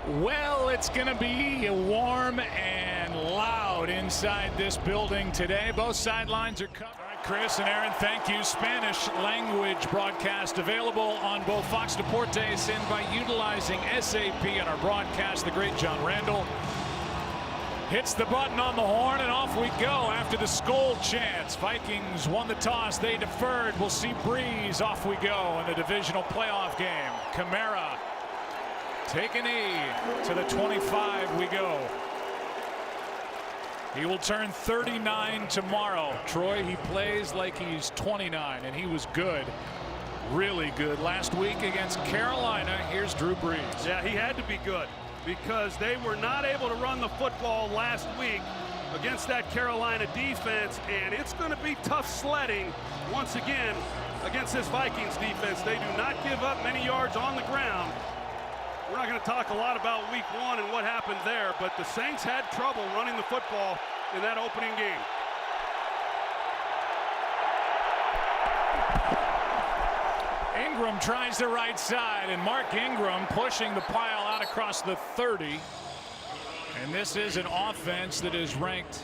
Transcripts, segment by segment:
Well, it's going to be warm and loud inside this building today. Both sidelines are covered. All right, Chris and Aaron, thank you. Spanish language broadcast available on both Fox Deportes and by utilizing SAP on our broadcast. The great John Randall hits the button on the horn, and off we go after the Skol chants. Vikings won the toss. They deferred. We'll see Breeze. Off we go in the divisional playoff game. Kamara take a knee to the 25 we go. He will turn 39 tomorrow. Troy, he plays like he's 29, and he was good, really good last week against Carolina. Here's Drew Brees. Yeah, he had to be good because they were not able to run the football last week against that Carolina defense, and it's going to be tough sledding once again against this Vikings defense. They do not give up many yards on the ground. We're not going to talk a lot about week one and what happened there, but the Saints had trouble running the football in that opening game. Ingram tries the right side, and Mark Ingram pushing the pile out across the 30. And this is an offense that is ranked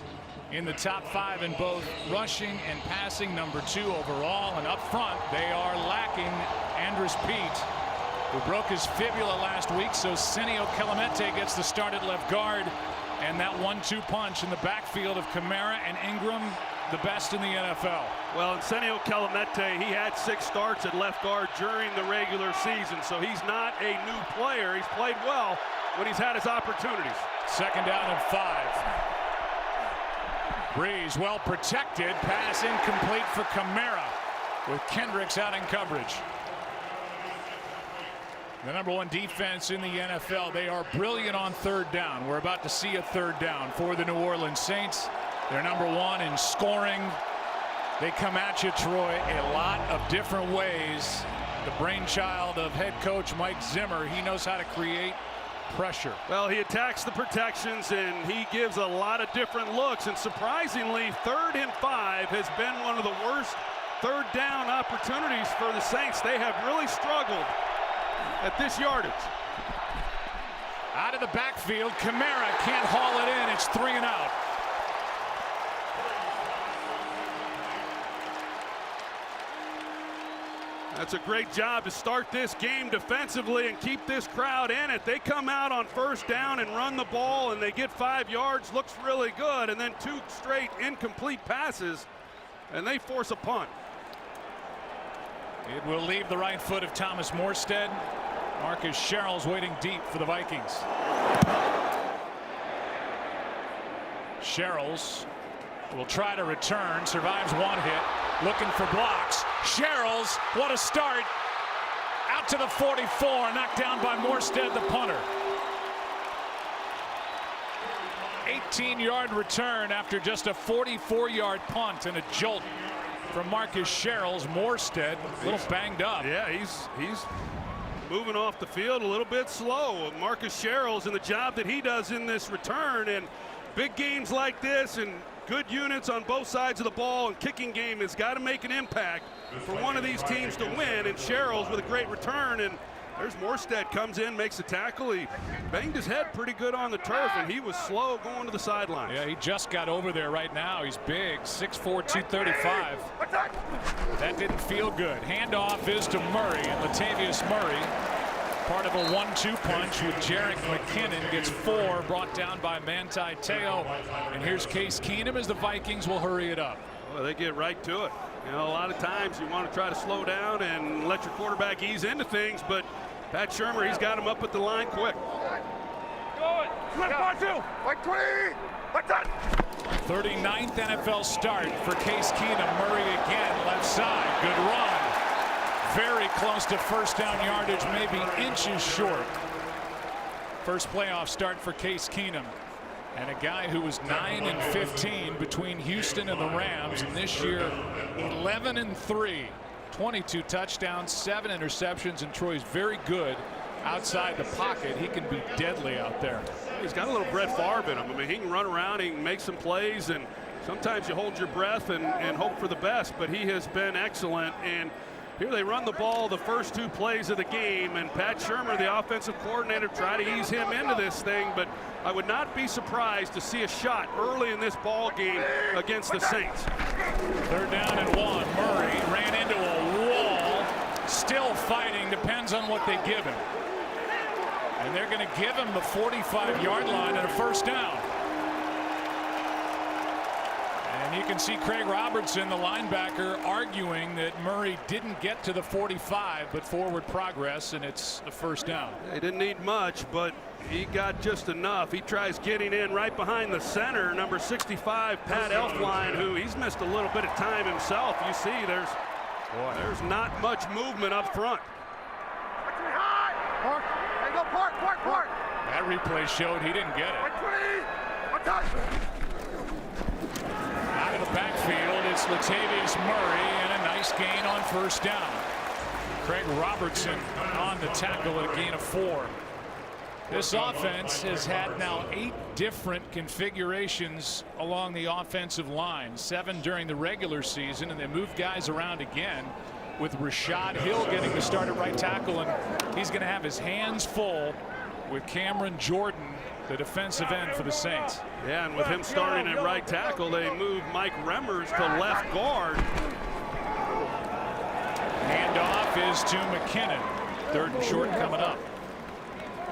in the top 5 in both rushing and passing, number 2 overall. And up front, they are lacking Andres Pete, who broke his fibula last week, so Senio Kelemete gets the start at left guard, and that 1-2 punch in the backfield of Kamara and Ingram, the best in the NFL. Well, and Senio Kelemete, he had 6 starts at left guard during the regular season, so he's not a new player. He's played well when he's had his opportunities. Second down and 5. Breeze well protected, pass incomplete for Kamara with Kendricks out in coverage. The number 1 defense in the NFL. They are brilliant on third down. We're about to see a third down for the New Orleans Saints. They're number 1 in scoring. They come at you, Troy, a lot of different ways. The brainchild of head coach Mike Zimmer. He knows how to create pressure. Well, he attacks the protections and he gives a lot of different looks. And surprisingly, 3rd and 5 has been one of the worst third down opportunities for the Saints. They have really struggled at this yardage. Out of the backfield, Kamara can't haul it in. It's 3 and out. That's a great job to start this game defensively and keep this crowd in it. They come out on first down and run the ball, and they get 5 yards. Looks really good, and then 2 straight incomplete passes, and they force a punt. It will leave the right foot of Thomas Morstead. Marcus Sherrill's waiting deep for the Vikings. Sherrills will try to return, survives 1 hit, looking for blocks. Sherrills, what a start. Out to the 44, knocked down by Morstead, the punter. 18-yard return after just a 44-yard punt and a jolt from Marcus Sherrills. Morstead a little banged up. Yeah, he's moving off the field a little bit slow. Marcus Sherrills and the job that he does in this return, and big games like this and good units on both sides of the ball, and kicking game has got to make an impact for one of these teams to win. And Sherrills with a great return, and there's Morstead, comes in, makes a tackle. He banged his head pretty good on the turf, and he was slow going to the sidelines. Yeah, he just got over there right now. He's big, 6'4", 235. That didn't feel good. Handoff is to Murray, and Latavius Murray, part of a 1-2 punch with Jerick McKinnon, gets 4, brought down by Manti Te'o. And here's Case Keenum as the Vikings will hurry it up. Well, they get right to it. You know, a lot of times you want to try to slow down and let your quarterback ease into things, but Pat Shurmur, he's got him up at the line quick. Go it. 39th NFL start for Case Keenum. Murray again, left side, good run. Very close to first down yardage, maybe inches short. First playoff start for Case Keenum. And a guy who was 9-15 between Houston and the Rams, and this year 11-3, 22 touchdowns, 7 interceptions, and Troy's very good outside the pocket. He can be deadly out there. He's got a little Brett Favre in him. I mean, he can run around, he can make some plays, and sometimes you hold your breath and hope for the best, but he has been excellent. And Here they run the ball the first 2 plays of the game, and Pat Shurmur, the offensive coordinator, try to ease him into this thing, but I would not be surprised to see a shot early in this ball game against the Saints. 3rd down and 1. Murray ran into a wall, still fighting, depends on what they give him. And they're going to give him the 45-yard line and a 1st down. And you can see Craig Robertson, the linebacker, arguing that Murray didn't get to the 45, but forward progress, and it's a 1st down. They didn't need much, but he got just enough. He tries getting in right behind the center, number 65, Pat Elflein, who he's missed a little bit of time himself. You see, there's not much movement up front. That replay showed he didn't get it. Out of the backfield, it's Latavius Murray, and a nice gain on 1st down. Craig Robertson on the tackle at a gain of 4. This offense has had now 8 different configurations along the offensive line, 7 during the regular season, and they moved guys around again, with Rashad Hill getting the start at right tackle, and he's going to have his hands full with Cameron Jordan, the defensive end for the Saints. Yeah, and with him starting at right tackle, they move Mike Remmers to left guard. Handoff is to McKinnon. 3rd and short coming up.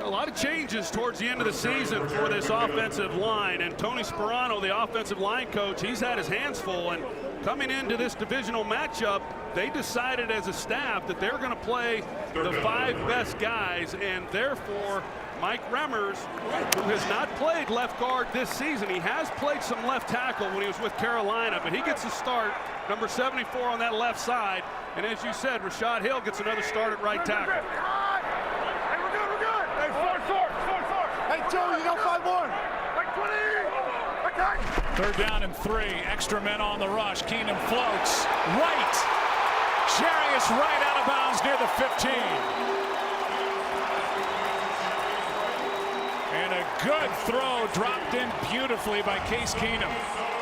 A lot of changes towards the end of the season for this offensive line, and Tony Sperano, the offensive line coach, he's had his hands full, and coming into this divisional matchup, they decided as a staff that they're going to play the 5 best guys, and therefore Mike Remmers, who has not played left guard this season, he has played some left tackle when he was with Carolina, but he gets a start, number 74 on that left side, and as you said, Rashad Hill gets another start at right tackle. Hey, we're good. Hey, four. Hey, Joe, you got 5-1. Like 20. Okay. 3rd down and 3. Extra men on the rush. Keenum floats right. Jarius right out of bounds near the 15. And a good throw dropped in beautifully by Case Keenum.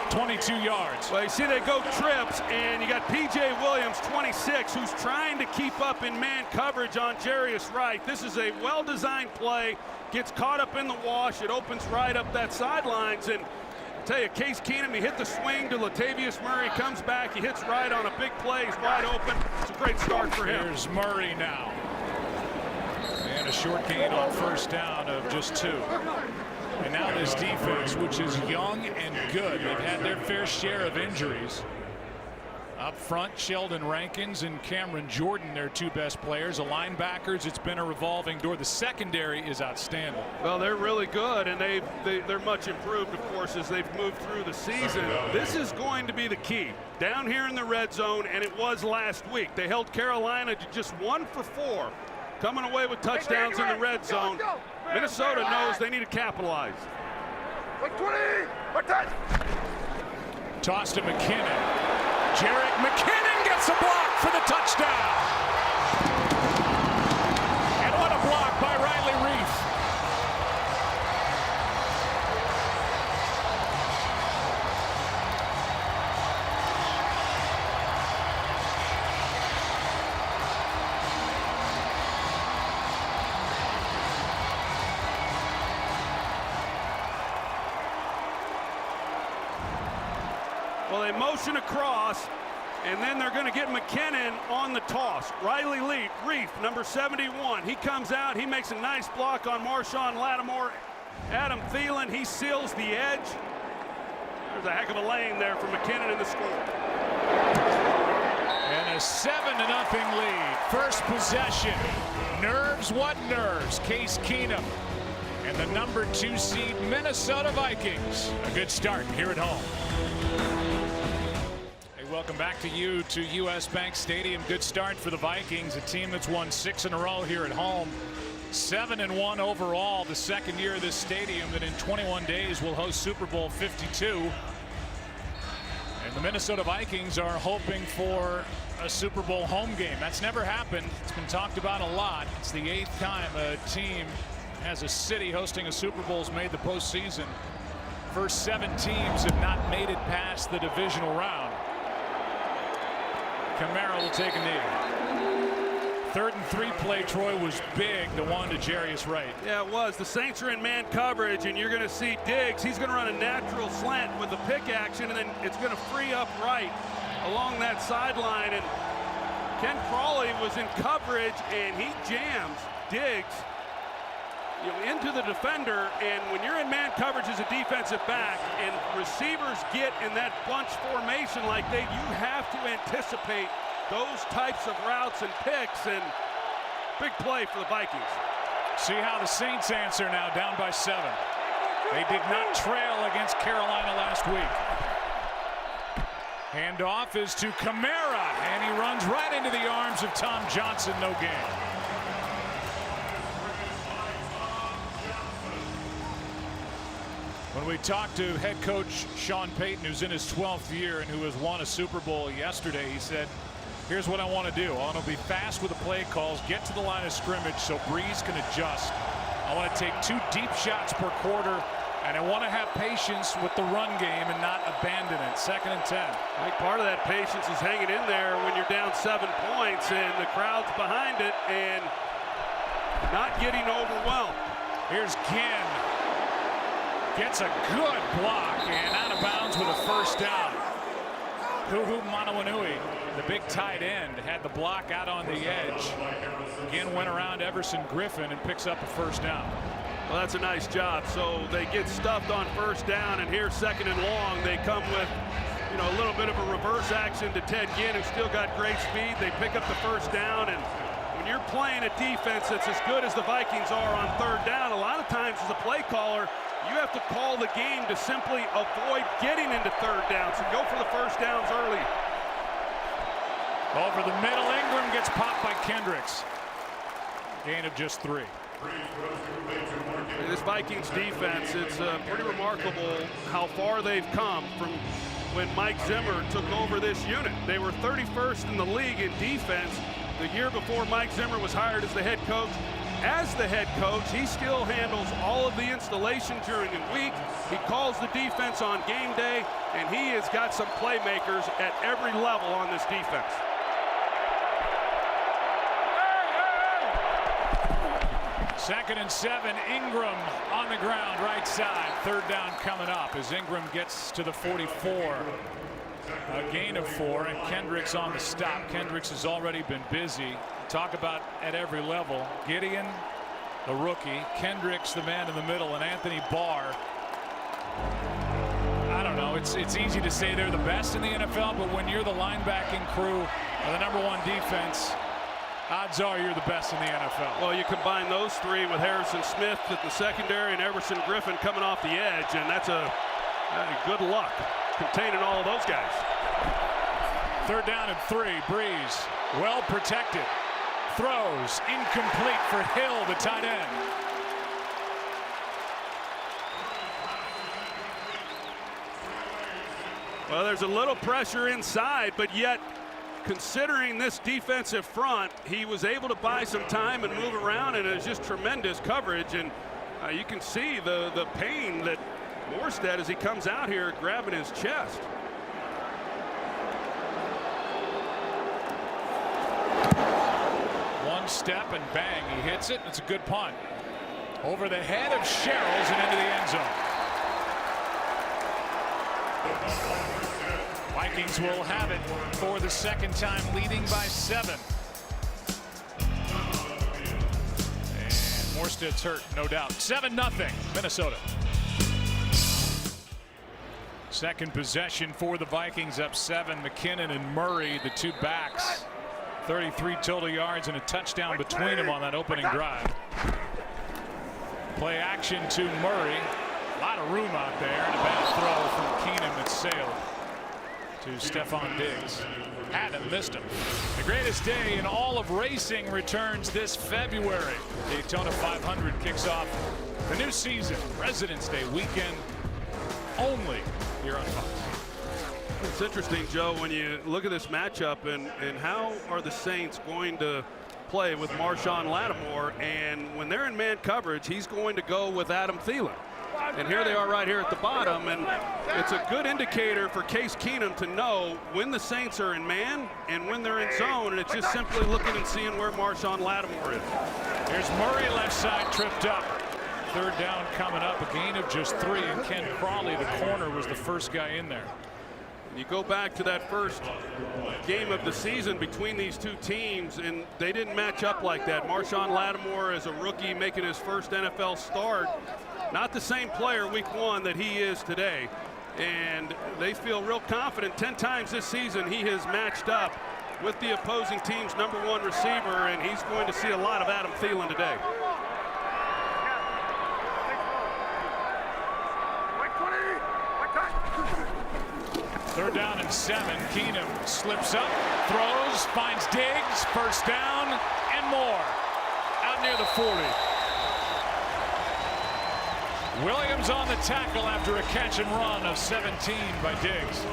22 yards. Well, you see they go trips, and you got P.J. Williams, 26, who's trying to keep up in man coverage on Jarius Wright. This is a well-designed play. Gets caught up in the wash. It opens right up that sidelines, and I'll tell you, Case Keenum, he hit the swing to Latavius Murray, comes back, he hits Wright on a big play. He's wide open. It's a great start for him. Here's Murray now. And a short gain on 1st down of just 2. And now this defense, which is young and good, they've had their fair share of injuries. Up front, Sheldon Rankins and Cameron Jordan, their 2 best players. The linebackers, it's been a revolving door. The secondary is outstanding. Well, they're really good, and they're much improved, of course, as they've moved through the season. This is going to be the key. Down here in the red zone, and it was last week. They held Carolina to just 1 for 4. Coming away with touchdowns in the red zone. Minnesota knows they need to capitalize. Toss to McKinnon. Jerick McKinnon gets a block for the touchdown. And what a block by Riley Reif. Well, they motion across, and then they're going to get McKinnon on the toss. Riley Reif, number 71. He comes out. He makes a nice block on Marshawn Lattimore. Adam Thielen, he seals the edge. There's a heck of a lane there for McKinnon in the score. And a 7-0 lead. First possession. Nerves what nerves. Case Keenum and the number 2 seed Minnesota Vikings. A good start here at home. Welcome back to you to U.S. Bank Stadium. Good start for the Vikings, a team that's won 6 in a row here at home. 7-1 overall, the 2nd year of this stadium that in 21 days will host Super Bowl 52. And the Minnesota Vikings are hoping for a Super Bowl home game. That's never happened. It's been talked about a lot. It's the 8th time a team as a city hosting a Super Bowl's made the postseason. First 7 teams have not made it past the divisional round. Kamara will take a knee. 3rd and 3 play, Troy, was big. The one to Jarius Wright. Yeah, it was. The Saints are in man coverage, and you're going to see Diggs. He's going to run a natural slant with the pick action, and then it's going to free up Wright along that sideline. And Ken Crawley was in coverage, and he jams Diggs into the defender. And when you're in man coverage as a defensive back and receivers get in that bunch formation like you have to anticipate those types of routes and picks, and big play for the Vikings. See how the Saints answer now, down by 7. They did not trail against Carolina last week. Handoff is to Kamara, and he runs right into the arms of Tom Johnson. No gain. When we talked to head coach Sean Payton, who's in his 12th year and who has won a Super Bowl yesterday, he said, here's what I want to do. I want to be fast with the play calls, get to the line of scrimmage so Breeze can adjust. I want to take 2 deep shots per quarter, and I want to have patience with the run game and not abandon it. 2nd and 10. I think part of that patience is hanging in there when you're down 7 points and the crowd's behind it and not getting overwhelmed. Here's Ginn. Gets a good block and out of bounds with a 1st down. Huhu Manawanui, the big tight end, had the block out on the edge. Again, went around Everson Griffin and picks up a 1st down. Well, that's a nice job. So they get stuffed on 1st down, and here 2nd and long, they come with, a little bit of a reverse action to Ted Ginn, who's still got great speed. They pick up the 1st down, and when you're playing a defense that's as good as the Vikings are on 3rd down, a lot of times as a play caller, you have to call the game to simply avoid getting into 3rd down. So go for the 1st downs early. Over the middle, Ingram gets popped by Kendricks. Gain of just 3. This Vikings defense, it's pretty remarkable how far they've come from when Mike Zimmer took over this unit. They were 31st in the league in defense the year before Mike Zimmer was hired as the head coach. As the head coach, he still handles all of the installation during the week. He calls the defense on game day, and he has got some playmakers at every level on this defense. Second and 7, Ingram on the ground, right side. 3rd down coming up as Ingram gets to the 44. A gain of 4, and Kendricks on the stop. Kendricks has already been busy. Talk about at every level. Gideon, the rookie. Kendricks, the man in the middle, and Anthony Barr. I don't know. It's easy to say they're the best in the NFL, but when you're the linebacking crew or the #1 defense, odds are you're the best in the NFL. Well, you combine those 3 with Harrison Smith at the secondary and Everson Griffin coming off the edge, and that's a good luck containing all of those guys. 3rd down and 3. Breeze, well protected. Throws incomplete for Hill, the tight end. Well, there's a little pressure inside, but yet, considering this defensive front, he was able to buy some time and move around, and it's just tremendous coverage. And you can see the pain that Morstead as he comes out here grabbing his chest. One step and bang, he hits it. It's a good punt. Over the head of Sherrills and into the end zone. Vikings will have it for the 2nd time, leading by 7. And Morstead's hurt, no doubt. 7-0, Minnesota. 2nd possession for the Vikings, up 7. McKinnon and Murray, the 2 backs. 33 total yards and a touchdown between them on that opening drive. Play action to Murray. A lot of room out there, and a bad throw from Keenum that sailed to Stephon Diggs. Hadn't missed him. The greatest day in all of racing returns this February. Daytona 500 kicks off the new season, President's Day weekend, only here on Fox. It's interesting, Joe, when you look at this matchup and how are the Saints going to play with Marshawn Lattimore, and when they're in man coverage, he's going to go with Adam Thielen. And here they are right here at the bottom, and it's a good indicator for Case Keenum to know when the Saints are in man and when they're in zone, and it's just simply looking and seeing where Marshawn Lattimore is. Here's Murray, left side, tripped up. Third down coming up, a gain of just 3, and Ken Crawley, the corner, was the first guy in there. You go back to that first game of the season between these two teams, and they didn't match up like that. Marshawn Lattimore as a rookie making his first NFL start. Not the same player week 1 that he is today. And they feel real confident. 10 times this season he has matched up with the opposing team's #1 receiver, and he's going to see a lot of Adam Thielen today. Third down and 7. Keenum slips up, throws, finds Diggs, first down, and more. Out near the 40. Williams on the tackle after a catch and run of 17 by Diggs.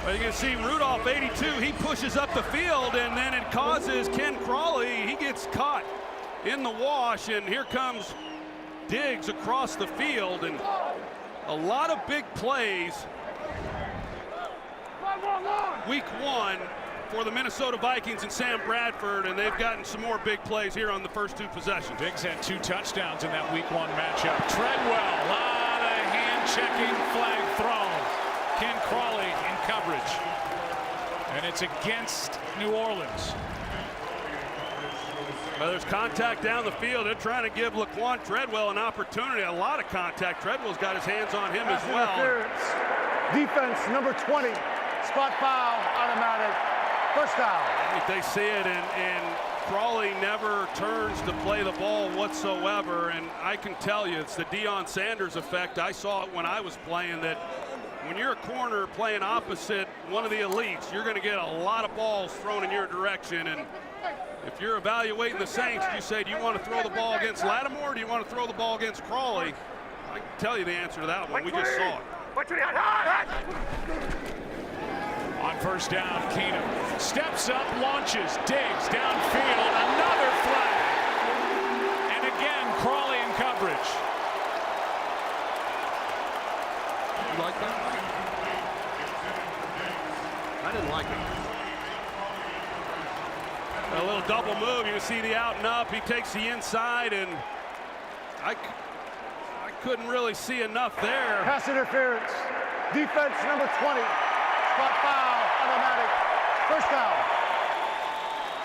Well, you can see Rudolph, 82, he pushes up the field, and then it causes Ken Crawley, he gets caught in the wash, and here comes Diggs across the field, and a lot of big plays week 1 for the Minnesota Vikings and Sam Bradford, and they've gotten some more big plays here on the first 2 possessions. Diggs had 2 touchdowns in that week 1 matchup. Treadwell, a lot of hand-checking, flag thrown. Ken Crawley in coverage, and it's against New Orleans. Well, there's contact down the field. They're trying to give Laquan Treadwell an opportunity. A lot of contact. Treadwell's got his hands on him as well. Defense number 20. Spot foul, automatic. First down. I think they see it, and Crawley never turns to play the ball whatsoever. And I can tell you, it's the Deion Sanders effect. I saw it when I was playing, that when you're a corner playing opposite one of the elites, you're going to get a lot of balls thrown in your direction. And if you're evaluating the Saints, you say, do you want to throw the ball against Lattimore, or do you want to throw the ball against Crawley? I can tell you the answer to that one. We just saw it. On first down, Keenum steps up, launches, Diggs downfield, another flag. And again, Crawley in coverage. You like that? I didn't like it. A little double move. You can see the out and up. He takes the inside, and I couldn't really see enough there. Pass interference. Defense number 20. Spot foul, automatic. First down.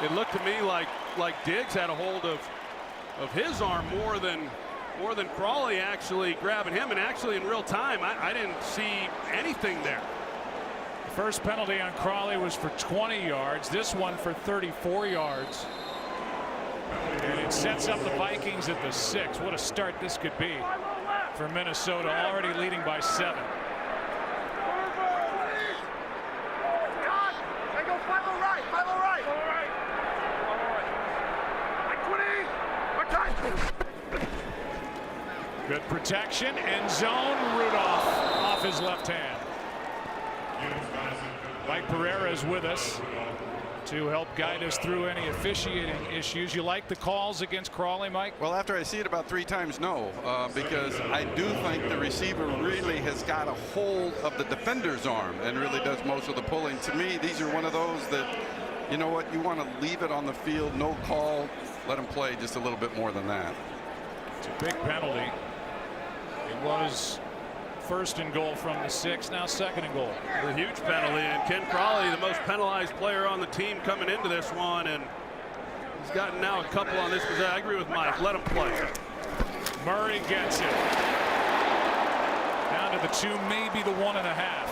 It looked to me like Diggs had a hold of his arm more than Crawley actually grabbing him, and actually in real time I didn't see anything there. First penalty on Crawley was for 20 yards. This one for 34 yards. And it sets up the Vikings at the 6. What a start this could be for Minnesota, already leading by 7. Good protection, end zone. Rudolph off his left hand. Mike Pereira is with us to help guide us through any officiating issues. You like the calls against Crawley, Mike? Well, after I see it about 3 times, no, because I do think the receiver really has got a hold of the defender's arm and really does most of the pulling. To me, these are one of those that, you know what, you want to leave it on the field, no call, let him play just a little bit more than that. It's a big penalty. It was first and goal from the 6, now second and goal. A huge penalty, and Ken Crawley, the most penalized player on the team coming into this one, and he's gotten now a couple on this possession. I agree with Mike. Let him play. Murray gets it. Down to the 2, maybe the 1.5.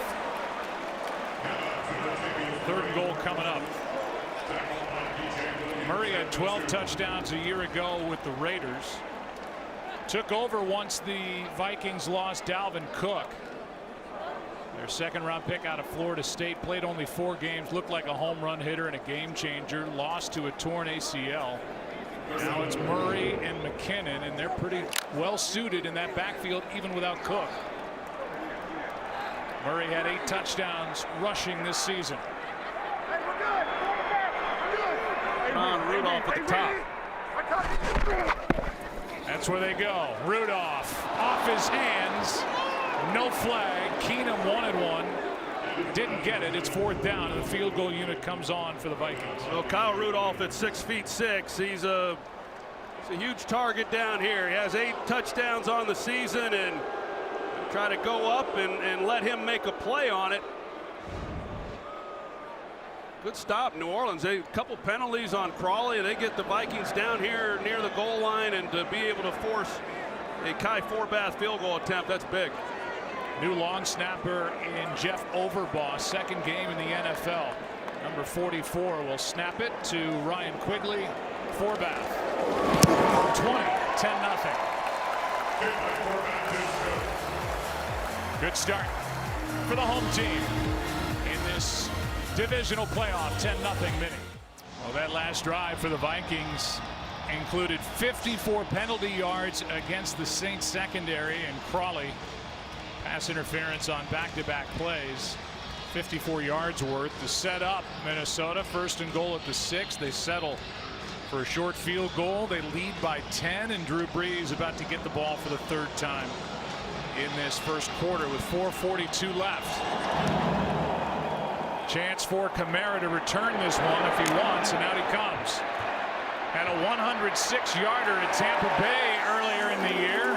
Third and goal coming up. Murray had 12 touchdowns a year ago with the Raiders. Took over once the Vikings lost Dalvin Cook. Their 2nd-round pick out of Florida State. Played only 4 games. Looked like a home run hitter and a game changer. Lost to a torn ACL. Now it's Murray and McKinnon, and they're pretty well suited in that backfield even without Cook. Murray had 8 touchdowns rushing this season. Ron Rudolph at the top. That's where they go. Rudolph off his hands. No flag. Keenum wanted one. Didn't get it. It's 4th down, and the field goal unit comes on for the Vikings. Well, Kyle Rudolph at 6'6". He's a huge target down here. He has 8 touchdowns on the season, and try to go up and let him make a play on it. Good stop, New Orleans. A couple penalties on Crawley, and they get the Vikings down here near the goal line, and to be able to force a Kai Forbath field goal attempt, that's big. New long snapper in Jeff Overbaugh, 2nd game in the NFL. Number 44 will snap it to Ryan Quigley. Forbath. 20, 10-0. Good start for the home team in this divisional playoff 10-0 mini. Well, that last drive for the Vikings included 54 penalty yards against the Saints secondary, and Crawley pass interference on back-to-back plays. 54 yards worth to set up Minnesota. 1st and goal at the 6. They settle for a short field goal. They lead by 10, and Drew Brees about to get the ball for the 3rd time in this 1st quarter with 4:42 left. Chance for Kamara to return this one if he wants, and out he comes. Had a 106-yarder at Tampa Bay earlier in the year.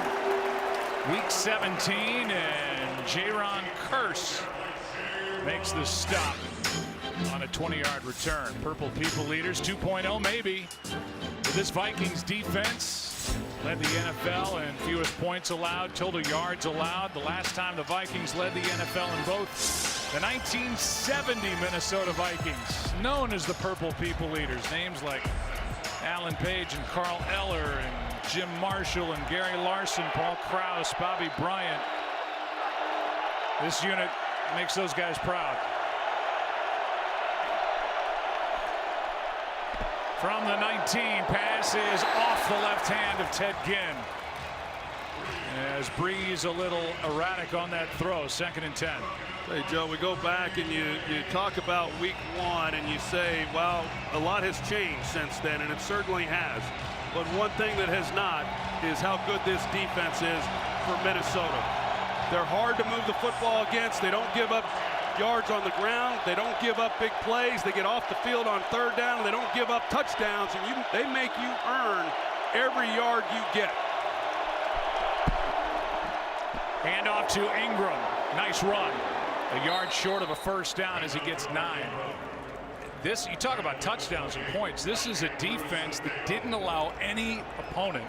Week 17, and Jaron Kearse makes the stop on a 20-yard return. Purple People leaders 2.0 maybe. With this Vikings defense, led the NFL in fewest points allowed, total yards allowed. The last time the Vikings led the NFL in both the 1970 Minnesota Vikings, known as the Purple People leaders. Names like Alan Page and Carl Eller and Jim Marshall and Gary Larson, Paul Krause, Bobby Bryant. This unit makes those guys proud. From the 19, pass is off the left hand of Ted Ginn. As Brees a little erratic on that throw. 2nd and 10. Hey, Joe, we go back and you talk about week 1 and you say, well, a lot has changed since then, and it certainly has. But one thing that has not is how good this defense is for Minnesota. They're hard to move the football against. They don't give up yards on the ground. They don't give up big plays. They get off the field on 3rd down, and they don't give up touchdowns. And they make you earn every yard you get. Hand off to Ingram. Nice run. A yard short of a 1st down as he gets 9. This, you talk about touchdowns and points. This is a defense that didn't allow any opponent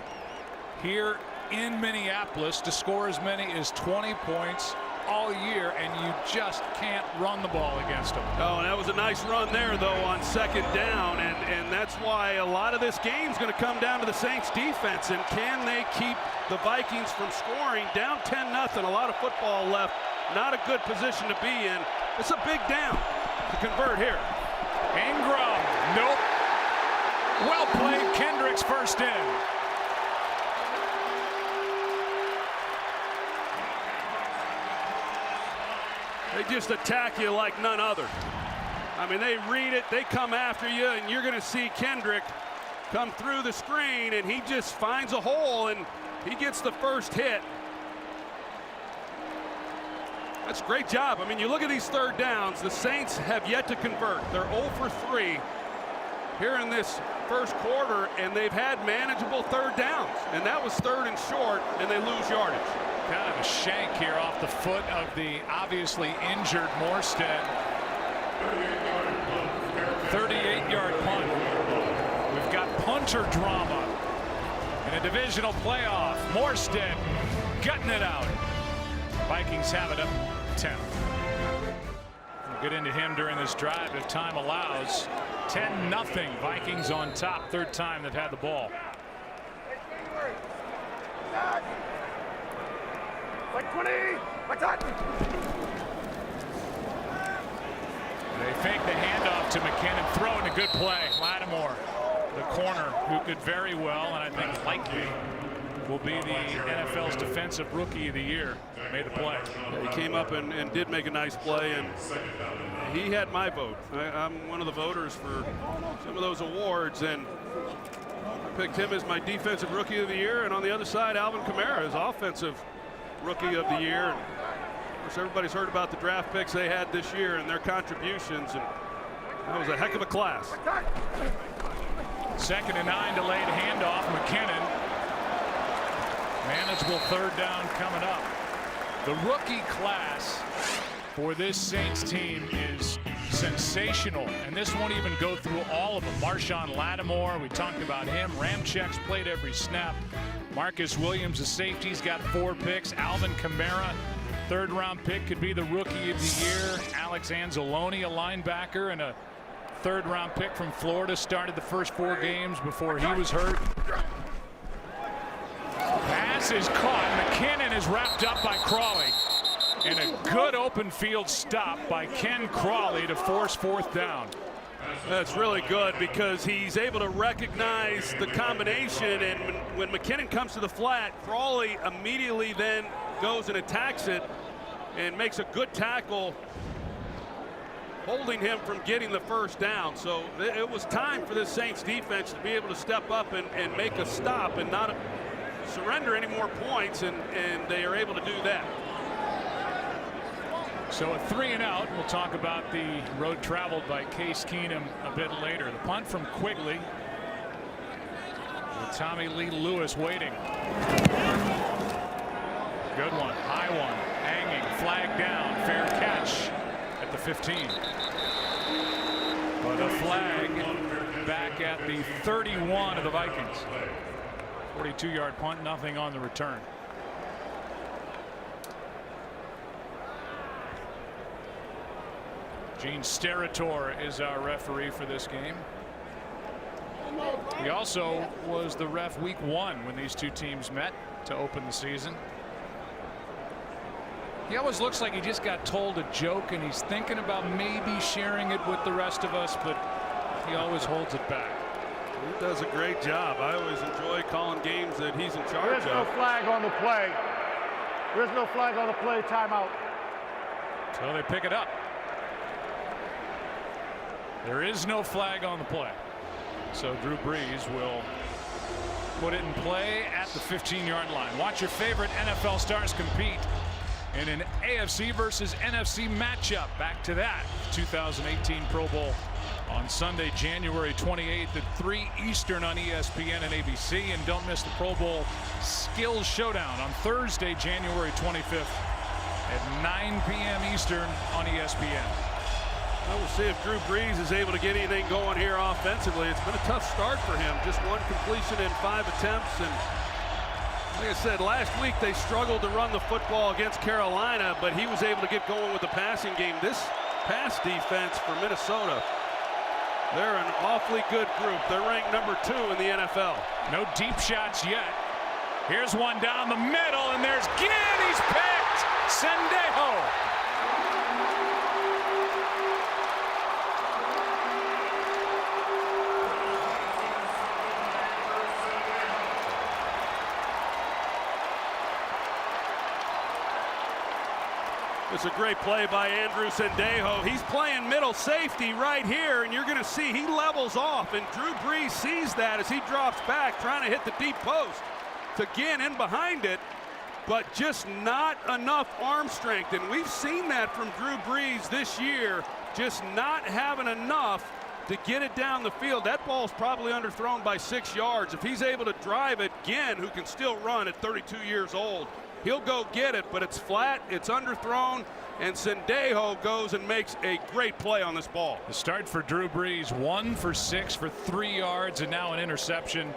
here in Minneapolis to score as many as 20 points all year, and you just can't run the ball against them. Oh, and that was a nice run there, though, on 2nd down, and that's why a lot of this game's going to come down to the Saints defense, and can they keep the Vikings from scoring? Down 10-0, a lot of football left. Not a good position to be in. It's a big down to convert here. Ingram, nope. Well played. Kendricks 1st in. They just attack you like none other. I mean, they read it, they come after you, and you're going to see Kendrick come through the screen, and he just finds a hole, and he gets the 1st hit. That's a great job. I mean, you look at these 3rd downs, the Saints have yet to convert. They're 0 for 3 here in this 1st quarter, and they've had manageable 3rd downs. And that was 3rd and short, and they lose yardage. Kind of a shank here off the foot of the obviously injured Morstead. 38-yard punt. We've got punter drama in a divisional playoff. Morstead gutting it out. Vikings have it up 10. We'll get into him during this drive if time allows. 10-0. Vikings on top. 3rd time they've had the ball. Like 20, like that. They fake the handoff to McKinnon, throwing a good play. Lattimore, the corner, who could very well, and I think likely, will be the NFL's Defensive Rookie of the Year. Made the play. He came up and did make a nice play, and he had my vote. I'm one of the voters for some of those awards, and picked him as my defensive rookie of the year, and on the other side, Alvin Kamara is offensive rookie of the year. And of course, everybody's heard about the draft picks they had this year and their contributions, and that was a heck of a class. 2nd and 9, delayed handoff. McKinnon. Manageable 3rd down coming up. The rookie class for this Saints team is sensational, and this won't even go through all of them. Marshawn Lattimore, we talked about him. Ramczak's played every snap. Marcus Williams, the safety's got 4 picks. Alvin Kamara, 3rd-round pick, could be the rookie of the year. Alex Anzalone, a linebacker, and a 3rd-round pick from Florida, started the first 4 games before he was hurt. Pass is caught. McKinnon is wrapped up by Crawley. And a good open field stop by Ken Crawley to force 4th down. That's really good because he's able to recognize the combination, and when McKinnon comes to the flat, Crawley immediately then goes and attacks it and makes a good tackle, holding him from getting the 1st down. So it was time for this Saints defense to be able to step up and make a stop and not surrender any more points, and they are able to do that. So a 3 and out. We'll talk about the road traveled by Case Keenum a bit later. The punt from Quigley with Tommy Lee Lewis waiting. Good one, high one, hanging, flag down, fair catch at the 15. But a flag back at the 31 of the Vikings. 42-yard punt, nothing on the return. Gene Steratore is our referee for this game. He also was the ref week 1 when these 2 teams met to open the season. He always looks like he just got told a joke and he's thinking about maybe sharing it with the rest of us, but he always holds it back. He does a great job. I always enjoy calling games that he's in charge of. There's no flag on the play. There's no flag on the play. Timeout. So they pick it up. There is no flag on the play. So Drew Brees will put it in play at the 15-yard line. Watch your favorite NFL stars compete in an AFC versus NFC matchup. Back to that 2018 Pro Bowl on Sunday, January 28th at 3 Eastern on ESPN and ABC. And don't miss the Pro Bowl Skills Showdown on Thursday, January 25th at 9 p.m. Eastern on ESPN. Well, we'll see if Drew Brees is able to get anything going here offensively. It's been a tough start for him. Just 1 completion in 5 attempts. And like I said, last week they struggled to run the football against Carolina, but he was able to get going with the passing game. This pass defense for Minnesota, they're an awfully good group. They're ranked number 2 in the NFL. No deep shots yet. Here's one down the middle, and there's Ginn. He's picked. Sendejo. It's a great play by Andrew Sendejo. He's playing middle safety right here, and you're going to see he levels off, and Drew Brees sees that as he drops back, trying to hit the deep post to Ginn in behind it, but just not enough arm strength. And we've seen that from Drew Brees this year, just not having enough to get it down the field. That ball's probably underthrown by 6 yards. If he's able to drive it, Ginn, who can still run at 32 years old, he'll go get it, but it's flat, it's underthrown, and Sendejo goes and makes a great play on this ball. The start for Drew Brees, 1 for 6 for 3 yards, and now an interception.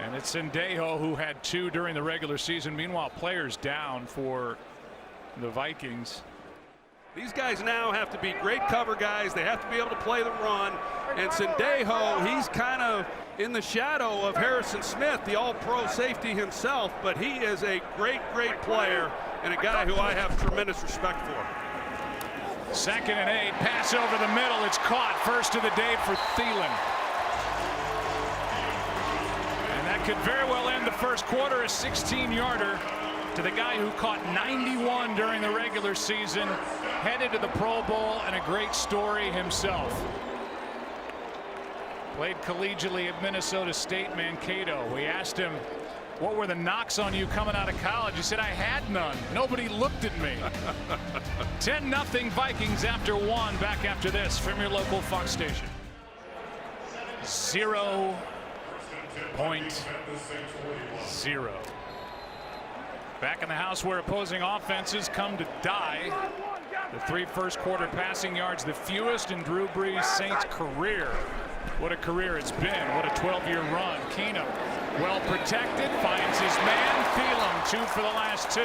And it's Sendejo who had 2 during the regular season. Meanwhile, players down for the Vikings. These guys now have to be great cover guys. They have to be able to play the run. And Sendejo, he's kind of in the shadow of Harrison Smith, the all-pro safety himself, but he is a great, great player and a guy who I have tremendous respect for. 2nd and 8, pass over the middle. It's caught. First of the day for Thielen. And that could very well end the first quarter, a 16-yarder to the guy who caught 91 during the regular season, headed to the Pro Bowl, and a great story himself. Played collegiately at Minnesota State Mankato. We asked him, what were the knocks on you coming out of college? He said, I had none. Nobody looked at me. 10-0 Vikings after one. Back after this from your local Fox station. 0.0. Back in the house where opposing offenses come to die. The 3 first quarter passing yards, the fewest in Drew Brees' Saints career. What a career it's been. What a 12-year run. Keenum, well protected, finds his man. Thielen, 2 for the last 2.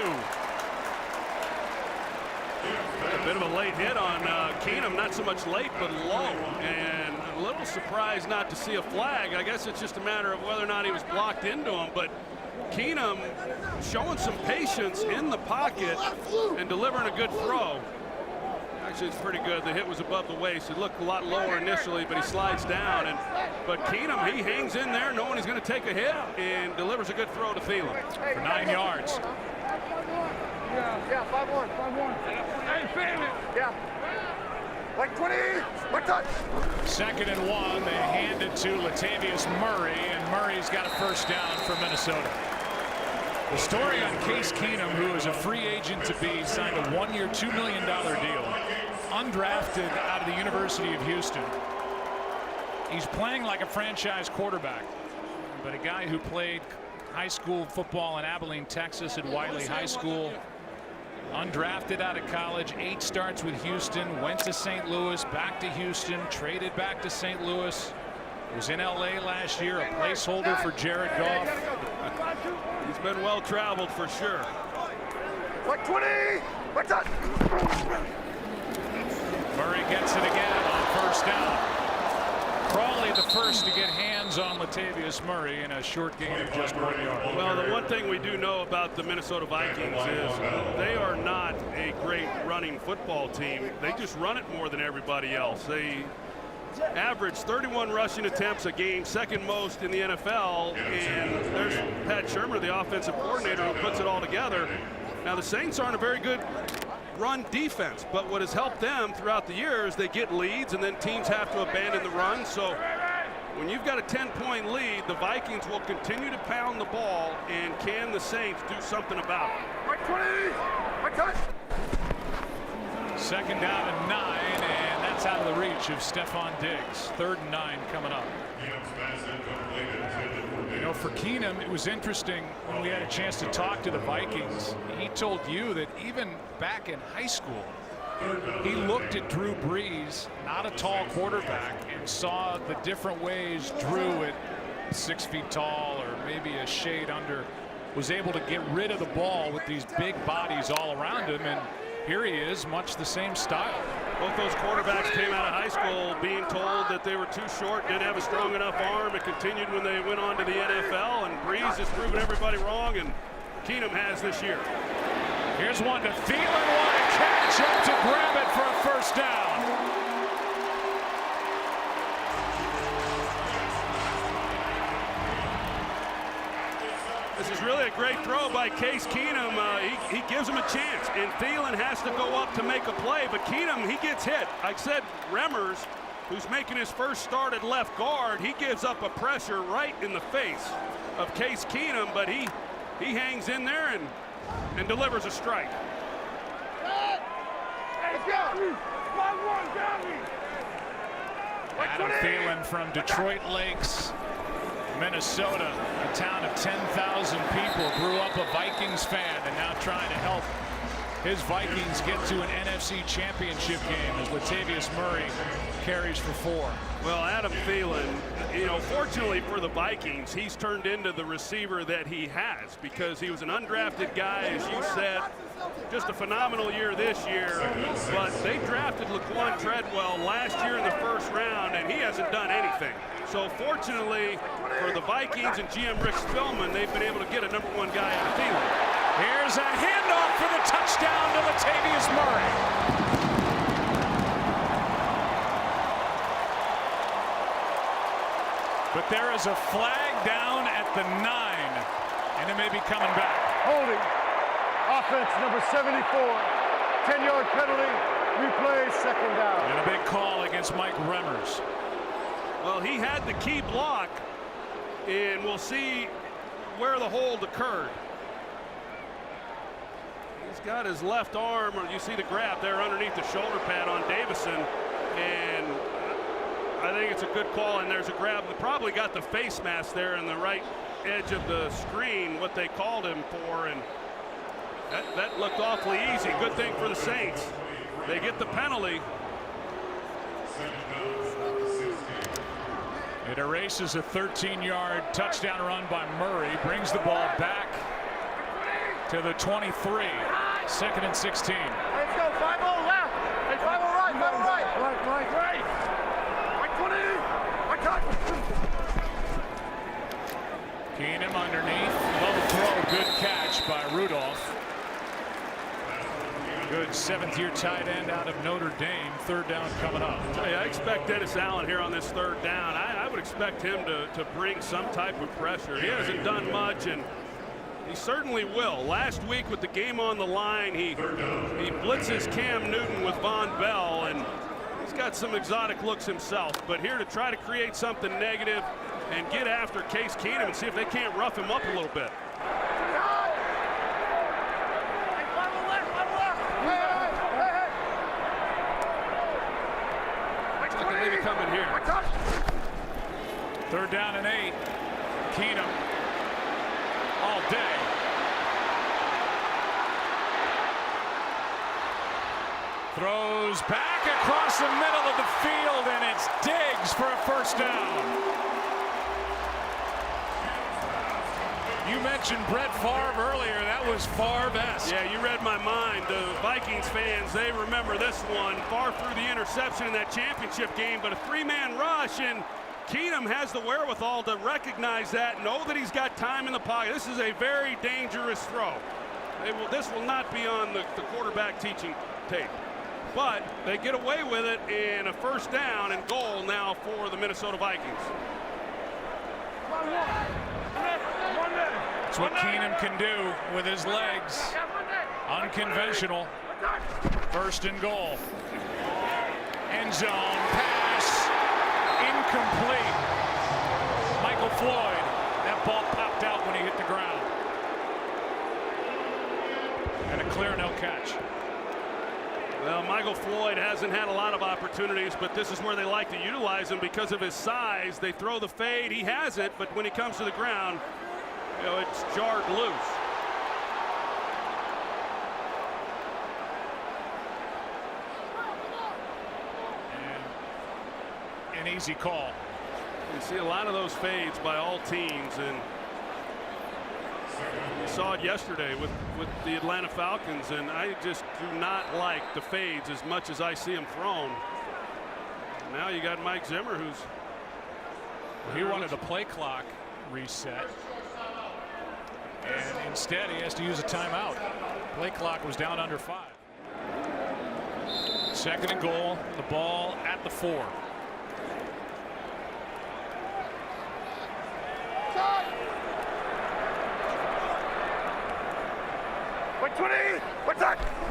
A bit of a late hit on Keenum, not so much late, but low. And a little surprised not to see a flag. I guess it's just a matter of whether or not he was blocked into him. But Keenum showing some patience in the pocket and delivering a good throw. Actually, it's pretty good. The hit was above the waist. It looked a lot lower initially, but he slides down. But Keenum, he hangs in there knowing he's going to take a hit and delivers a good throw to Thielen. For 9 yards. Yeah, 5-1. 5-1. Hey, family. Yeah. Like 20. Like touch. 2nd and 1. They hand it to Latavius Murray, and Murray's got a first down for Minnesota. The story on Case Keenum, who is a free agent to be, signed a 1-year, $2 million deal. Undrafted out of the University of Houston. He's playing like a franchise quarterback, but a guy who played high school football in Abilene, Texas at Wiley High School. Undrafted out of college, 8 starts with Houston, went to St. Louis, back to Houston, traded back to St. Louis. Was in LA last year, a placeholder for Jared Goff. He's been well traveled for sure. Like 20. Like touch. Murray gets it again on first down. Crawley the first to get hands on Latavius Murray in a short gain of just 1 yard. Well, the one thing we do know about the Minnesota Vikings is they are not a great running football team. They just run it more than everybody else. They average 31 rushing attempts a game, 2nd most in the NFL. And there's Pat Shermer, the offensive coordinator, who puts it all together. Now, the Saints aren't a very good run defense, but what has helped them throughout the years, they get leads and then teams have to abandon the run. So when you've got a 10-point lead, the Vikings will continue to pound the ball, and can the Saints do something about it? Like 20. Like touch. 2nd down and 9, and that's out of the reach of Stephon Diggs. 3rd and 9 coming up. You know, for Keenum, it was interesting when we had a chance to talk to the Vikings. He told you that even back in high school, he looked at Drew Brees, not a tall quarterback, and saw the different ways Drew at 6 feet tall or maybe a shade under was able to get rid of the ball with these big bodies all around him. And here he is, much the same style. Both those quarterbacks came out of high school being told that they were too short, didn't have a strong enough arm. It continued when they went on to the NFL, and Brees has proven everybody wrong, and Keenum has this year. Here's one to Thielen, what a catch, up to grab it for a first down. This is really a great throw by Case Keenum. He gives him a chance, and Thielen has to go up to make a play, but Keenum, he gets hit. Like I said, Remmers, who's making his first start at left guard, he gives up a pressure right in the face of Case Keenum, but he hangs in there and delivers a strike. Adam Thielen from Detroit Lakes, Minnesota, a town of 10,000 people, grew up a Vikings fan and now trying to help his Vikings get to an NFC championship game as Latavius Murray carries for 4. Well, Adam Thielen, you know, fortunately for the Vikings, he's turned into the receiver that he has because he was an undrafted guy, as you said, just a phenomenal year this year. But they drafted Laquan Treadwell last year in the first round, and he hasn't done anything. So fortunately for the Vikings and GM Rick Spillman, they've been able to get a #1 guy out of Thielen. Here's a handoff for the touchdown to Latavius Murray. But there is a flag down at the 9, and it may be coming back. Holding. Offense number 74. 10-yard penalty. Replay, 2nd down. And a big call against Mike Remmers. Well, he had the key block, and we'll see where the hold occurred. He's got his left arm, or you see the grab there underneath the shoulder pad on Davison, and I think it's a good call, and there's a grab. They probably got the face mask there in the right edge of the screen, what they called him for, and that looked awfully easy. Good thing for the Saints. They get the penalty. It erases a 13-yard touchdown run by Murray, brings the ball back to the 23, 2nd and 16. Let's go, 5-0 left. Hey, 5-0 right, 5-0 right. Right. Right 20. I cut. Keenum underneath, low throw, good catch by Rudolph. Good 7th-year tight end out of Notre Dame. 3rd down coming up. Hey, I expect Dennis Allen here on this 3rd down. I would expect him to bring some type of pressure. He hasn't done much, and he certainly will. Last week with the game on the line, he blitzes Cam Newton with Von Bell, and he's got some exotic looks himself. But here to try to create something negative and get after Case Keenum and see if they can't rough him up a little bit. Coming here. 3rd down and 8. Keenum all day. Throws back across the middle of the field, and it's Diggs for a 1st down. You mentioned Brett Favre earlier. That was Favre-esque. Yeah, you read my mind. The Vikings fans, they remember this one. Favre threw the interception in that championship game, but a 3-man rush, and Keenum has the wherewithal to recognize that, know that he's got time in the pocket. This is a very dangerous throw. This will not be on the quarterback teaching tape. But they get away with it, and a 1st down and goal now for the Minnesota Vikings. That's what Keenum can do with his legs. Unconventional. 1st and goal. End zone pass. Incomplete. Michael Floyd. That ball popped out when he hit the ground. And a clear no catch. Well, Michael Floyd hasn't had a lot of opportunities, but this is where they like to utilize him because of his size. They throw the fade. He has it, but when he comes to the ground, you know, it's jarred loose. And an easy call. You see a lot of those fades by all teams, and we saw it yesterday with the Atlanta Falcons, and I just do not like the fades as much as I see them thrown. Now you got Mike Zimmer, who's... He wanted a play clock reset, and instead he has to use a timeout. Play clock was down under 5. 2nd and goal, the ball at the 4.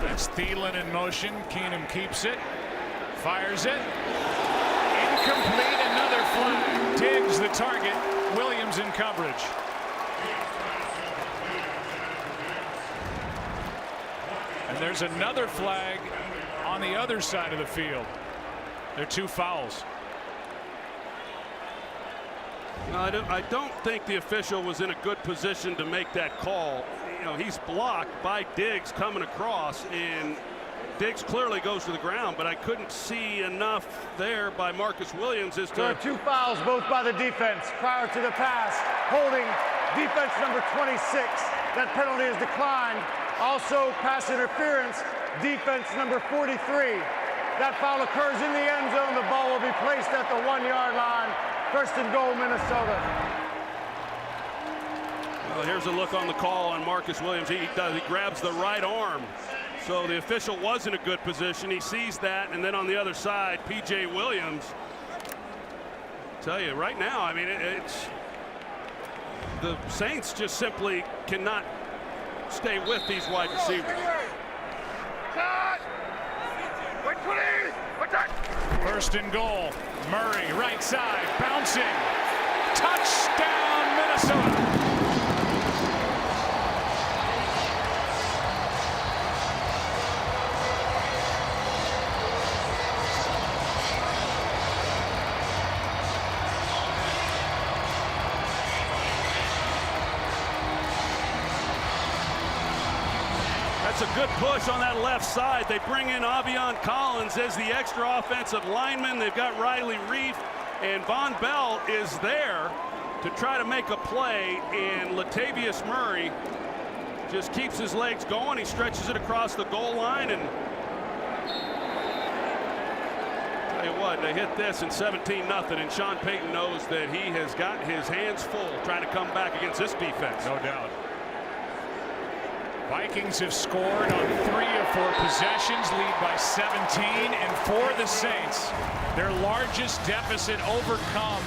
That's Thielen in motion. Keenum keeps it, fires it. Incomplete, another flag. Diggs the target. Williams in coverage. And there's another flag on the other side of the field. There are 2 fouls. No, I don't think the official was in a good position to make that call. You know, he's blocked by Diggs coming across, and Diggs clearly goes to the ground, but I couldn't see enough there by Marcus Williams as to... There are 2 fouls, both by the defense prior to the pass. Holding defense number 26. That penalty is declined. Also pass interference, defense number 43. That foul occurs in the end zone. The ball will be placed at the 1-yard line. 1st and goal, Minnesota. Well, here's a look on the call on Marcus Williams. He grabs the right arm. So the official was in a good position. He sees that, and then on the other side, P.J. Williams. I tell you, right now, I mean, it's the Saints just simply cannot stay with these wide receivers. Cut! 20! Attack! First and goal. Murray, right side, bouncing. Touchdown, Minnesota. That's a good push on that left side. They bring in Avion Collins as the extra offensive lineman. They've got Riley Reef, and Von Bell is there to try to make a play, and Latavius Murray just keeps his legs going. He stretches it across the goal line, and tell you what, they hit this in 17-0, and Sean Payton knows that he has got his hands full trying to come back against this defense. No doubt. Vikings have scored on 3 of 4 possessions, lead by 17, and for the Saints, their largest deficit overcome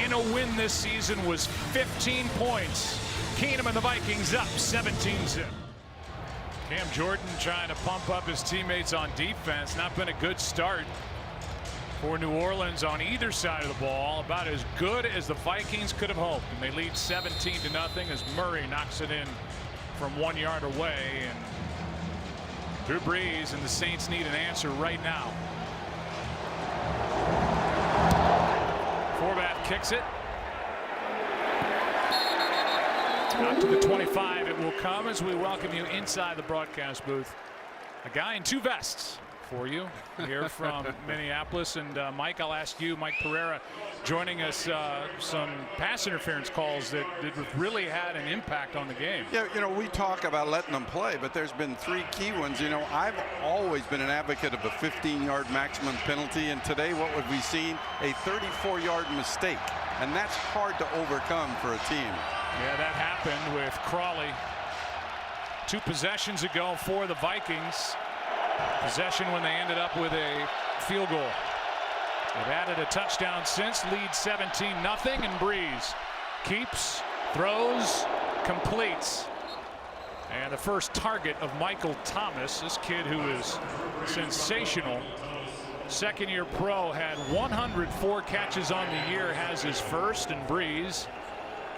in a win this season was 15 points. Keenum and the Vikings up 17-0. Cam Jordan trying to pump up his teammates on defense. Not been a good start for New Orleans on either side of the ball. About as good as the Vikings could have hoped, and they lead 17-0 as Murray knocks it in from 1 yard away, and Drew Brees and the Saints need an answer right now. Forbat kicks it out to the 25. It will come as we welcome you inside the broadcast booth. A guy in 2 vests for you here from Minneapolis. And Mike, I'll ask you, Mike Pereira, joining us, some pass interference calls that really had an impact on the game. Yeah, you know, we talk about letting them play, but there's been 3 key ones. You know, I've always been an advocate of a 15-yard maximum penalty, and today what would we seen? A 34-yard mistake, and that's hard to overcome for a team. Yeah, that happened with Crawley 2 possessions ago for the Vikings. Possession when they ended up with a field goal. They've added a touchdown since, lead 17-0, and Brees keeps, throws, completes. And the first target of Michael Thomas, this kid who is sensational. Second-year pro, had 104 catches on the year, has his first, and Brees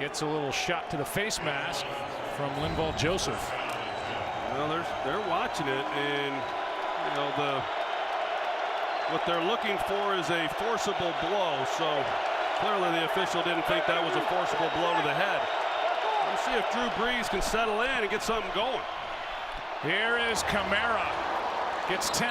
gets a little shot to the face mask from Linval Joseph. Well, they're watching it, and you know, what they're looking for is a forcible blow. So clearly the official didn't think that was a forcible blow to the head. We'll see if Drew Brees can settle in and get something going. Here is Kamara, gets 10.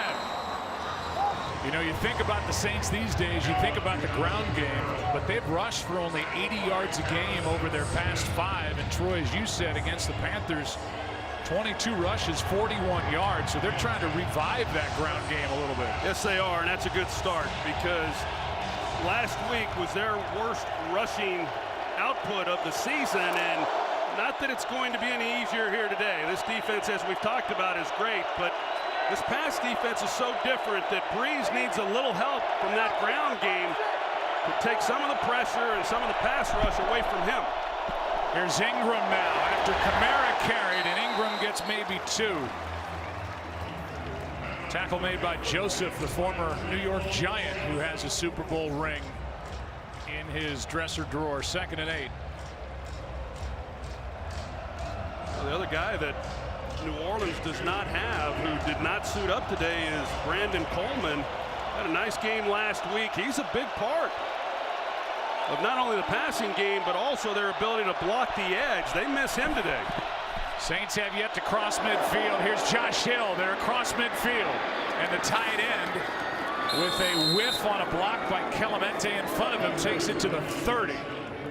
You know, you think about the Saints these days, you think about the ground game, but they've rushed for only 80 yards a game over their past 5. And Troy, as you said, against the Panthers, 22 rushes, 41 yards. So they're trying to revive that ground game a little bit. Yes, they are, and that's a good start, because last week was their worst rushing output of the season, and not that it's going to be any easier here today. This defense, as we've talked about, is great, but this pass defense is so different that Brees needs a little help from that ground game to take some of the pressure and some of the pass rush away from him. Here's Ingram now after Kamara carried, and Ingram gets maybe 2. Tackle made by Joseph, the former New York Giant, who has a Super Bowl ring in his dresser drawer. 2nd and 8. Well, the other guy that New Orleans does not have, who did not suit up today, is Brandon Coleman. Had a nice game last week. He's a big part of not only the passing game, but also their ability to block the edge. They miss him today. Saints have yet to cross midfield. Here's Josh Hill. They're across midfield. And the tight end, with a whiff on a block by Clemente in front of him, takes it to the 30.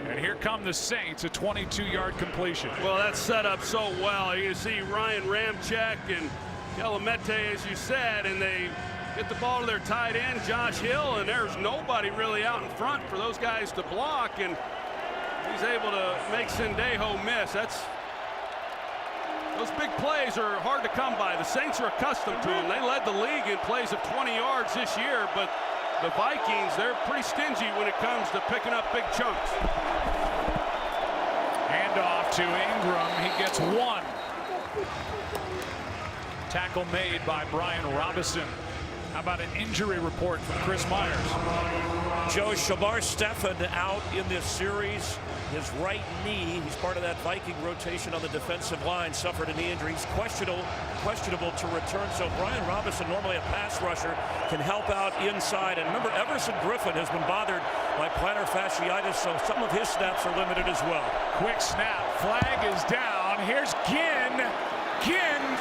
And here come the Saints, a 22-yard completion. Well, that's set up so well. You see Ryan Ramczyk and Clemente, as you said, and they get the ball to their tight end, Josh Hill, and there's nobody really out in front for those guys to block, and he's able to make Sendejo miss. Those big plays are hard to come by. The Saints are accustomed to them. They led the league in plays of 20 yards this year, but the Vikings, they're pretty stingy when it comes to picking up big chunks. Handoff to Ingram. He gets 1. Tackle made by Brian Robinson. How about an injury report from Chris Myers? Joe, Shamar Stephan out in this series. His right knee, he's part of that Viking rotation on the defensive line, suffered a knee injury. He's questionable to return. So Brian Robinson, normally a pass rusher, can help out inside. And remember, Everson Griffin has been bothered by plantar fasciitis, so some of his snaps are limited as well. Quick snap, flag is down. Here's Ginn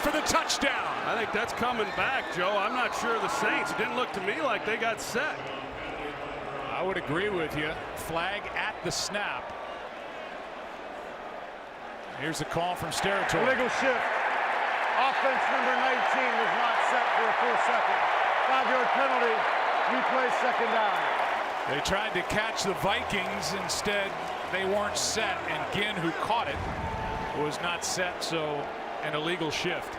for the touchdown. I think that's coming back, Joe. I'm not sure the Saints. It didn't look to me like they got set. I would agree with you. Flag at the snap. Here's the call from Steratore. Illegal shift. Offense number 19 was not set for a full second. 5-yard penalty. Replay second down. They tried to catch the Vikings. Instead, they weren't set. And Ginn, who caught it, was not set. So an illegal shift.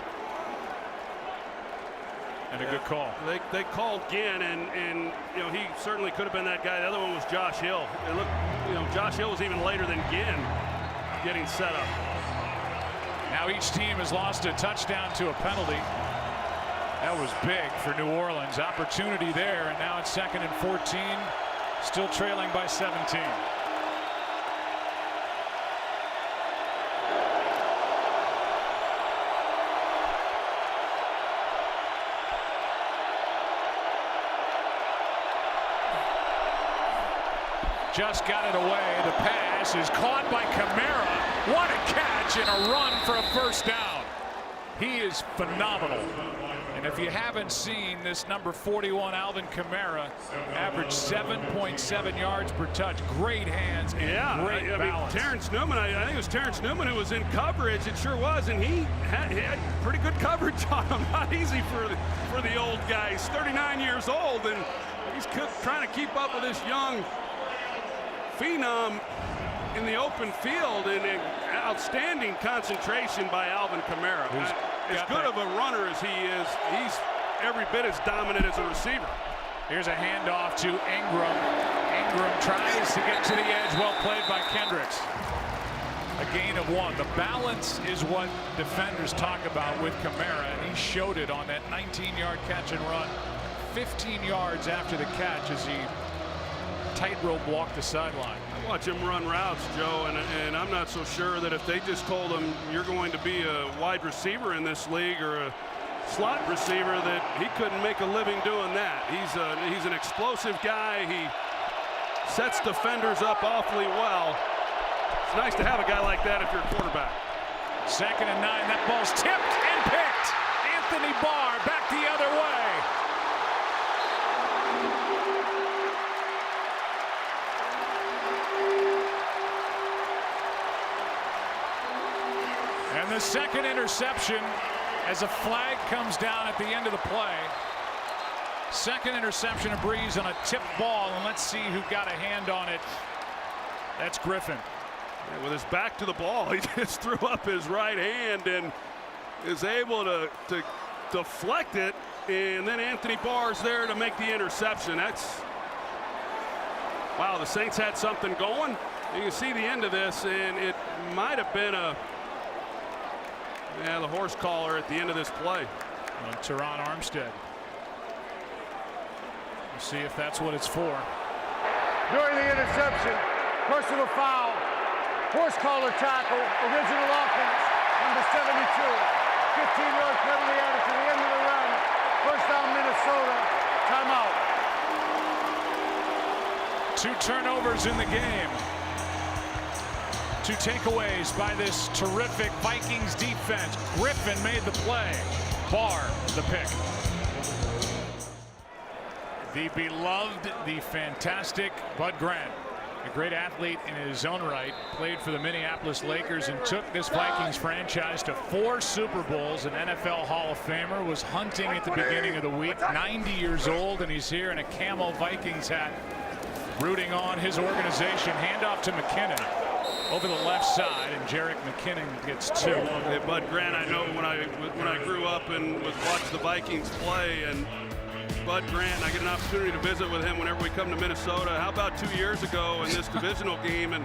And a good call. They called Ginn, and you know, he certainly could have been that guy. The other one was Josh Hill. It looked, you know, Josh Hill was even later than Ginn getting set up. Now each team has lost a touchdown to a penalty. That was big for New Orleans. Opportunity there, and now it's 2nd and 14, still trailing by 17. Just got it away. The pass is caught by Kamara. What a catch and a run for a first down. He is phenomenal. And if you haven't seen this number 41, Alvin Kamara, average 7.7 yards per touch. Great hands and great balance. Mean, Terrence Newman, I think it was Terrence Newman who was in coverage. It sure was, and he had pretty good coverage on him. Not easy for the old guy. He's 39 years old, and he's trying to keep up with this young phenom in the open field, and an outstanding concentration by Alvin Kamara. As good of a runner as he is, he's every bit as dominant as a receiver. Here's a handoff to Ingram. Ingram tries to get to the edge. Well played by Kendricks. A gain of 1. The balance is what defenders talk about with Kamara, and he showed it on that 19-yard catch and run. 15 yards after the catch as he tightrope walk the sideline. I watch him run routes, Joe, and I'm not so sure that if they just told him you're going to be a wide receiver in this league or a slot receiver, that he couldn't make a living doing that. He's an explosive guy. He sets defenders up awfully well. It's nice to have a guy like that if you're a quarterback. 2nd and 9. That ball's tipped and picked. Anthony Barr back the other way. And the second interception as a flag comes down at the end of the play. Second interception of Breeze on a tipped ball, and let's see who got a hand on it. That's Griffin. Yeah, with his back to the ball, he just threw up his right hand and is able to deflect it, and then Anthony Barr's there to make the interception. That's, wow, the Saints had something going. You can see the end of this, and it might have been the horse collar at the end of this play. Teron Armstead. We'll see if that's what it's for. During the interception, personal foul, horse collar tackle, original offense, number 72. 15-yard penalty added to the end of the run. First down, Minnesota. Timeout. 2 turnovers in the game. 2 takeaways by this terrific Vikings defense. Griffin made the play. Barr the pick. The beloved, the fantastic Bud Grant, a great athlete in his own right, played for the Minneapolis Lakers and took this Vikings franchise to 4 Super Bowls. An NFL Hall of Famer, was hunting at the beginning of the week. 90 years old, and he's here in a camo Vikings hat, rooting on his organization. Handoff to McKinnon over the left side, and Jerick McKinnon gets 2. Hey, Bud Grant, I know when I grew up and watched the Vikings play, and Bud Grant, I get an opportunity to visit with him whenever we come to Minnesota. How about 2 years ago in this divisional game, and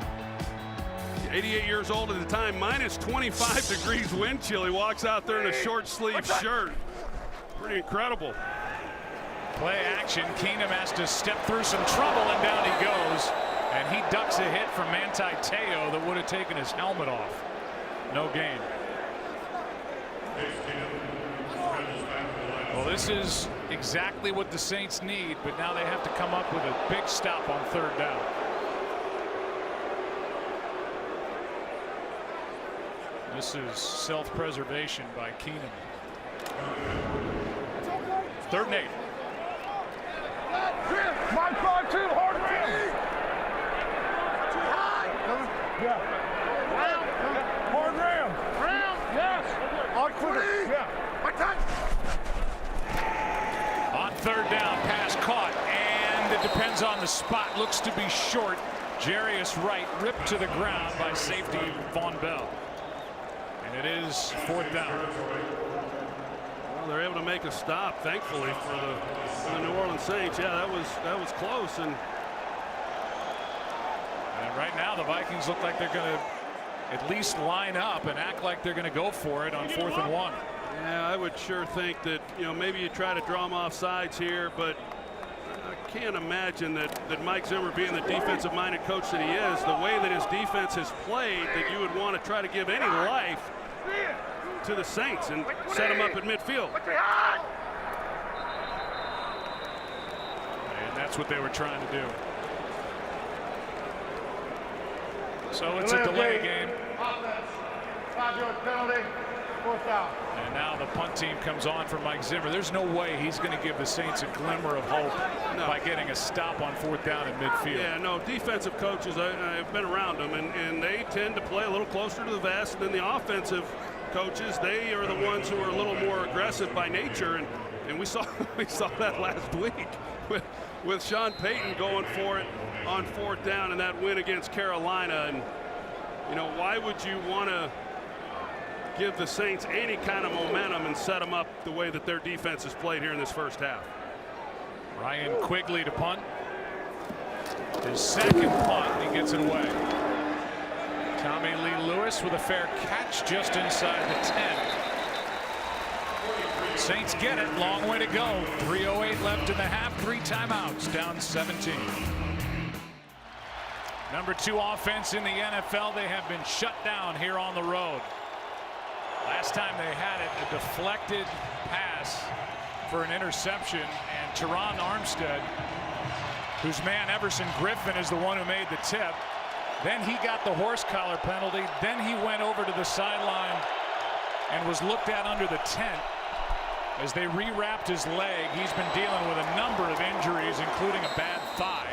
88 years old at the time, minus 25 degrees wind chill. He walks out there in a short sleeve shirt. Pretty incredible. Play action. Keenum has to step through some trouble, and down he goes. And he ducks a hit from Manti Te'o that would have taken his helmet off. No gain. Well, this is exactly what the Saints need, but now they have to come up with a big stop on third down. This is self-preservation by Keenum. 3rd and 8. Mike 5-2, hard rim. Yeah. Hard rim. Rim. Yes. On quicker. Yeah. Mike time. On 3rd down, pass caught, and it depends on the spot. Looks to be short. Jarius Wright ripped to the ground by safety Von Bell. And it is 4th down. Well, they're able to make a stop, thankfully, for the New Orleans Saints. Yeah, that was close. And right now, the Vikings look like they're going to at least line up and act like they're going to go for it on 4th and 1. yeah, I would sure think that, maybe you try to draw them off sides here, but I can't imagine that Mike Zimmer, being the defensive-minded coach that he is, the way that his defense has played, that you would want to try to give any life to the Saints and set them up at midfield. And that's what they were trying to do. So it's a delay game. Offense. 5-yard penalty. 4th down. And now the punt team comes on for Mike Zimmer. There's no way he's going to give the Saints a glimmer of hope by getting a stop on 4th down in midfield. Yeah, no, defensive coaches, I've been around them, and they tend to play a little closer to the vest than the offensive coaches. They are the ones who are a little more aggressive by nature, and we saw that last week with Sean Payton going for it on 4th down in that win against Carolina. And why would you want to give the Saints any kind of momentum and set them up the way that their defense has played here in this first half? Ryan Quigley to punt. His 2nd punt, he gets it away. Tommy Lee Lewis with a fair catch just inside the 10. Saints get it. Long way to go. 3:08 left in the half. 3 timeouts. Down 17. Number 2 offense in the NFL. They have been shut down here on the road. Last time they had it, a deflected pass for an interception, and Teron Armstead, whose man Everson Griffin is the one who made the tip. Then he got the horse collar penalty. Then he went over to the sideline and was looked at under the tent as they rewrapped his leg. He's been dealing with a number of injuries, including a bad thigh.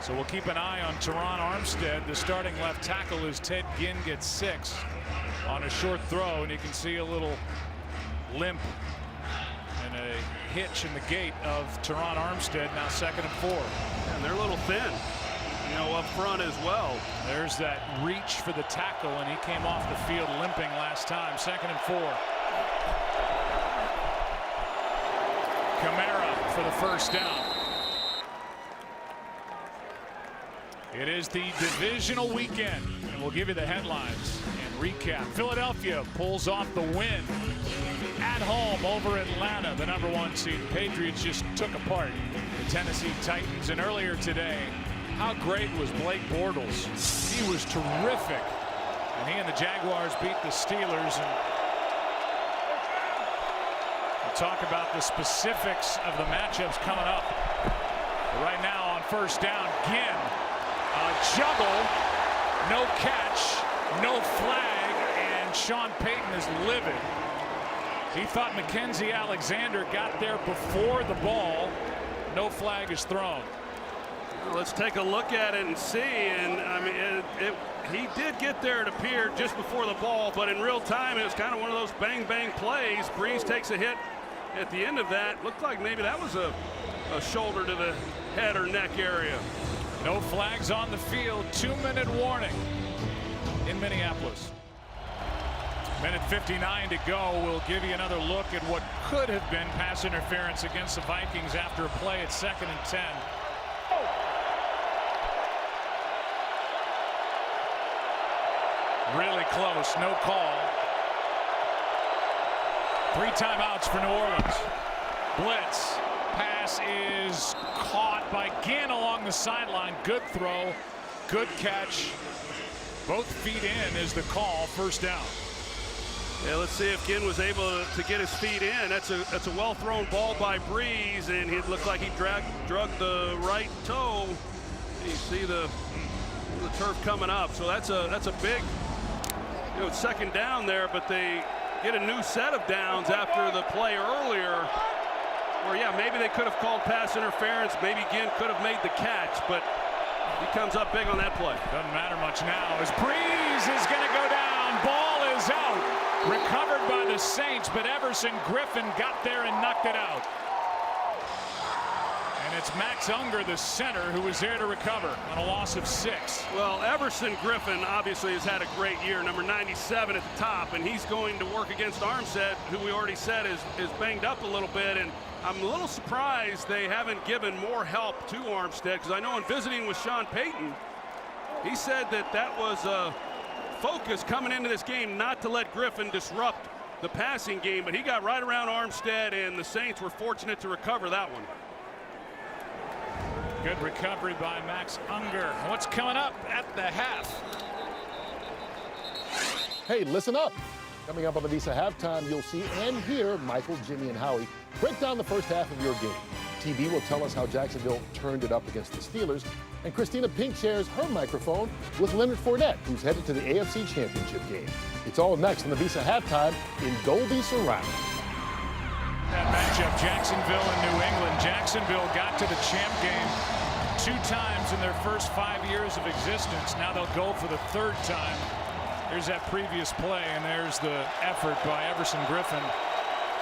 So we'll keep an eye on Teron Armstead. The starting left tackle is Ted Ginn, gets 6 on a short throw, and you can see a little limp and a hitch in the gait of Teron Armstead. Now 2nd and 4. And they're a little thin, up front as well. There's that reach for the tackle, and he came off the field limping last time. 2nd and 4. Kamara for the 1st down. It is the divisional weekend, and we'll give you the headlines and recap. Philadelphia pulls off the win at home over Atlanta, the number 1 seed. Patriots just took apart the Tennessee Titans. And earlier today, how great was Blake Bortles? He was terrific. And he and the Jaguars beat the Steelers. And we'll talk about the specifics of the matchups coming up. But right now on 1st down, Ginn. A juggle, no catch, no flag, and Sean Payton is livid. He thought Mackenzie Alexander got there before the ball. No flag is thrown. Let's take a look at it and see. And I mean, he did get there, it appeared, just before the ball, but in real time, it was kind of one of those bang-bang plays. Breeze takes a hit at the end of that. Looked like maybe that was a shoulder to the head or neck area. No flags on the field. 2-minute warning in Minneapolis. Minute 59 to go. We'll give you another look at what could have been pass interference against the Vikings after a play at 2nd and 10. Really close. No call. 3 timeouts for New Orleans. Blitz. pass is caught by Ginn along the sideline. Good throw, good catch. Both feet in is the call. First down. Yeah, let's see if Ginn was able to get his feet in. That's a well-thrown ball by Breeze, and it looked like he drug the right toe. You see the turf coming up, so that's a big, second down there. But they get a new set of downs after the play earlier, where yeah, maybe they could have called pass interference. Maybe Ginn could have made the catch, but he comes up big on that play. Doesn't matter much now as Breeze is going to go down. Ball is out. Recovered by the Saints, but Everson Griffin got there and knocked it out. And it's Max Unger, the center, who was there to recover on a loss of 6. Well, Everson Griffin obviously has had a great year, number 97 at the top, and he's going to work against Armstead, who we already said is banged up a little bit. And I'm a little surprised they haven't given more help to Armstead, because I know in visiting with Sean Payton, he said that was a focus coming into this game not to let Griffin disrupt the passing game, but he got right around Armstead, and the Saints were fortunate to recover that one. Good recovery by Max Unger. What's coming up at the half? Hey, listen up. Coming up on the Visa Halftime, you'll see and hear Michael, Jimmy, and Howie break down the first half of your game. TV will tell us how Jacksonville turned it up against the Steelers, and Christina Pink shares her microphone with Leonard Fournette, who's headed to the AFC Championship game. It's all next on the Visa Halftime in Dolby Surround. That matchup, Jacksonville and New England. Jacksonville got to the champ game 2 times in their first 5 years of existence. Now they'll go for the 3rd time. Here's that previous play, and there's the effort by Everson Griffin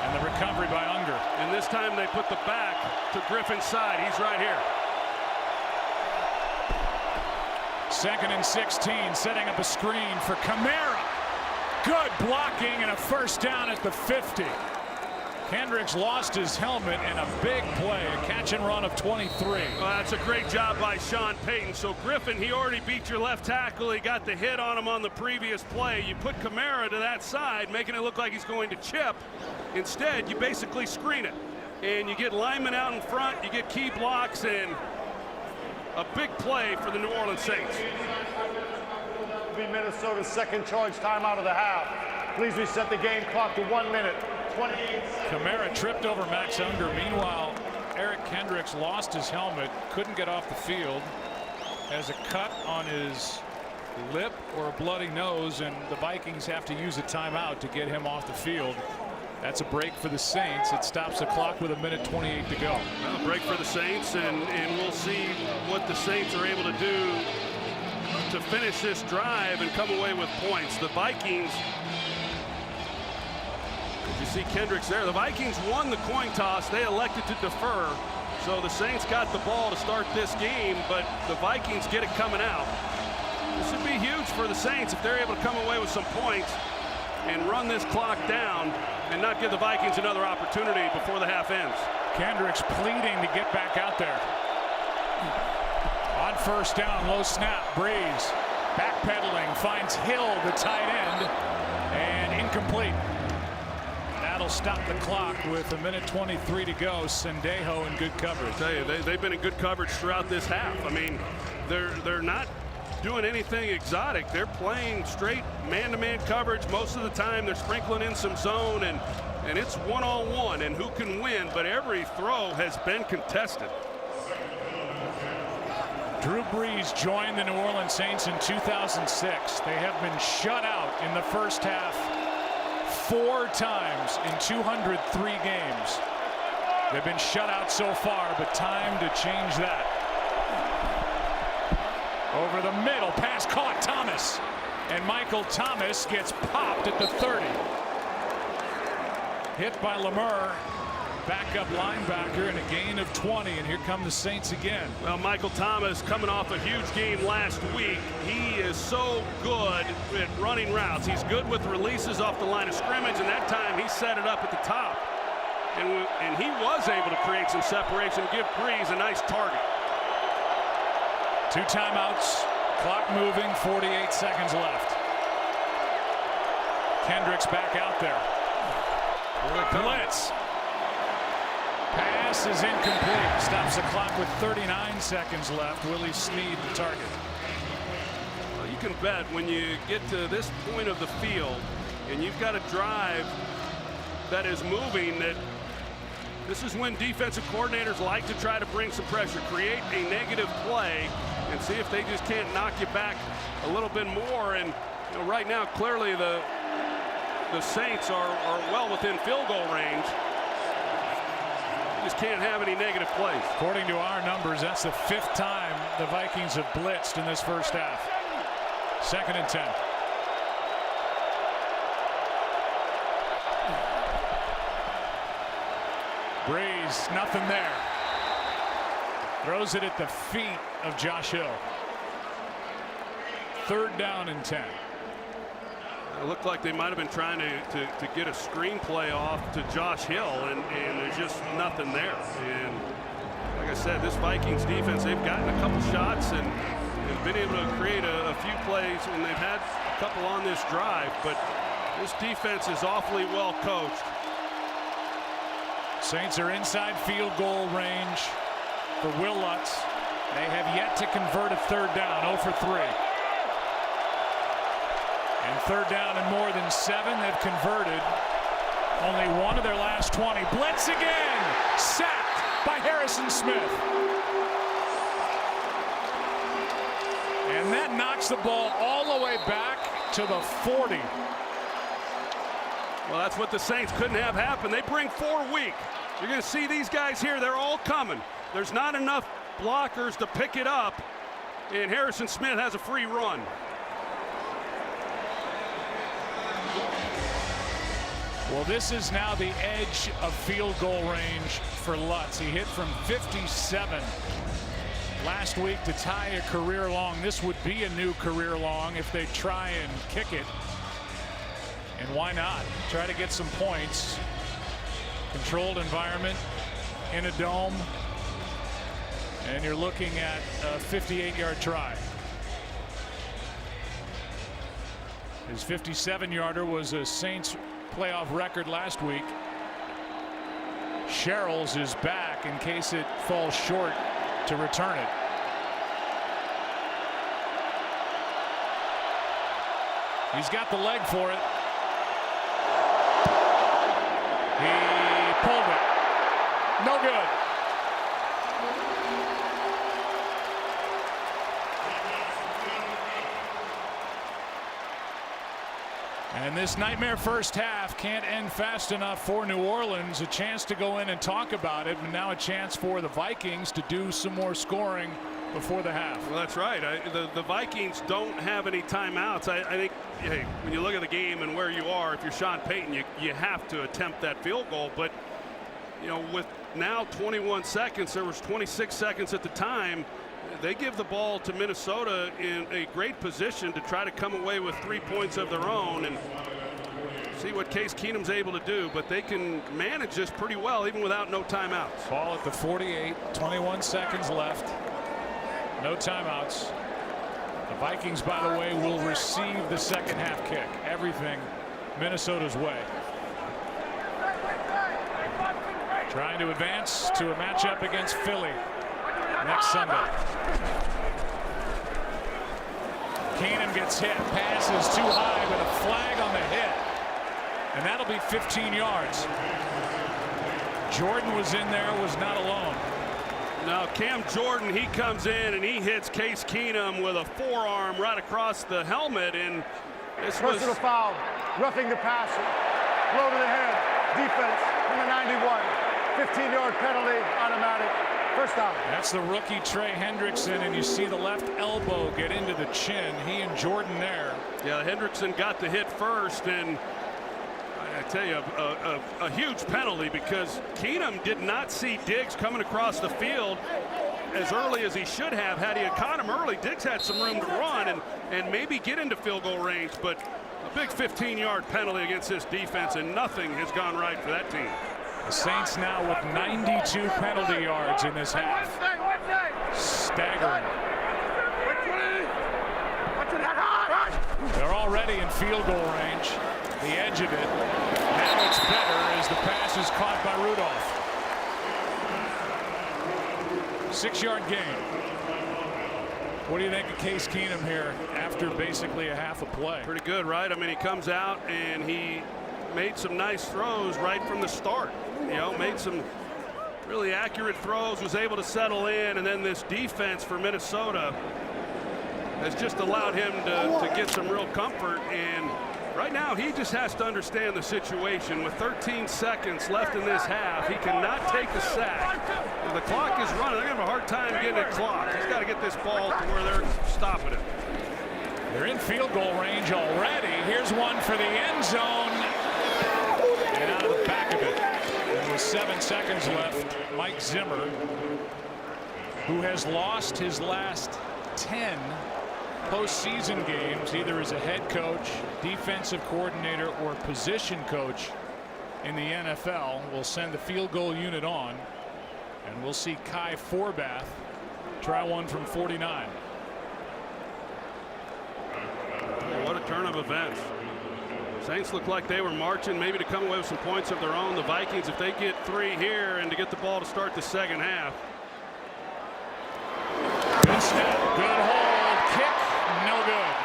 and the recovery by Unger. And this time they put the back to Griffin's side. He's right here. 2nd and 16, setting up a screen for Kamara. Good blocking and a first down at the 50. Kendricks lost his helmet in a big play, a catch and run of 23. Well, that's a great job by Sean Payton. So Griffin, he already beat your left tackle. He got the hit on him on the previous play. You put Kamara to that side, making it look like he's going to chip. Instead, you basically screen it. And you get linemen out in front, you get key blocks, and a big play for the New Orleans Saints. Be Minnesota's second charge timeout of the half. Please reset the game clock to 1 minute, 28 seconds. Kamara tripped over Max Unger. Meanwhile, Eric Kendricks lost his helmet, couldn't get off the field, has a cut on his lip or a bloody nose, and the Vikings have to use a timeout to get him off the field. That's a break for the Saints. It stops the clock with 1:28 to go. Well, a break for the Saints, and we'll see what the Saints are able to do to finish this drive and come away with points. The Vikings, as you see Kendricks there, the Vikings won the coin toss. They elected to defer. So the Saints got the ball to start this game, but the Vikings get it coming out. This would be huge for the Saints if they're able to come away with some points and run this clock down and not give the Vikings another opportunity before the half ends. Kendricks pleading to get back out there. On first down, low snap, Breeze backpedaling, finds Hill, the tight end, and incomplete. That'll stop the clock with 1:23 to go. Sendejo in good coverage. I tell you, they've been in good coverage throughout this half. I mean, they're not doing anything exotic. They're playing straight man-to-man coverage most of the time. They're sprinkling in some zone, and it's one-on-one, and who can win, but every throw has been contested. Drew Brees joined the New Orleans Saints in 2006. They have been shut out in the first half 4 times in 203 games. They've been shut out so far, but time to change that. Over the middle, pass caught, Thomas. And Michael Thomas gets popped at the 30. Hit by Lemur, backup linebacker, and a gain of 20. And here come the Saints again. Well, Michael Thomas coming off a huge game last week. He is so good at running routes. He's good with releases off the line of scrimmage, and that time he set it up at the top. And he was able to create some separation, give Breeze a nice target. 2 timeouts, clock moving, 48 seconds left. Kendricks back out there. Blitz. Pass pass is incomplete. Stops the clock with 39 seconds left. Willie Snead, the target. Well, you can bet when you get to this point of the field and you've got a drive that is moving, that this is when defensive coordinators like to try to bring some pressure, create a negative play, and see if they just can't knock you back a little bit more. And you know, right now, clearly the Saints are well within field goal range. You just can't have any negative plays. According to our numbers, that's the 5th time the Vikings have blitzed in this first half. 2nd and 10. Breeze, nothing there. Throws it at the feet of Josh Hill. 3rd down and 10. It looked like they might have been trying to get a screenplay off to Josh Hill, and there's just nothing there. And like I said, this Vikings defense, they've gotten a couple shots and been able to create a few plays, and they've had a couple on this drive, but this defense is awfully well coached. Saints are inside field goal range for Will Lutz. They have yet to convert a 3rd down, 0 for 3. And 3rd down and more than 7, they've converted only 1 of their last 20. Blitz again, sacked by Harrison Smith. And that knocks the ball all the way back to the 40. Well, that's what the Saints couldn't have happen. They bring 4 weak. You're going to see these guys here. They're all coming. There's not enough blockers to pick it up, and Harrison Smith has a free run. Well, this is now the edge of field goal range for Lutz. He hit from 57 last week to tie a career long. This would be a new career long if they try and kick it. And why not? Try to get some points. Controlled environment in a dome. And you're looking at a 58-yard try. His 57-yarder was a Saints playoff record last week. Sherrills is back in case it falls short to return it. He's got the leg for it. He pulled it. No good. And this nightmare first half can't end fast enough for New Orleans. A chance to go in and talk about it, and now a chance for the Vikings to do some more scoring before the half. Well, that's right. The Vikings don't have any timeouts. I think, hey, when you look at the game and where you are, if you're Sean Payton, you have to attempt that field goal. But, you know, with now 21 seconds, there was 26 seconds at the time. They give the ball to Minnesota in a great position to try to come away with 3 points of their own and see what Case Keenum's able to do. But they can manage this pretty well even without no timeouts. Ball at the 48, 21 seconds left. No timeouts. The Vikings, by the way, will receive the second half kick. Everything Minnesota's way. Trying to advance to a matchup against Philly next Sunday. Keenum gets hit. Pass is too high, but a flag on the hit. And that'll be 15 yards. Jordan was in there, was not alone. Now Cam Jordan, he comes in and he hits Case Keenum with a forearm right across the helmet, and this was personal foul, roughing the passer, blow to the head, defense from the 91, 15-yard penalty, automatic, first down. That's the rookie Trey Hendrickson, and you see the left elbow get into the chin. He and Jordan there. Yeah, Hendrickson got the hit first, and I tell you, a huge penalty because Keenum did not see Diggs coming across the field as early as he should have. Had he caught him early, Diggs had some room to run and maybe get into field goal range, but a big 15-yard penalty against this defense, and nothing has gone right for that team. The Saints now with 92 penalty yards in this half. Staggering. They're already in field goal range. The edge of it. Now it's better as the pass is caught by Rudolph. 6-yard gain. What do you think of Case Keenum here after basically a half a play? Pretty good, right? I mean, he comes out and he made some nice throws right from the start. You know, made some really accurate throws, was able to settle in, and then this defense for Minnesota has just allowed him to get some real comfort. And right now he just has to understand the situation. With 13 seconds left in this half, he cannot take the sack. If the clock is running, they're going to have a hard time getting it clocked. He's got to get this ball to where they're stopping it. They're in field goal range already. Here's one for the end zone. And out of the back of it. And with 7 seconds left, Mike Zimmer, who has lost his last 10 postseason games, either as a head coach, defensive coordinator, or position coach in the NFL, will send the field goal unit on. And we'll see Kai Forbath try one from 49. What a turn of events. Saints look like they were marching maybe to come away with some points of their own. The Vikings, if they get 3 here and to get the ball to start the second half. Good snap, good hold, kick, no good.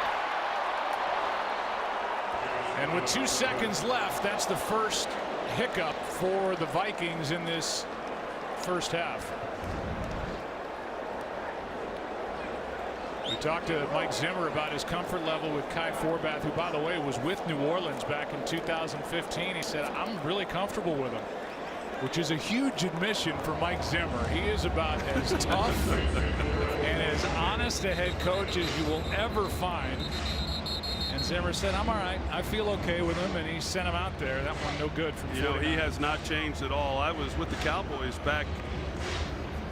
And with 2 seconds left, that's the first hiccup for the Vikings in this first half. We talked to Mike Zimmer about his comfort level with Kai Forbath, who, by the way, was with New Orleans back in 2015. He said, I'm really comfortable with him, which is a huge admission for Mike Zimmer. He is about as tough and as honest a head coach as you will ever find. And Zimmer said, I'm all right. I feel okay with him, and he sent him out there. That one no good from 49. He has not changed at all. I was with the Cowboys back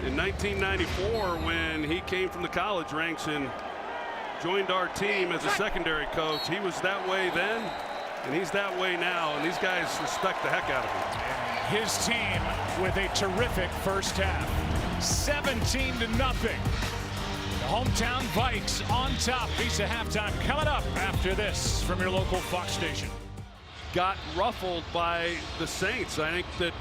in 1994 when he came from the college ranks and joined our team as a secondary coach. He was that way then, and he's that way now, and these guys respect the heck out of him. His team with a terrific first half, 17-0. The hometown Vikes on top. Visa halftime coming up after this from your local Fox station. Got ruffled by the Saints. I think that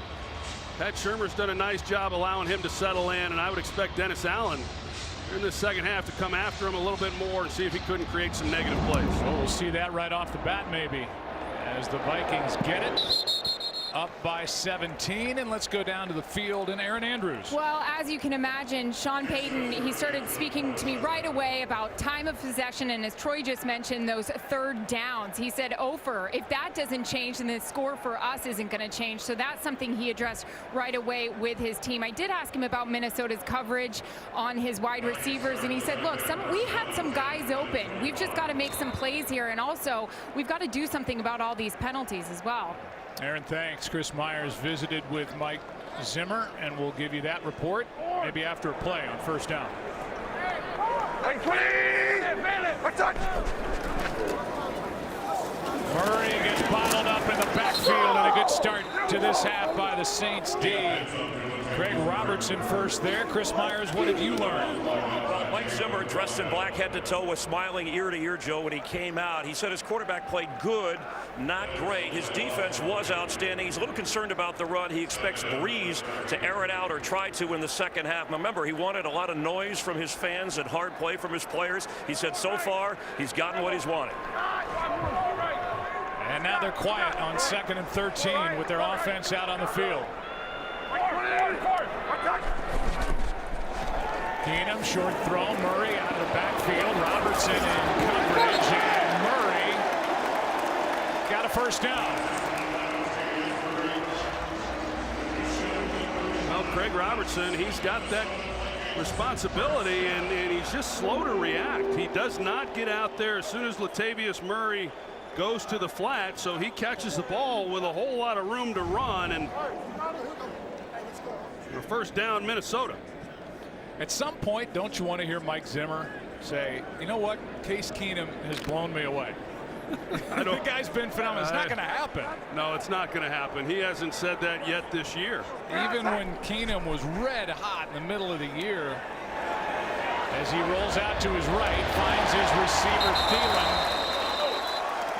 Pat Shurmur's done a nice job allowing him to settle in, and I would expect Dennis Allen in the second half to come after him a little bit more and see if he couldn't create some negative plays. Well, we'll see that right off the bat maybe as the Vikings get it. Up by 17, and let's go down to the field and Erin Andrews. Well, as you can imagine, Sean Payton, he started speaking to me right away about time of possession, and as Troy just mentioned, those third downs. He said, Ofer, if that doesn't change, then the score for us isn't going to change. So that's something he addressed right away with his team. I did ask him about Minnesota's coverage on his wide receivers, and he said, look, we had some guys open. We've just got to make some plays here, and also we've got to do something about all these penalties as well. Aaron, thanks. Chris Myers visited with Mike Zimmer, and we'll give you that report maybe after a play on first down. Murray gets bottled up in the backfield, and a good start to this half by the Saints D. Craig Robertson first there. Chris Myers, what have you learned? Well, Mike Zimmer, dressed in black head to toe, was smiling ear to ear, Joe, when he came out. He said his quarterback played good, not great. His defense was outstanding. He's a little concerned about the run. He expects Breeze to air it out or try to in the second half. Remember, he wanted a lot of noise from his fans and hard play from his players. He said so far he's gotten what he's wanted. And now they're quiet on 2nd and 13 with their offense out on the field. Keenum, short throw. Murray out of the backfield. Robertson in coverage, and Murray got a first down. Well, Craig Robertson, he's got that responsibility, and he's just slow to react. He does not get out there as soon as Latavius Murray goes to the flat, so he catches the ball with a whole lot of room to run, and for first down, Minnesota. At some point, don't you want to hear Mike Zimmer say, you know what, Case Keenum has blown me away? The guy's been phenomenal. It's not going to happen. No, it's not going to happen. He hasn't said that yet this year. Even when Keenum was red hot in the middle of the year, as he rolls out to his right, finds his receiver Thielen.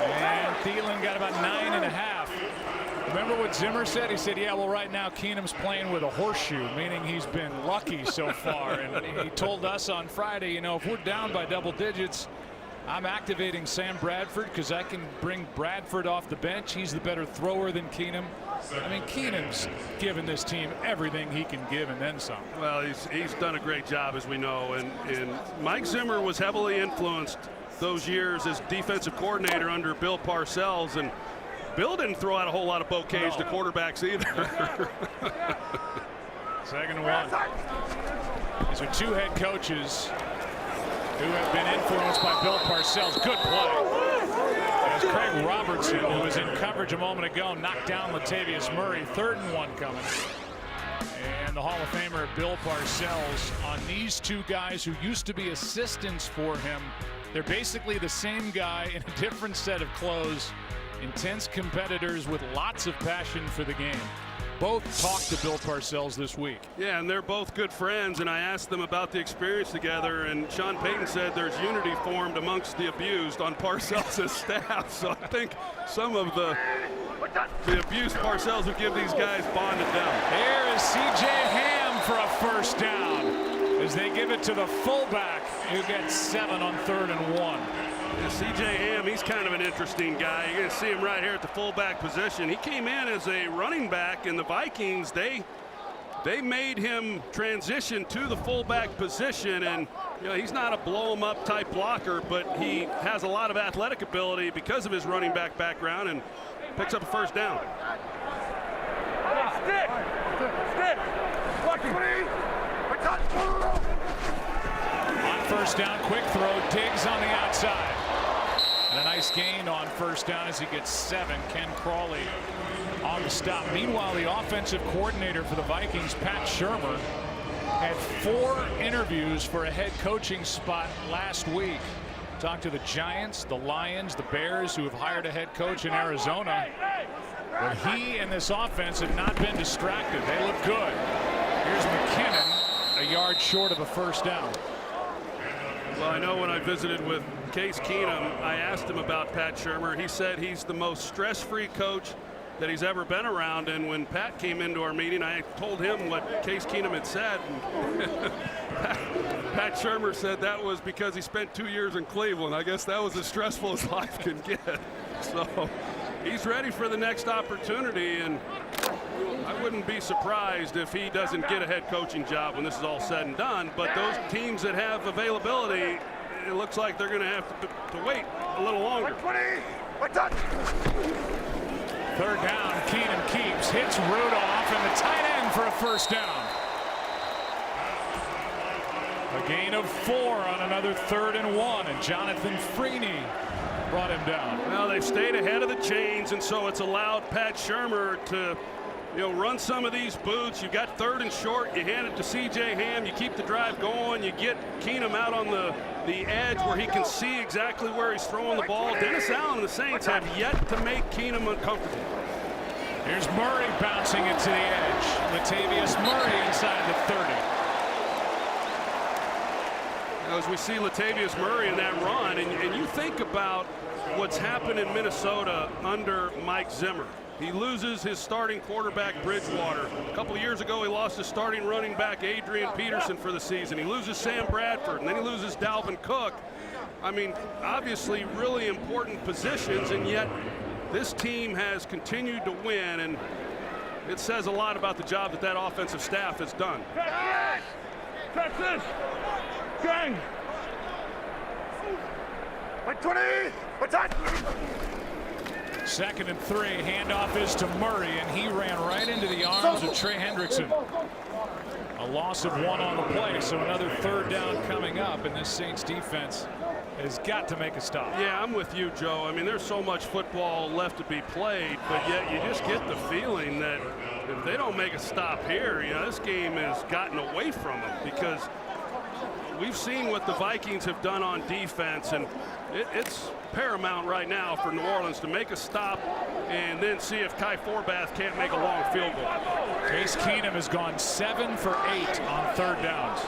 And Thielen got about 9.5. Remember what Zimmer said? He said, yeah, well, right now Keenum's playing with a horseshoe, meaning he's been lucky so far. And he told us on Friday, you know, if we're down by double digits, I'm activating Sam Bradford because I can bring Bradford off the bench. He's the better thrower than Keenum. I mean, Keenum's given this team everything he can give and then some. Well, he's done a great job, as we know. And Mike Zimmer was heavily influenced those years as defensive coordinator under Bill Parcells. And Bill didn't throw out a whole lot of bouquets to quarterbacks either. 2nd and 1. These are two head coaches who have been influenced by Bill Parcells. Good play. As Craig Robertson, who was in coverage a moment ago, knocked down Latavius Murray. 3rd and 1 coming. And the Hall of Famer Bill Parcells on these two guys who used to be assistants for him. They're basically the same guy in a different set of clothes. Intense competitors with lots of passion for the game. Both talked to Bill Parcells this week. Yeah, and they're both good friends, and I asked them about the experience together, and Sean Payton said there's unity formed amongst the abused on Parcells' staff. So I think some of the abuse Parcells would give these guys bonded down. Here is C.J. Ham for a 1st down as they give it to the fullback who gets 7 on 3rd and 1. Yeah, C.J. Ham, he's kind of an interesting guy. You're going to see him right here at the fullback position. He came in as a running back in the Vikings. They made him transition to the fullback position, and you know, he's not a blow-him-up type blocker, but he has a lot of athletic ability because of his running back background and picks up a 1st down. Stick! On 1st down, quick throw, Diggs on the outside. And a nice gain on 1st down as he gets 7. Ken Crawley on the stop. Meanwhile, the offensive coordinator for the Vikings, Pat Shurmur, had 4 interviews for a head coaching spot last week. Talked to the Giants, the Lions, the Bears, who have hired a head coach in Arizona. But he and this offense have not been distracted. They look good. Here's McKinnon, a yard short of a 1st down. Well, I know when I visited with Case Keenum, I asked him about Pat Shurmur. He said he's the most stress-free coach that he's ever been around. And when Pat came into our meeting, I told him what Case Keenum had said. Pat Shurmur said that was because he spent 2 years in Cleveland. I guess that was as stressful as life can get. So he's ready for the next opportunity, and I wouldn't be surprised if he doesn't get a head coaching job when this is all said and done. But those teams that have availability, it looks like they're going to have to wait a little longer. 3rd down, Keenum keeps, hits Rudolph, and the tight end for a 1st down. A gain of 4 on another 3rd and 1, and Jonathan Freeney brought him down. Well, they've stayed ahead of the chains, and so it's allowed Pat Shurmur to, you know, run some of these boots. You got 3rd and short, you hand it to C.J. Ham, you keep the drive going, you get Keenum out on the edge where he can see exactly where he's throwing the ball. Dennis Allen and the Saints have yet to make Keenum uncomfortable. Here's Murray bouncing it to the edge. Latavius Murray inside the 30. As we see Latavius Murray in that run, and you think about what's happened in Minnesota under Mike Zimmer. He loses his starting quarterback, Bridgewater. A couple of years ago, he lost his starting running back, Adrian Peterson, for the season. He loses Sam Bradford, and then he loses Dalvin Cook. I mean, obviously really important positions, and yet this team has continued to win, and it says a lot about the job that that offensive staff has done. Texas! Gang! 20! Attack! 2nd and 3, handoff is to Murray, and he ran right into the arms of Trey Hendrickson. A loss of 1 on the play, so another 3rd down coming up, and this Saints defense has got to make a stop. Yeah, I'm with you, Joe. I mean, there's so much football left to be played, but yet you just get the feeling that if they don't make a stop here, you know, this game has gotten away from them, because we've seen what the Vikings have done on defense, and it's paramount right now for New Orleans to make a stop and then see if Kai Forbath can't make a long field goal. Case Keenum has gone 7 for 8 on 3rd downs.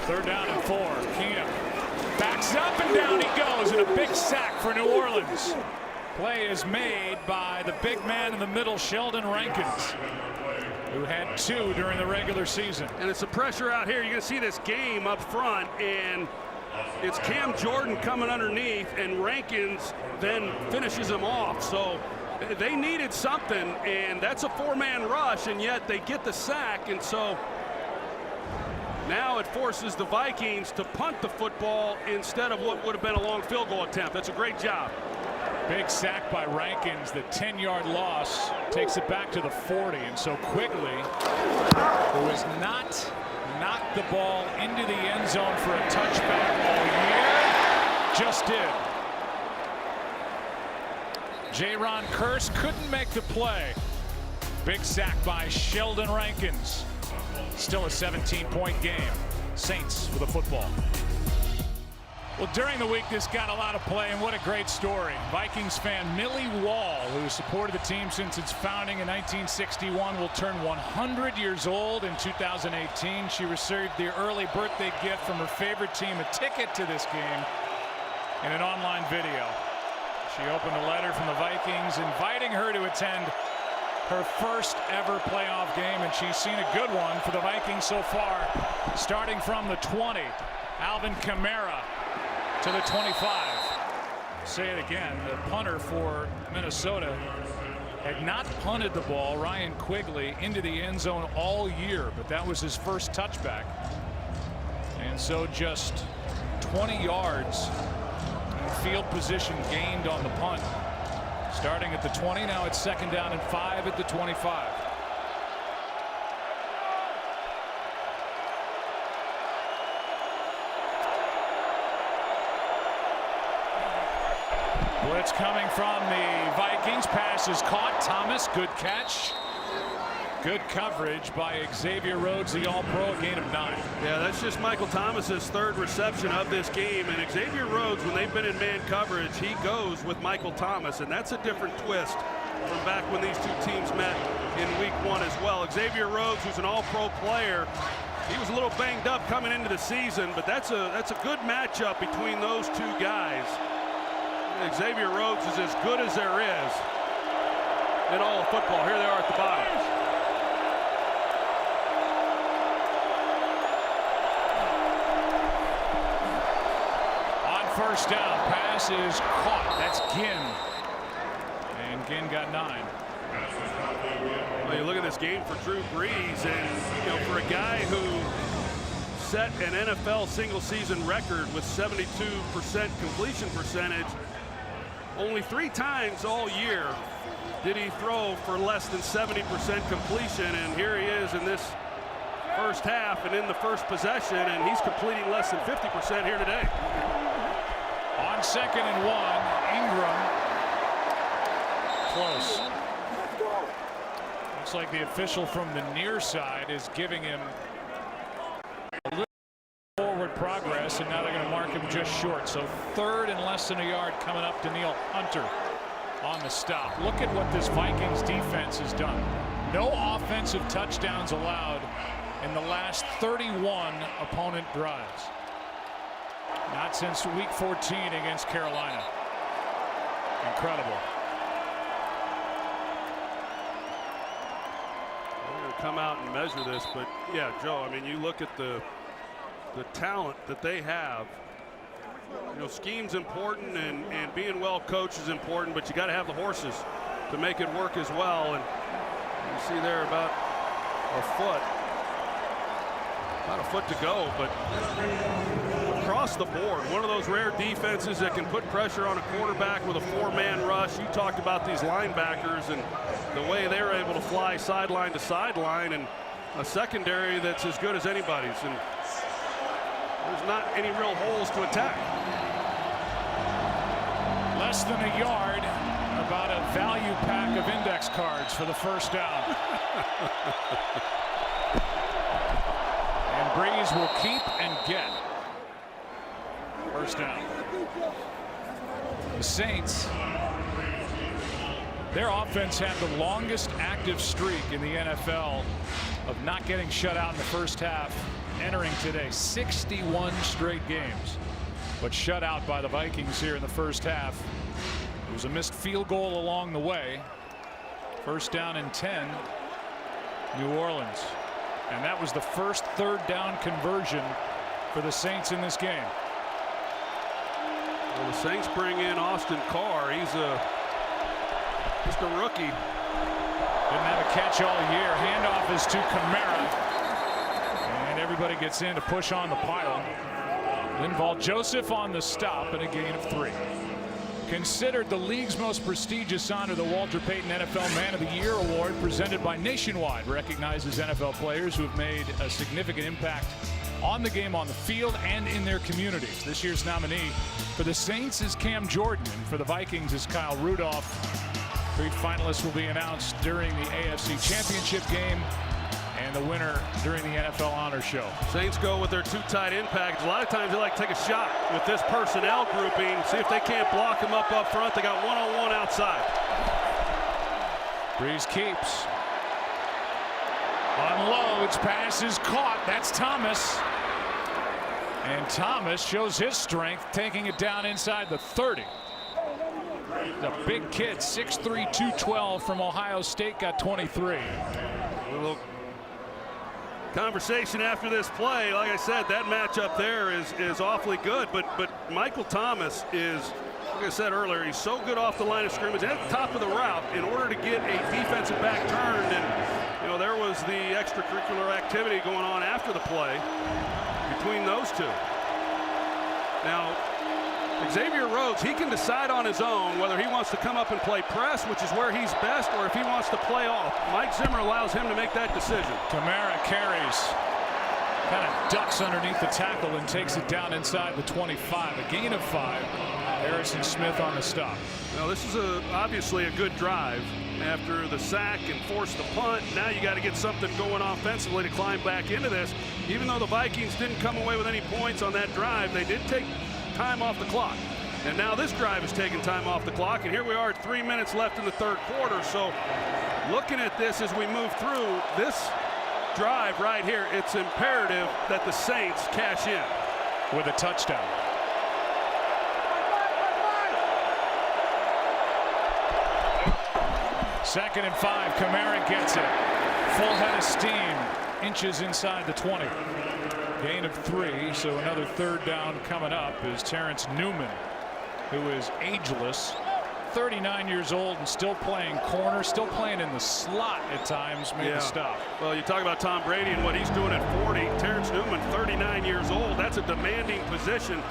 3rd down and 4. Keenum Backs up and down he goes, and a big sack for New Orleans. Play is made by the big man in the middle, Sheldon Rankins, who had 2 during the regular season. And it's the pressure out here. You're going to see this game up front, and it's Cam Jordan coming underneath, and Rankins then finishes him off. So they needed something, and that's a 4-man rush, and yet they get the sack, and so now it forces the Vikings to punt the football instead of what would have been a long field goal attempt. That's a great job. Big sack by Rankins. The 10-yard loss takes it back to the 40. And so Quigley, who has not knocked the ball into the end zone for a touchback all year, just did. Jaron Kearse couldn't make the play. Big sack by Sheldon Rankins. Still a 17-point game. Saints with a football. Well, during the week, this got a lot of play, and what a great story. Vikings fan Millie Wall, who supported the team since its founding in 1961, will turn 100 years old in 2018. She received the early birthday gift from her favorite team, a ticket to this game, in an online video. She opened a letter from the Vikings inviting her to attend her first ever playoff game, and she's seen a good one for the Vikings so far, starting from the 20. Alvin Kamara to the 25. Say it again, the punter for Minnesota had not punted the ball, Ryan Quigley, into the end zone all year, but that was his first touchback. And so just 20 yards in field position gained on the punt. Starting at the 20, now it's 2nd down and 5 at the 25. Blitz coming from the Vikings. Pass is caught. Thomas, good catch. Good coverage by Xavier Rhodes, the All-Pro, a gain of 9. Yeah, that's just Michael Thomas's 3rd reception of this game. And Xavier Rhodes, when they've been in man coverage, he goes with Michael Thomas, and that's a different twist from back when these two teams met in week 1 as well. Xavier Rhodes, who's an All-Pro player, he was a little banged up coming into the season, but that's a good matchup between those two guys. Xavier Rhodes is as good as there is in all of football. Here they are at the bottom. On 1st down, pass is caught. That's Ginn. And Ginn got 9. Well, you look at this game for Drew Brees, and for a guy who set an NFL single season record with 72% completion percentage, only 3 times all year did he throw for less than 70% completion, and here he is in this first half and in the first possession, and he's completing less than 50% here today. On 2nd and 1, Ingram. Close. Looks like the official from the near side is giving him a little forward progress, and now they're going to mark him just short. So 3rd and less than a yard coming up to Neil Hunter on the stop. Look at what this Vikings defense has done. No offensive touchdowns allowed in the last 31 opponent drives. Not since week 14 against Carolina. Incredible. We're going to come out and measure this, but yeah, Joe, I mean, you look at the talent that they have. Scheme's important, and being well coached is important, but you got to have the horses to make it work as well. And you see there about a foot to go, but across the board, one of those rare defenses that can put pressure on a quarterback with a 4-man rush. You talked about these linebackers and the way they're able to fly sideline to sideline, and a secondary that's as good as anybody's, and there's not any real holes to attack. Less than a yard, about a value pack of index cards for the 1st down. And Breeze will keep and get 1st down. The Saints, their offense had the longest active streak in the NFL of not getting shut out in the first half entering today. 61 straight games. but shut out by the Vikings here in the first half. There was a missed field goal along the way. First down and 10, New Orleans. And that was the first third down conversion for the Saints in this game. Well, the Saints bring in Austin Carr. He's just a rookie. Didn't have a catch all year. Handoff is to Kamara. And everybody gets in to push on the pile. Linval Joseph on the stop and a gain of 3. Considered the league's most prestigious honor, the Walter Payton NFL Man of the Year Award, presented by Nationwide, recognizes NFL players who have made a significant impact on the game, on the field, and in their communities. This year's nominee for the Saints is Cam Jordan, and for the Vikings is Kyle Rudolph. 3 finalists will be announced during the AFC Championship game, and the winner during the NFL Honor Show. Saints go with their 2 tight end package. A lot of times they like to take a shot with this personnel grouping, see if they can't block them up front. They got one-on-one outside. Breeze keeps. Unloads, pass is caught. That's Thomas. And Thomas shows his strength, taking it down inside the 30. The big kid, 6'3", 212 from Ohio State, got 23. A little conversation after this play. Like I said, that matchup there is awfully good. But Michael Thomas is, like I said earlier, he's so good off the line of scrimmage at the top of the route in order to get a defensive back turned. And you know, there was the extracurricular activity going on after the play between those two. Now, Xavier Rhodes, he can decide on his own whether he wants to come up and play press, which is where he's best, or if he wants to play off. Mike Zimmer allows him to make that decision. Kamara carries, kind of ducks underneath the tackle and takes it down inside the 25. A gain of 5. Harrison Smith on the stop. Now, this is obviously a good drive after the sack and force the punt. Now you got to get something going offensively to climb back into this. Even though the Vikings didn't come away with any points on that drive, they did take time off the clock. And now this drive is taking time off the clock, and here we are at 3 minutes left in the third quarter. So looking at this as we move through this drive right here, it's imperative that the Saints cash in with a touchdown. Second and 5. Kamara gets it. Full head of steam. Inches inside the 20. Gain of 3. So another third down coming up is Terrence Newman, who is ageless. 39 years old and still playing corner, still playing in the slot at times, made the stop. Well, you talk about Tom Brady and what he's doing at 40. Terrence Newman, 39 years old. That's a demanding position.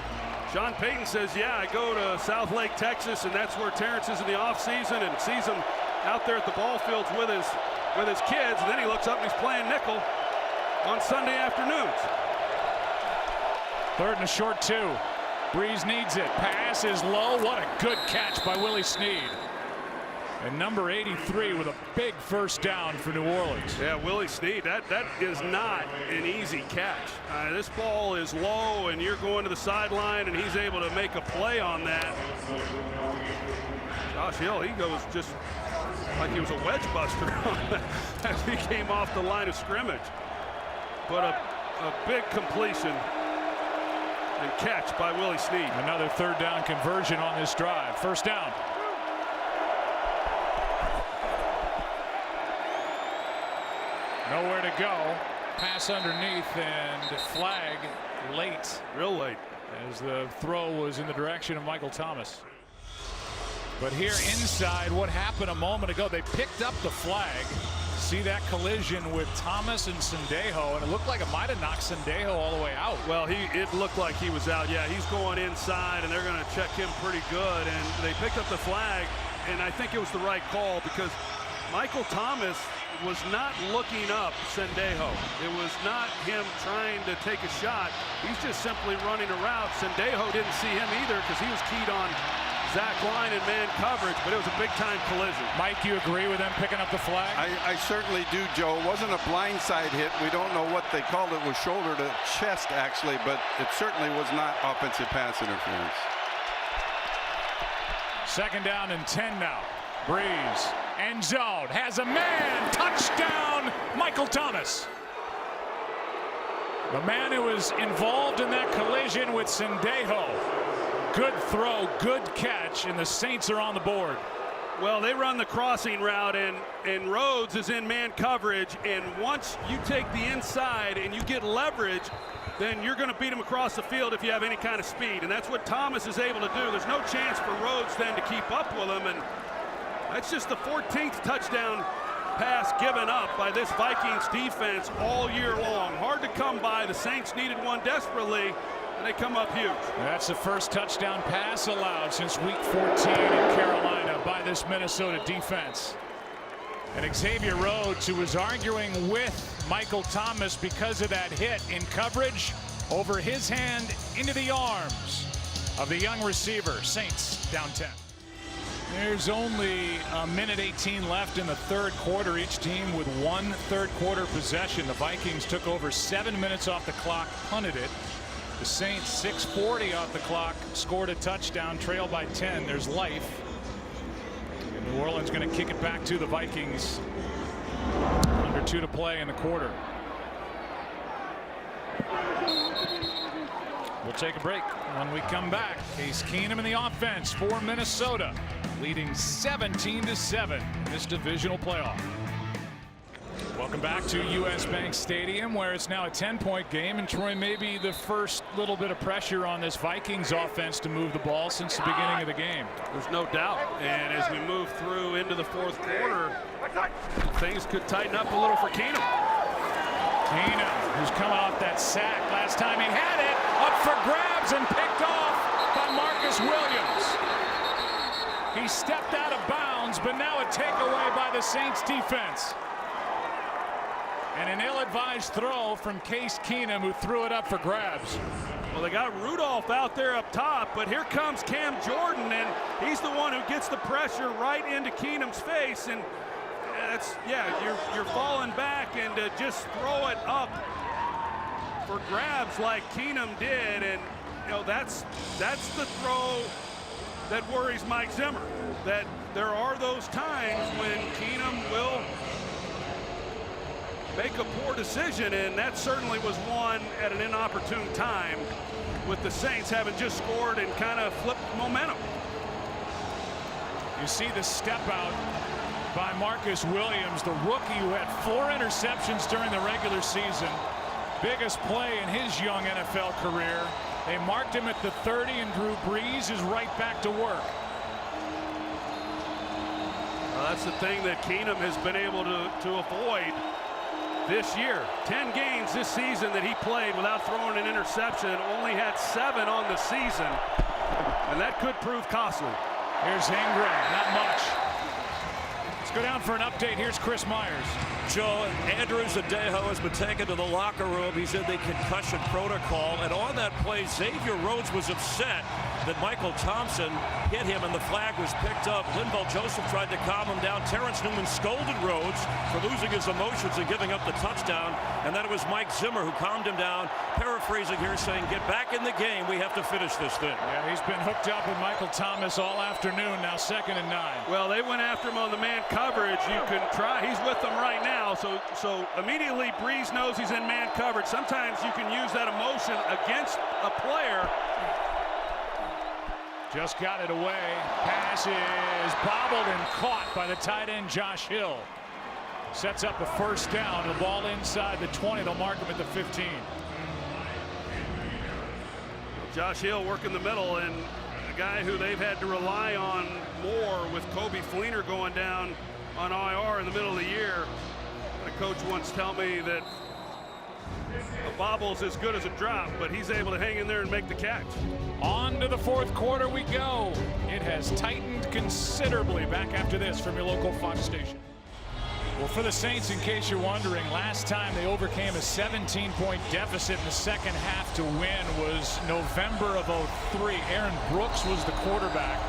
Sean Payton says, yeah, I go to South Lake, Texas, and that's where Terrence is in the offseason, and sees him out there at the ball fields with his kids. And then he looks up and he's playing nickel on Sunday afternoons. Third and a short 2. Breeze needs it. Pass is low. What a good catch by Willie Snead. And number 83 with a big first down for New Orleans. Yeah, Willie Snead, that is not an easy catch. This ball is low and you're going to the sideline, and he's able to make a play on that. Josh Hill, he goes just like he was a wedge buster as he came off the line of scrimmage. But a big completion and catch by Willie Snead. Another third down conversion on this drive. First down. Nowhere to go. Pass underneath and flag late. Real late. As the throw was in the direction of Michael Thomas. But here inside, what happened a moment ago, they picked up the flag. See that collision with Thomas and Sendejo, and it looked like it might have knocked Sendejo all the way out. Well, it looked like he was out. Yeah, he's going inside, and they're going to check him pretty good. And they picked up the flag, and I think it was the right call because Michael Thomas was not looking up Sendejo. It was not him trying to take a shot. He's just simply running a route. Sendejo didn't see him either because he was keyed on Zach Line and man coverage, but it was a big-time collision. Mike, you agree with them picking up the flag? I certainly do, Joe. It wasn't a blindside hit. We don't know what they called it. It was shoulder to chest, actually, but it certainly was not offensive pass interference. Second down and 10 now. Breeze. End zone. Has a man. Touchdown, Michael Thomas. The man who was involved in that collision with Sendejo. Good throw, good catch, and the Saints are on the board. Well, they run the crossing route, and Rhodes is in man coverage, and once you take the inside and you get leverage, then you're going to beat him across the field if you have any kind of speed, and that's what Thomas is able to do. There's no chance for Rhodes then to keep up with him, and that's just the 14th touchdown pass given up by this Vikings defense all year long. Hard to come by. The Saints needed one desperately, and they come up huge. That's the first touchdown pass allowed since week 14 in Carolina by this Minnesota defense. And Xavier Rhodes, who was arguing with Michael Thomas because of that hit in coverage, over his hand into the arms of the young receiver. Saints down 10. There's only a minute 18 left in the third quarter. Each team with one third quarter possession. The Vikings took over 7 minutes off the clock, punted it. The Saints 6:40 off the clock, scored a touchdown, trailed by 10. There's life. And New Orleans going to kick it back to the Vikings. Under 2 to play in the quarter. We'll take a break. When we come back, Case Keenum in the offense for Minnesota, leading 17-7 in this divisional playoff. Welcome back to US Bank Stadium, where it's now a 10-point game, and Troy, maybe the first little bit of pressure on this Vikings offense to move the ball since the beginning of the game. There's no doubt, and as we move through into the fourth quarter, things could tighten up a little for Keenum. Keenum, who's coming off that sack last time he had it, up for grabs and picked off by Marcus Williams. He stepped out of bounds, but now a takeaway by the Saints defense. And an ill-advised throw from Case Keenum, who threw it up for grabs. Well, they got Rudolph out there up top, but here comes Cam Jordan, and he's the one who gets the pressure right into Keenum's face. And that's, yeah, you're falling back, and to just throw it up for grabs like Keenum did, and you know that's the throw that worries Mike Zimmer. That there are those times when Keenum will make a poor decision, and that certainly was one at an inopportune time, with the Saints having just scored and kind of flipped momentum. You see the step out by Marcus Williams, the rookie who had 4 interceptions during the regular season. Biggest play in his young NFL career. They marked him at the 30, and Drew Brees is right back to work. Well, that's the thing that Keenum has been able to avoid this year. 10 games this season that he played without throwing an interception, only had 7 on the season, and that could prove costly. Here's Ingram, not much. Let's go down for an update. Here's Chris Myers. Joe, Andrew Sendejo has been taken to the locker room. He's in the concussion protocol, and on that play, Xavier Rhodes was upset that Michael Thompson hit him and the flag was picked up. Linval Joseph tried to calm him down. Terrence Newman scolded Rhodes for losing his emotions and giving up the touchdown, and then it was Mike Zimmer who calmed him down, paraphrasing here, saying, get back in the game, we have to finish this thing. Yeah, he's been hooked up with Michael Thomas all afternoon, now 2nd and 9. Well, they went after him on the man coverage. You can try, he's with them right now, so immediately Brees knows he's in man coverage. Sometimes you can use that emotion against a player. Just got it away. Pass is bobbled and caught by the tight end Josh Hill. Sets up a first down. The ball inside the 20. They'll mark him at the 15. Josh Hill working the middle, and a guy who they've had to rely on more with Kobe Fleener going down on IR in the middle of the year. A coach once told me that a bobble's as good as a drop, but he's able to hang in there and make the catch. On to the fourth quarter we go. It has tightened considerably. Back after this from your local Fox station. Well, for the Saints, in case you're wondering, last time they overcame a 17-point deficit in the second half to win was November of '03. Aaron Brooks was the quarterback.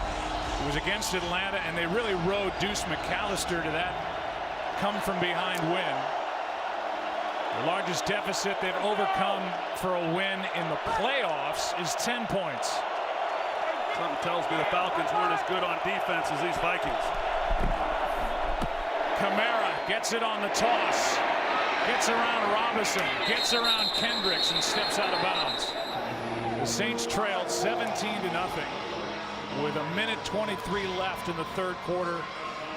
It was against Atlanta, and they really rode Deuce McAllister to that come-from-behind win. The largest deficit they've overcome for a win in the playoffs is 10 points. Something tells me the Falcons weren't as good on defense as these Vikings. Kamara gets it on the toss. Gets around Robinson, gets around Kendricks, and steps out of bounds. The Saints trailed 17-0 with 1:23 left in the third quarter.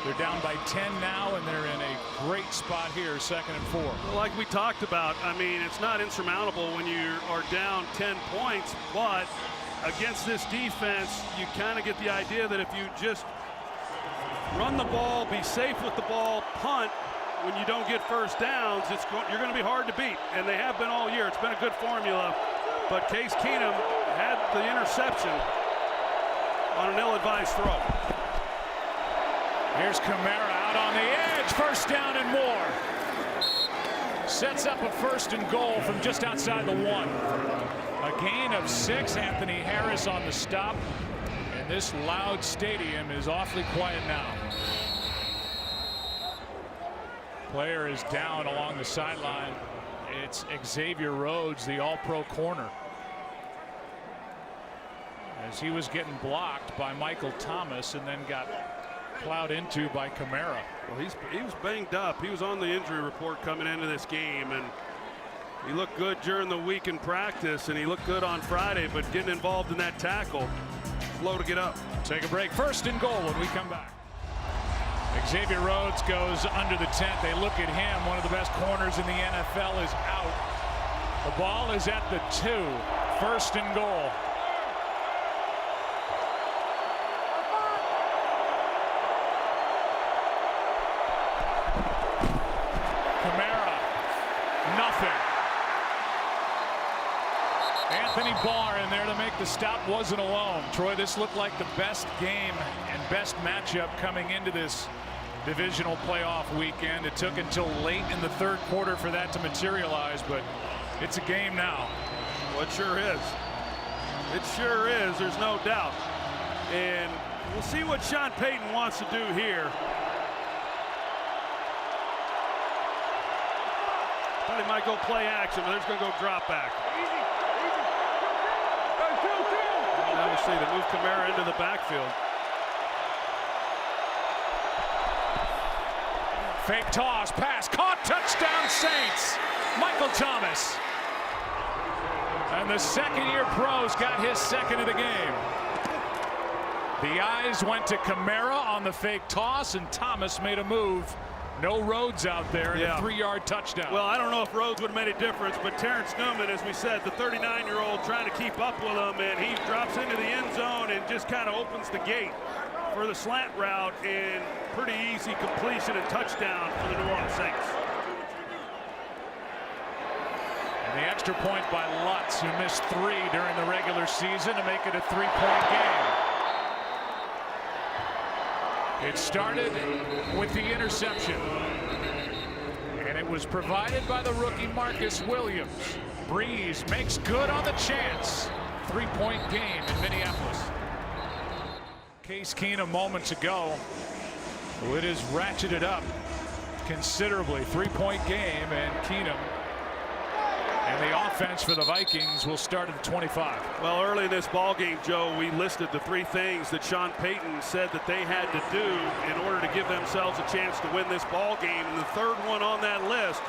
They're down by 10 now, and they're in a great spot here, 2nd and 4. Like we talked about, I mean, it's not insurmountable when you are down 10 points, but against this defense, you kind of get the idea that if you just run the ball, be safe with the ball, punt, when you don't get first downs, you're going to be hard to beat, and they have been all year. It's been a good formula, but Case Keenum had the interception on an ill-advised throw. Here's Kamara out on the edge. First down and more. Sets up a 1st and goal from just outside the 1. A gain of 6. Anthony Harris on the stop. And this loud stadium is awfully quiet now. Player is down along the sideline. It's Xavier Rhodes, the all-pro corner, as he was getting blocked by Michael Thomas and then got plowed into by Kamara. Well, he was banged up. He was on the injury report coming into this game, and he looked good during the week in practice, and he looked good on Friday, but getting involved in that tackle, slow to get up. Take a break. 1st and goal when we come back. Xavier Rhodes goes under the tent. They look at him. One of the best corners in the NFL is out. The ball is at the 2. 1st and goal. Kamara, nothing. Anthony Barr in there to make the stop. Wasn't alone. Troy, this looked like the best game and best matchup coming into this divisional playoff weekend. It took until late in the third quarter for that to materialize, but it's a game now. Well, it sure is. It sure is. There's no doubt. And we'll see what Sean Payton wants to do here. Thought he might go play action, but there's going to go drop back. Now we'll see. They move Kamara into the backfield. Fake toss, pass, caught, touchdown Saints. Michael Thomas. And the second-year pro's got his 2nd of the game. The eyes went to Kamara on the fake toss, and Thomas made a move. No Rhodes out there, and a 3-yard touchdown. Well, I don't know if Rhodes would have made a difference, but Terrence Newman, as we said, the 39-year-old trying to keep up with him, and he drops into the end zone and just kind of opens the gate for the slant route, and pretty easy completion and touchdown for the New Orleans Saints. And the extra point by Lutz, who missed 3 during the regular season, to make it a 3-point game. It started with the interception, and it was provided by the rookie Marcus Williams. Breeze makes good on the chance. 3-point game in Minneapolis. Case Keenum moments ago. It is ratcheted up considerably. 3-point game, and Keenum and the offense for the Vikings will start at 25. Well, early in this ball game, Joe, we listed the 3 things that Sean Payton said that they had to do in order to give themselves a chance to win this ball game. And the third one on that list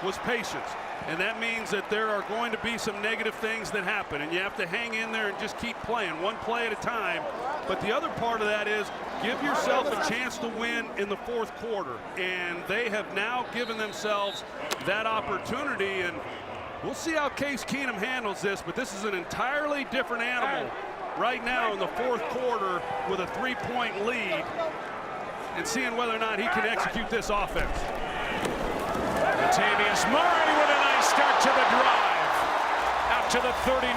was patience. And that means that there are going to be some negative things that happen, and you have to hang in there and just keep playing, one play at a time. But the other part of that is give yourself a chance to win in the fourth quarter. And they have now given themselves that opportunity, and we'll see how Case Keenum handles this, but this is an entirely different animal right now in the fourth quarter with a 3-point lead, and seeing whether or not he can execute this offense. Latavius Murray with a nice start to the drive. Out to the 39.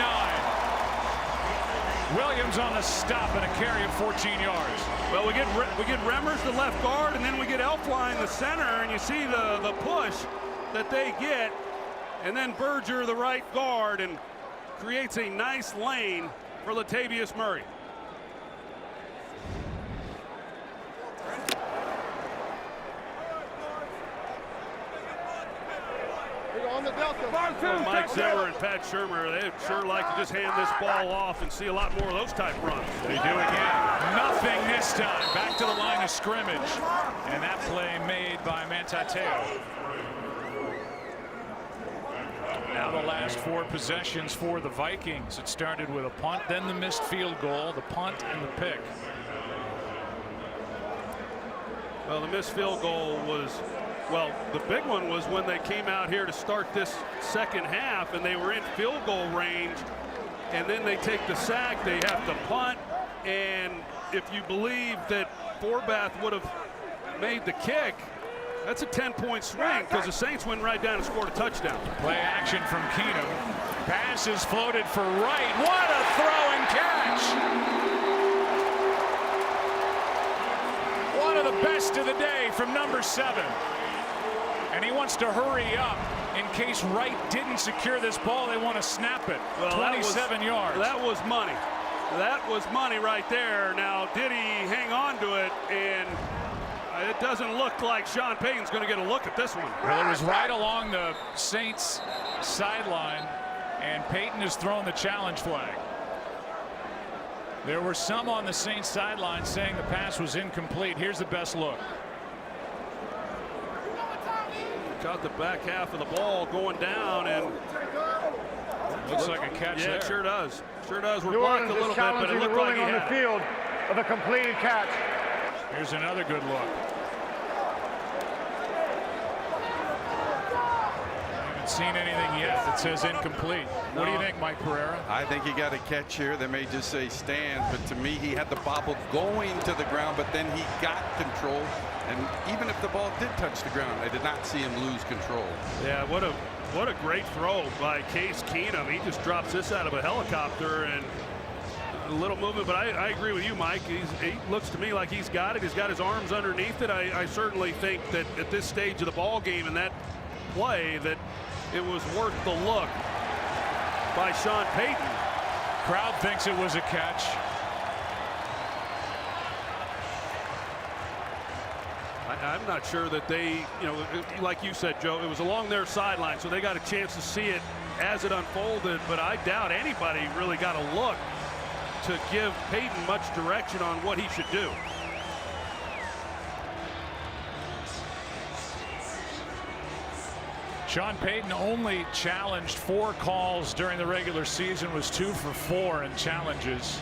Williams on the stop and a carry of 14 yards. Well, we get Remmers, the left guard, and then we get Elflein, the center, and you see the push that they get. And then Berger, the right guard, and creates a nice lane for Latavius Murray. On the Delta. Well, Mike Zimmer and Pat Shurmur, they'd sure like to just hand this ball off and see a lot more of those type runs. They do again. Nothing this time. Back to the line of scrimmage. And that play made by Manti Te'o. Now the last 4 possessions for the Vikings. It started with a punt, then the missed field goal, the punt, and the pick. Well, the missed field goal was, well, the big one was when they came out here to start this second half and they were in field goal range, and then they take the sack, they have to punt, and if you believe that Forbath would have made the kick, that's a 10-point swing because the Saints went right down and scored a touchdown. Play action from Keenum. Pass is floated for Wright. What a throw and catch! One of the best of the day from number 7. And he wants to hurry up in case Wright didn't secure this ball. They want to snap it. Well, 27 yards. That was money. That was money right there. Now, did he hang on to it? And it doesn't look like Sean Payton's going to get a look at this one. Well, it was right along the Saints sideline, and Payton has thrown the challenge flag. There were some on the Saints sideline saying the pass was incomplete. Here's the best look. Caught the back half of the ball going down, and looks like a catch there. Yeah, it sure does. Sure does. We're New blocked Orleans a little is bit, but challenging it the looked like ruling he on the had it. field of a completed catch. Here's another good look. Seen anything yet that says incomplete. What do you think, Mike Pereira? I think he got a catch here. They may just say stand, but to me, he had the bobble going to the ground, but then he got control. And even if the ball did touch the ground, I did not see him lose control. Yeah, what a great throw by Case Keenum. He just drops this out of a helicopter, and a little movement, but I agree with you, Mike. He looks to me like he's got it. He's got his arms underneath it. I certainly think that at this stage of the ball game and that play that it was worth the look by Sean Payton. Crowd thinks it was a catch. I'm not sure that they, like you said, Joe, it was along their sideline, so they got a chance to see it as it unfolded, but I doubt anybody really got a look to give Payton much direction on what he should do. Sean Payton only challenged 4 calls during the regular season, was 2 for 4 in challenges.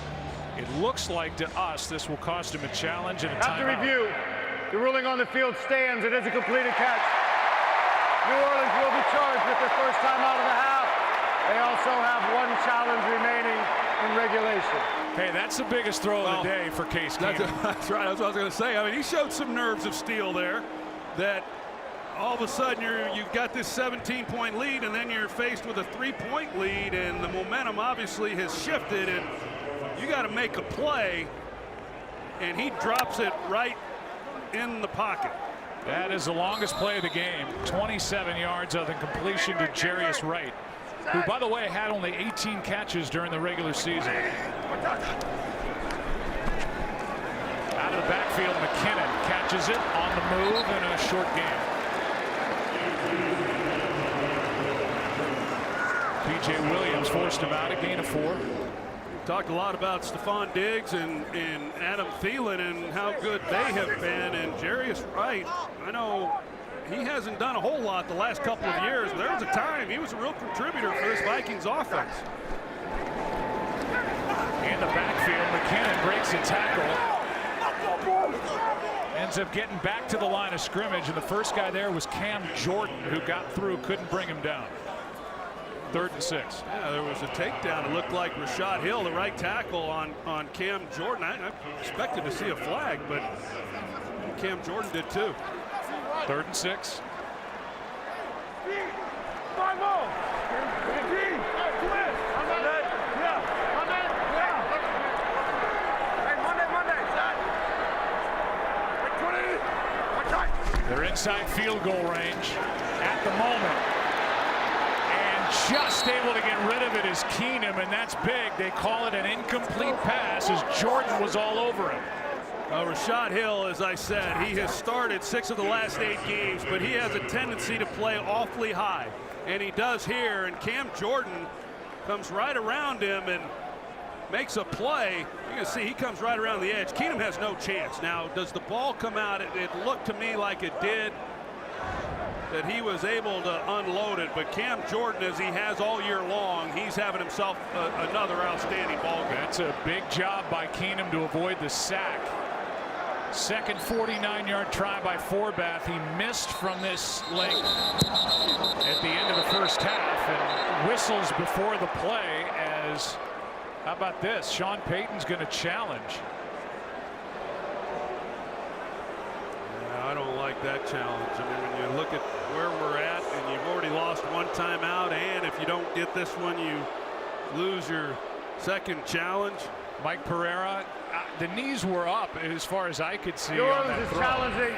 It looks like to us this will cost him a challenge and a timeout. After review, the ruling on the field stands. It is a completed catch. New Orleans will be charged with their first time out of the half. They also have 1 challenge remaining in regulation. Hey, that's the biggest throw of the day for Case Keenum. That's right. That's what I was going to say. I mean, he showed some nerves of steel there. That all of a sudden you've got this 17-point lead, and then you're faced with a 3-point lead, and the momentum obviously has shifted, and you got to make a play, and he drops it right in the pocket. That is the longest play of the game. 27 yards of the completion to Jarius Wright, who, by the way, had only 18 catches during the regular season. Out of the backfield, McKinnon catches it on the move in a short game. P.J. Williams forced him out, a gain of 4. Talked a lot about Stephon Diggs and Adam Thielen and how good they have been, and Jarius Wright, I know he hasn't done a whole lot the last couple of years, but there was a time he was a real contributor for this Vikings offense. In the backfield, McKinnon breaks a tackle. Ends up getting back to the line of scrimmage, and the first guy there was Cam Jordan, who got through, couldn't bring him down. 3rd and 6. Yeah, there was a takedown. It looked like Rashad Hill, the right tackle, on Cam Jordan. I expected to see a flag, but Cam Jordan did too. 3rd and 6. They're inside field goal range at the moment. And just able to get rid of it is Keenum, and that's big. They call it an incomplete pass as Jordan was all over him. Rashad Hill, as I said, he has started 6 of the last 8 games, but he has a tendency to play awfully high. And he does here, and Cam Jordan comes right around him and makes a play. You can see he comes right around the edge. Keenum has no chance. Now, does the ball come out? It looked to me like it did. that he was able to unload it. But Cam Jordan, as he has all year long, he's having himself another outstanding ball game. That's a big job by Keenum to avoid the sack. Second 49-yard try by Forbath. He missed from this length at the end of the first half and whistles before the play as, how about this? Sean Payton's going to challenge. I don't like that challenge. I mean, when you look at where we're at and you've already lost one timeout, and if you don't get this one, you lose your second challenge. Mike Pereira, the knees were up as far as I could see. New On Orleans that is throw. challenging.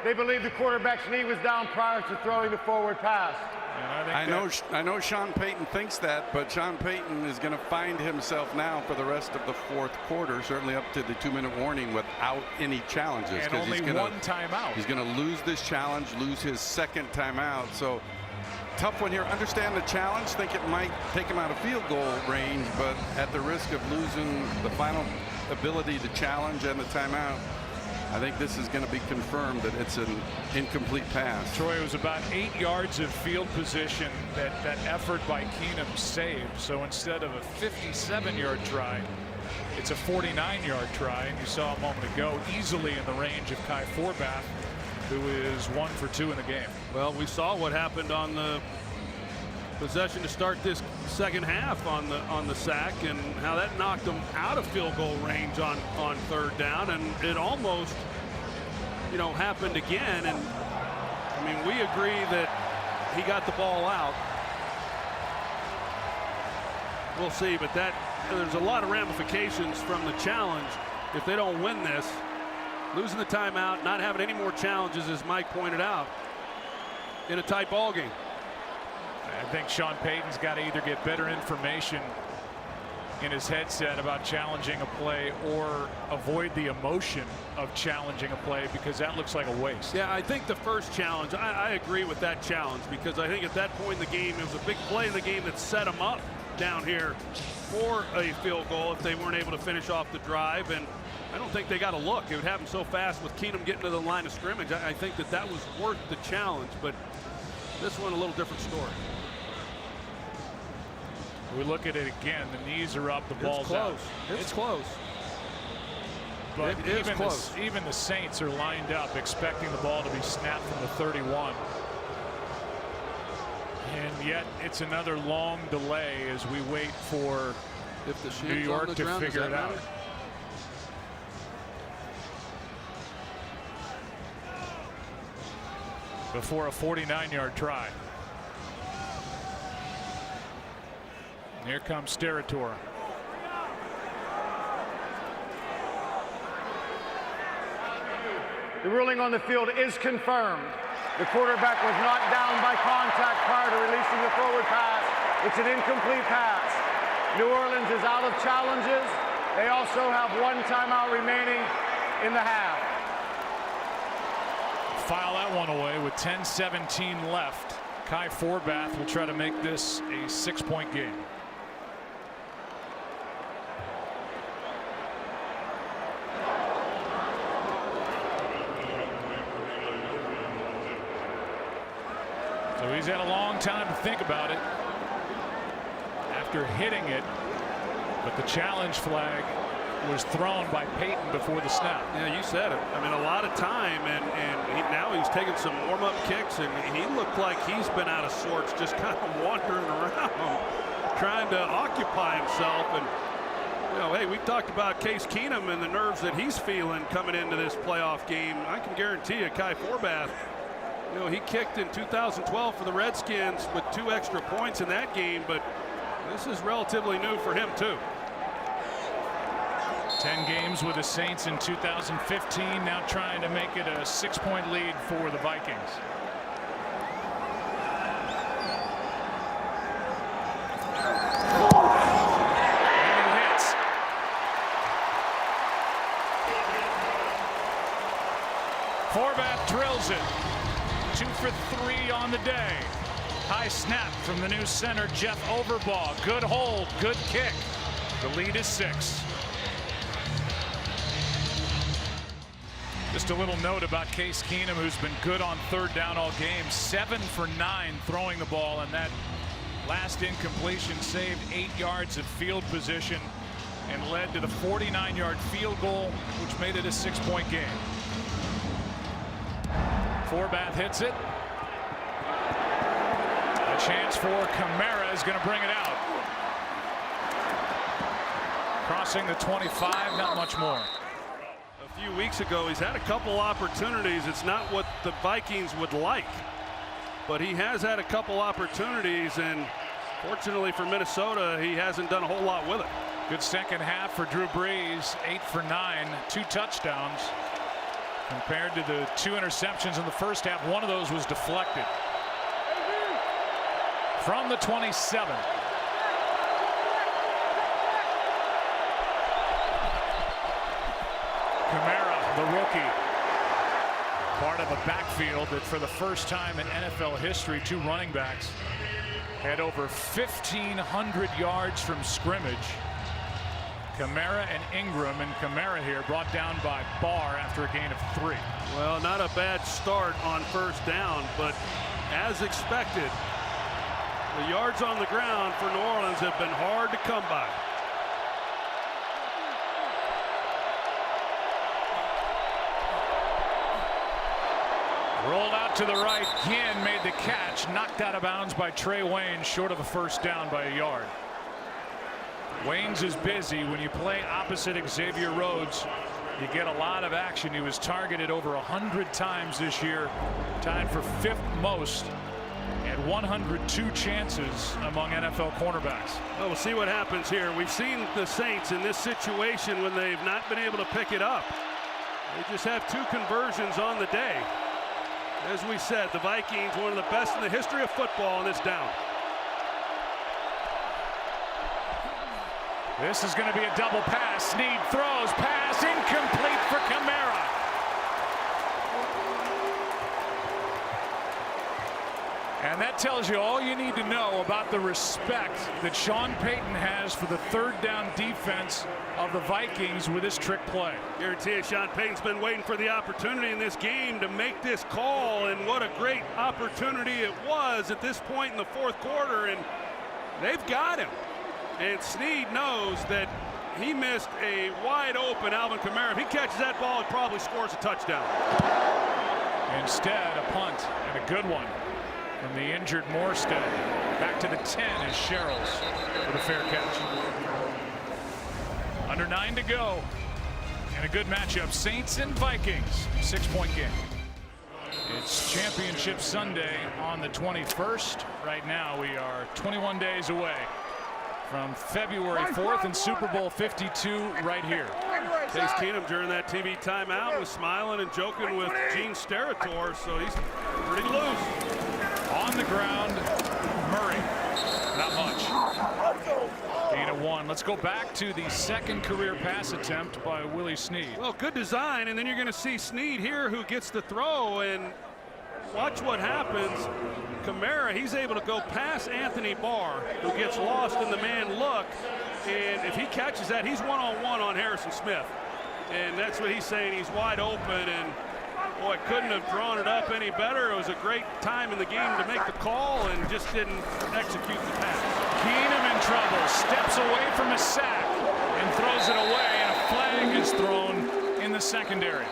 They believe the quarterback's knee was down prior to throwing the forward pass. I know Sean Payton thinks that, but Sean Payton is going to find himself now for the rest of the fourth quarter, certainly up to the 2-minute warning, without any challenges. And only one timeout. He's going to lose this challenge, lose his second timeout. So tough one here. Understand the challenge. Think it might take him out of field goal range, but at the risk of losing the final ability to challenge and the timeout, I think this is going to be confirmed that it's an incomplete pass. Troy, was about 8 yards of field position that effort by Keenum saved. So instead of a 57-yard try, it's a 49-yard try. And you saw a moment ago easily in the range of Kai Forbath, who is 1 for 2 in the game. Well, we saw what happened on the possession to start this second half on the sack, and how that knocked them out of field goal range on third down, and it almost, you know, happened again. And I mean, we agree that he got the ball out. We'll see, but there's a lot of ramifications from the challenge if they don't win this. Losing the timeout, not having any more challenges, as Mike pointed out, in a tight ball game. I think Sean Payton's got to either get better information in his headset about challenging a play or avoid the emotion of challenging a play, because that looks like a waste. Yeah, I think the first challenge, I agree with that challenge, because I think at that point in the game, it was a big play in the game that set them up down here for a field goal if they weren't able to finish off the drive. And I don't think they got a look. It would happen so fast with Keenum getting to the line of scrimmage. I think that was worth the challenge, but this one a little different story. We look at it again. The knees are up. The ball's close. out. It's close. But it is close. Even the Saints are lined up expecting the ball to be snapped from the 31. And yet it's another long delay as we wait for New York to figure it out. Before a 49-yard try. Here comes Sterator. The ruling on the field is confirmed. The quarterback was knocked down by contact prior to releasing the forward pass. It's an incomplete pass. New Orleans is out of challenges. They also have one timeout remaining in the half. File that one away with 10:17 left. Kai Forbath will try to make this a 6-point game. So he's had a long time to think about it after hitting it, but the challenge flag was thrown by Payton before the snap. Yeah, you said it. I mean, a lot of time, and now he's taking some warm-up kicks, and he looked like he's been out of sorts, just kind of wandering around, trying to occupy himself. And you know, hey, we talked about Case Keenum and the nerves that he's feeling coming into this playoff game. I can guarantee you, Kai Forbath, you know, he kicked in 2012 for the Redskins with 2 extra points in that game, but this is relatively new for him too. 10 games with the Saints in 2015, now trying to make it a 6-point lead for the Vikings. And he hits. Forbath drills it. 2 for 3 on the day. High snap from the new center, Jeff Overbaugh. Good hold, good kick. The lead is 6. Just a little note about Case Keenum, who's been good on third down all game. 7 for 9 throwing the ball, and that last incompletion saved 8 yards of field position and led to the 49-yard field goal, which made it a 6-point game. Forbath hits it. A chance for Kamara is going to bring it out. Crossing the 25, not much more. A few weeks ago, he's had a couple opportunities. It's not what the Vikings would like, but he has had a couple opportunities, and fortunately for Minnesota, he hasn't done a whole lot with it. Good second half for Drew Brees. 8 for 9, 2 touchdowns. Compared to the 2 interceptions in the first half, one of those was deflected. From the 27. Kamara, the rookie, part of a backfield that for the first time in NFL history, 2 running backs had over 1,500 yards from scrimmage. Kamara and Ingram, and Kamara here brought down by Barr after a gain of 3. Well, not a bad start on first down, but as expected, the yards on the ground for New Orleans have been hard to come by. Rolled out to the right. Ginn made the catch, knocked out of bounds by Trey Waynes, short of a first down by a yard. Waynes is busy. When you play opposite Xavier Rhodes, you get a lot of action. He was targeted over 100 times this year, tied for 5th most, and 102 chances among NFL cornerbacks. Well, we'll see what happens here. We've seen the Saints in this situation when they've not been able to pick it up. They just have 2 conversions on the day. As we said, the Vikings, one of the best in the history of football in this down. This is going to be a double pass. Snead throws, pass incomplete for Kamara. And that tells you all you need to know about the respect that Sean Payton has for the third down defense of the Vikings with this trick play. Guarantee you, Sean Payton's been waiting for the opportunity in this game to make this call, and what a great opportunity it was at this point in the 4th quarter, and they've got him. And Snead knows that he missed a wide open Alvin Kamara. If he catches that ball, it probably scores a touchdown. Instead, a punt, and a good one from the injured Morstead. Back to the 10 is Sherrills with a fair catch. Under 9 to go. And a good matchup. Saints and Vikings. 6-point game. It's Championship Sunday on the 21st. Right now, we are 21 days away from February 4th and Super Bowl 52 right here. Case Keenum during that TV timeout was smiling and joking with Gene Steratore, so he's pretty loose. On the ground, Murray, not much. Gain of 1. Let's go back to the 2nd career pass attempt by Willie Snead. Well, good design, and then you're going to see Snead here who gets the throw, and watch what happens. Kamara, he's able to go past Anthony Barr, who gets lost in the man look, and if he catches that, he's one-on-one on Harrison Smith. And that's what he's saying. He's wide open, and boy, couldn't have drawn it up any better. It was a great time in the game to make the call and just didn't execute the pass. Keenum in trouble, steps away from a sack and throws it away, and a flag is thrown in the secondary.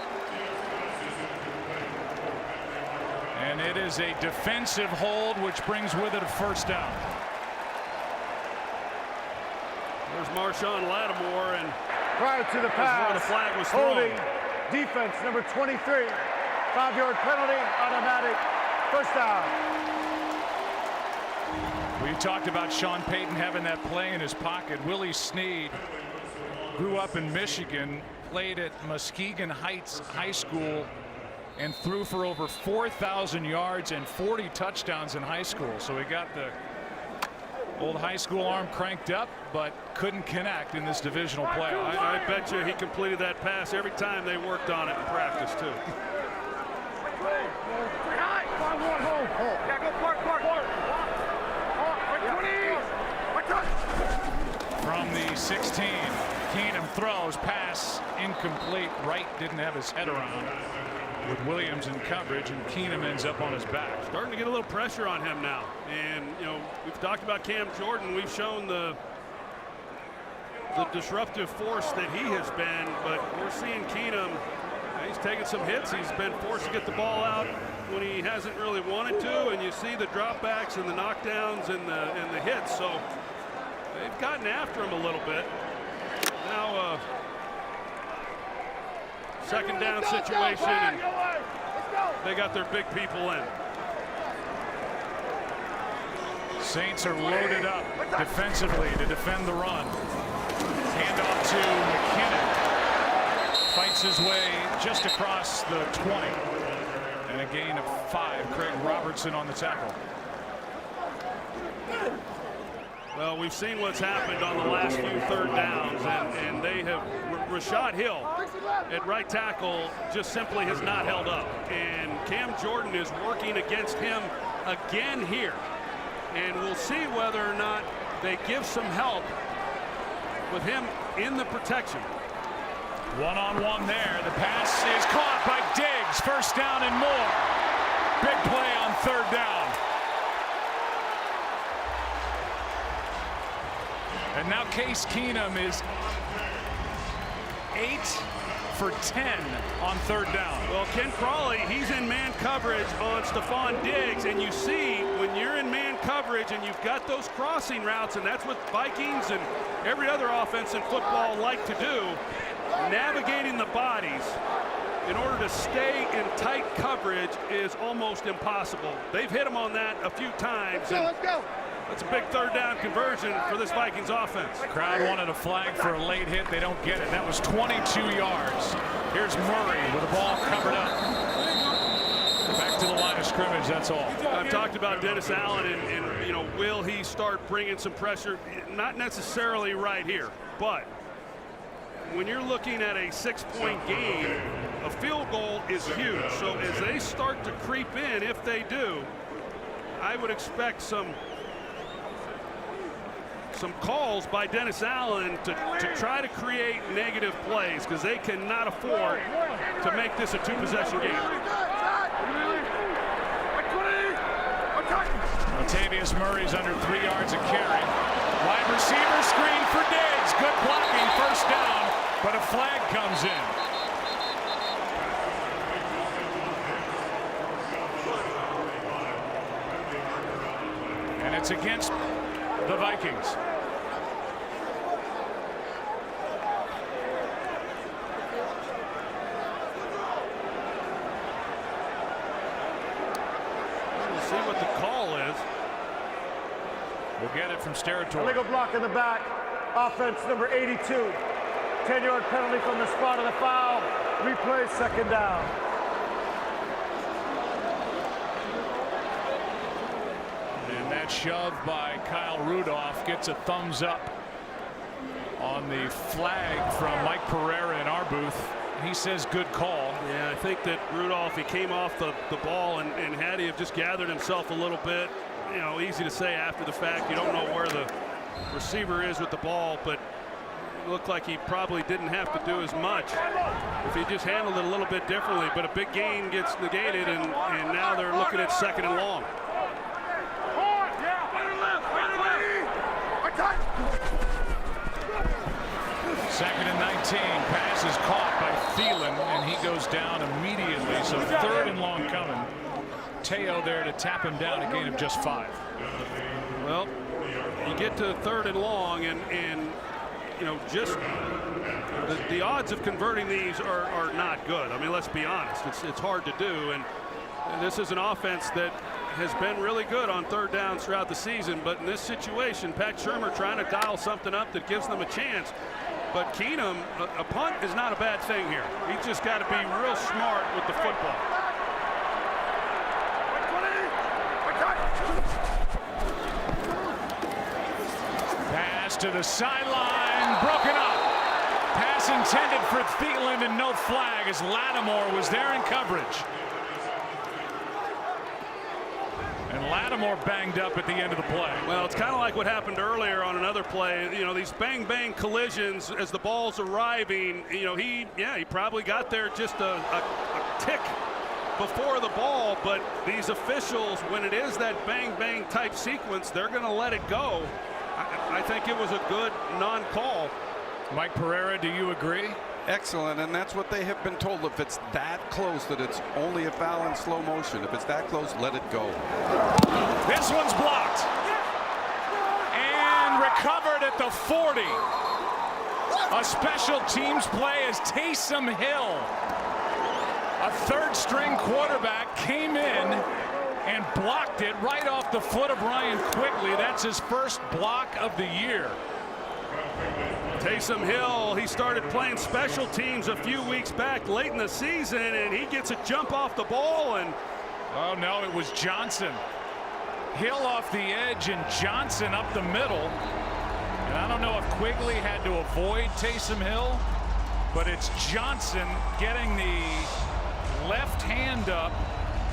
And it is a defensive hold, which brings with it a first down. There's Marshawn Lattimore, and Prior to the pass, the flag was thrown. holding defense number 23. 5-yard penalty, automatic, first down. We talked about Sean Payton having that play in his pocket. Willie Snead grew up in Michigan, played at Muskegon Heights High School, and threw for over 4,000 yards and 40 touchdowns in high school. So he got the old high school arm cranked up, but couldn't connect in this divisional play. I bet you he completed that pass every time they worked on it in practice, too. From the 16, Keenum throws, pass incomplete. Wright didn't have his head around with Williams in coverage, and Keenum ends up on his back. Starting to get a little pressure on him now. And, you know, we've talked about Cam Jordan. We've shown the disruptive force that he has been, but we're seeing Keenum. He's taking some hits. He's been forced to get the ball out when he hasn't really wanted to, and you see the dropbacks and the knockdowns and the hits. So they've gotten after him a little bit. Now second down situation, and they got their big people in. Saints are loaded up defensively to defend the run. Handoff to McKinnon. Fights his way just across the 20. And a gain of 5. Craig Robertson on the tackle. Well, we've seen what's happened on the last few third downs, and they have. Rashad Hill at right tackle just simply has not held up, and Cam Jordan is working against him again here, and we'll see whether or not they give some help with him in the protection. One-on-one there. The pass is caught by Diggs. First down and more. Big play on third down. And now Case Keenum is 8 for 10 on third down. Well, Ken Crawley, he's in man coverage on Stephon Diggs, and you see when you're in man coverage and you've got those crossing routes, and that's what Vikings and every other offense in football like to do, navigating the bodies in order to stay in tight coverage is almost impossible. They've hit him on that a few times. Let's go. That's a big third down conversion for this Vikings offense. Crowd wanted a flag for a late hit. They don't get it. That was 22 yards. Here's Murray with the ball covered up. Back to the line of scrimmage, that's all. I've talked about Dennis Allen and you know, will he start bringing some pressure? Not necessarily right here, but when you're looking at a 6-point game, a field goal is huge. So as they start to creep in, if they do, I would expect some calls by Dennis Allen to try to create negative plays, because they cannot afford to make this a 2-possession game. Latavius Murray's under 3 yards a carry. Wide receiver screen for Diggs. Good blocking, first down, but a flag comes in. And it's against the Vikings. We'll see what the call is. We'll get it from Steratore. Illegal block in the back. Offense number 82. 10-yard penalty from the spot of the foul. Replay, second down. And that shove by Kyle Rudolph gets a thumbs up on the flag from Mike Pereira in our booth. He says good call. Yeah, I think that Rudolph, he came off the ball, and had he have just gathered himself a little bit, you know, easy to say after the fact. You don't know where the receiver is with the ball, but it looked like he probably didn't have to do as much if he just handled it a little bit differently. But a big gain gets negated, and now they're looking at second and long. Second and 19. Pass is caught by Thielen, and he goes down immediately. So third and long coming. Teo there to tap him down, a gain of just 5. Well, you get to third and long, and you know, just the odds of converting these are not good. I mean, let's be honest. It's hard to do, and this is an offense that has been really good on third downs throughout the season. But in this situation, Pat Shurmur trying to dial something up that gives them a chance. But Keenum, a punt is not a bad thing here. He's just got to be real smart with the football. Pass to the sideline, broken up. Pass intended for Thielen, and no flag as Lattimore was there in coverage. And And Lattimore banged up at the end of the play. Well, it's kind of like what happened earlier on another play. You know, these bang-bang collisions as the ball's arriving. You know, he probably got there just a tick before the ball, but these officials, when it is that bang-bang type sequence, they're going to let it go. I think it was a good non-call. Mike Pereira, do you agree? Excellent, and that's what they have been told. If it's that close that it's only a foul in slow motion, if it's that close, let it go. This one's blocked. And recovered at the 40. A special teams play as Taysom Hill, a third-string quarterback, came in and blocked it right off the foot of Ryan Quigley. That's his first block of the year. Taysom Hill, he started playing special teams a few weeks back late in the season, and he gets a jump off the ball. And oh no, it was Johnson. Hill off the edge and Johnson up the middle. And I don't know if Quigley had to avoid Taysom Hill, but it's Johnson getting the left hand up.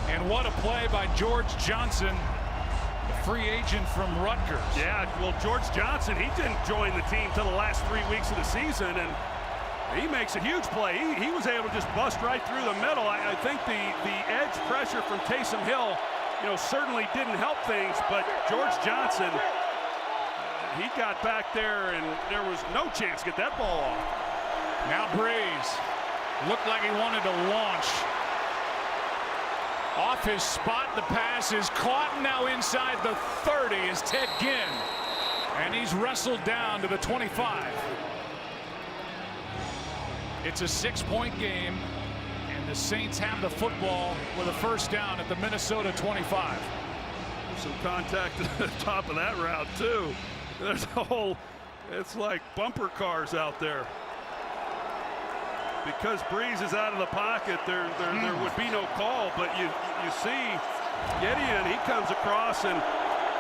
And what a play by George Johnson, the free agent from Rutgers. Yeah, well, George Johnson, he didn't join the team till the last 3 weeks of the season, and he makes a huge play. He was able to just bust right through the middle. I think the edge pressure from Taysom Hill, you know, certainly didn't help things, but George Johnson, he got back there, and there was no chance to get that ball off. Now Breeze looked like he wanted to launch. Off his spot, the pass is caught, and now inside the 30 is Ted Ginn. And he's wrestled down to the 25. It's a 6-point game, and the Saints have the football with a first down at the Minnesota 25. Some contact at the top of that route, too. There's a whole, it's like bumper cars out there. Because Breeze is out of the pocket, there would be no call, but you see Gideon, he comes across, and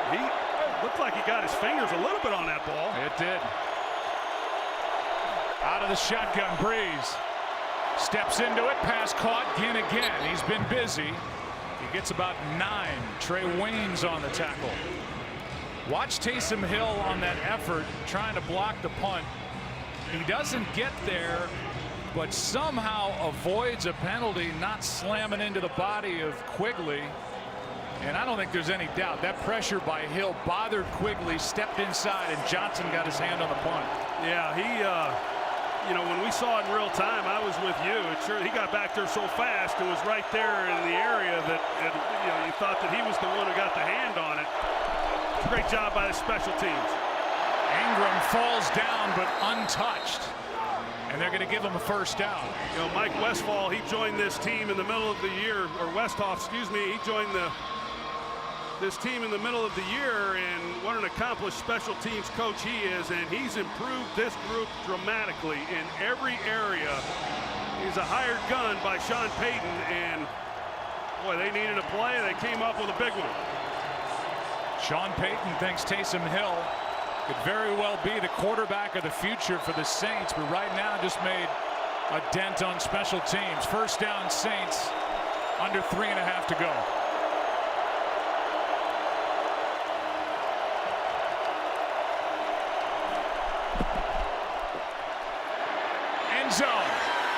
he looked like he got his fingers a little bit on that ball. It did. Out of the shotgun, Breeze steps into it, pass caught, Ginn again. He's been busy. He gets about 9. Trey Waynes on the tackle. Watch Taysom Hill on that effort, trying to block the punt. He doesn't get there, but somehow avoids a penalty, not slamming into the body of Quigley. And I don't think there's any doubt that pressure by Hill bothered Quigley, stepped inside, and Johnson got his hand on the punt. Yeah, you know, when we saw it in real time, I was with you. He got back there so fast, it was right there in the area that you know, you thought that he was the one who got the hand on it. Great job by the special teams. Ingram falls down, but untouched. And they're going to give him a first down. You know, Mike Westfall, he joined this team in the middle of the year, or Westhoff, excuse me. He joined this team in the middle of the year, and what an accomplished special teams coach he is, and he's improved this group dramatically in every area. He's a hired gun by Sean Payton, and boy, they needed a play. They came up with a big one. Sean Payton thinks Taysom Hill could very well be the quarterback of the future for the Saints, but right now just made a dent on special teams. First down, Saints, under 3.5 to go. End zone.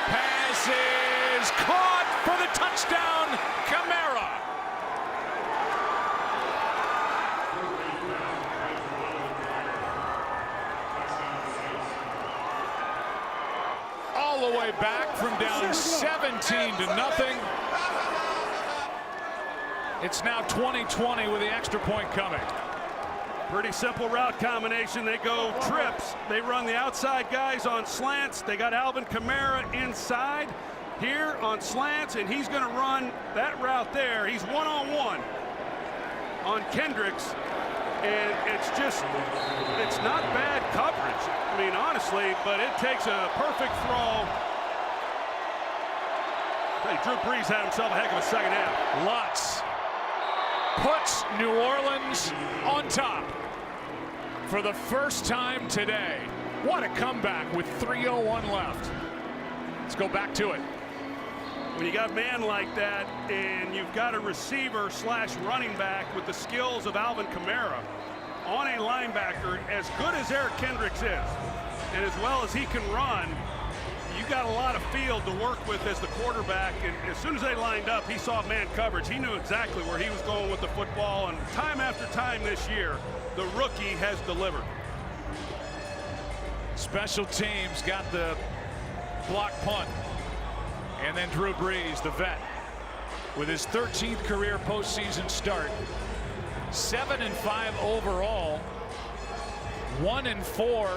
Pass is caught for the touchdown, Kamara. All the way back from down 17 to nothing. It's now 20-20 with the extra point coming. Pretty simple route combination. They go trips. They run the outside guys on slants. They got Alvin Kamara inside here on slants, and he's going to run that route there. He's one-on-one on Kendricks, and it's not bad coverage. I mean, honestly, but it takes a perfect throw. Hey, Drew Brees had himself a heck of a second half. Lutz puts New Orleans on top for the first time today. What a comeback with 3:01 left. Let's go back to it. when you got a man like that and you've got a receiver slash running back with the skills of Alvin Kamara on a linebacker as good as Eric Kendricks is, and as well as he can run, you got a lot of field to work with as the quarterback. And as soon as they lined up, he saw man coverage. He knew exactly where he was going with the football, and time after time this year, the rookie has delivered. Special teams got the block punt. And then Drew Brees, the vet, with his 13th career postseason start. 7-5 overall. 1-4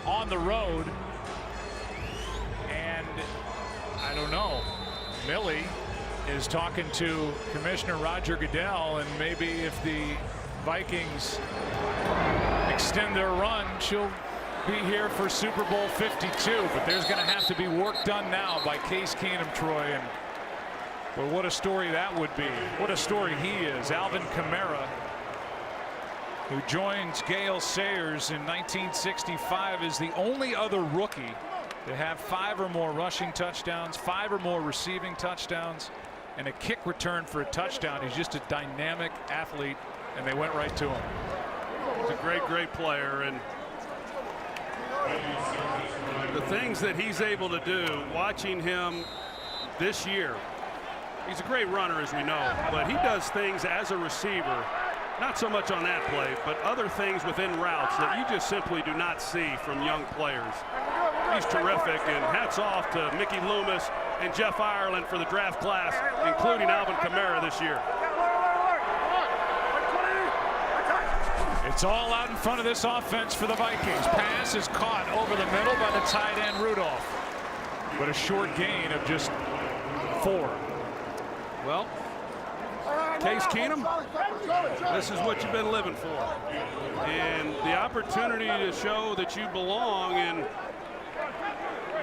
on the road. And I don't know. Millie is talking to Commissioner Roger Goodell, and maybe if the Vikings extend their run, she'll be here for Super Bowl 52, but there's going to have to be work done now by Case Keenum, Troy, and well, what a story that would be. What a story he is. Alvin Kamara, who joins Gale Sayers in 1965, is the only other rookie to have 5 or more rushing touchdowns, 5 or more receiving touchdowns, and a kick return for a touchdown. He's just a dynamic athlete, and they went right to him. He's a great, great player, and the things that he's able to do, watching him this year, he's a great runner, as we know, but he does things as a receiver, not so much on that play, but other things within routes that you just simply do not see from young players. He's terrific, and hats off to Mickey Loomis and Jeff Ireland for the draft class, including Alvin Kamara this year. It's all out in front of this offense for the Vikings. Pass is caught over the middle by the tight end Rudolph, but a short gain of just 4. Well, Case Keenum, this is what you've been living for, and the opportunity to show that you belong. And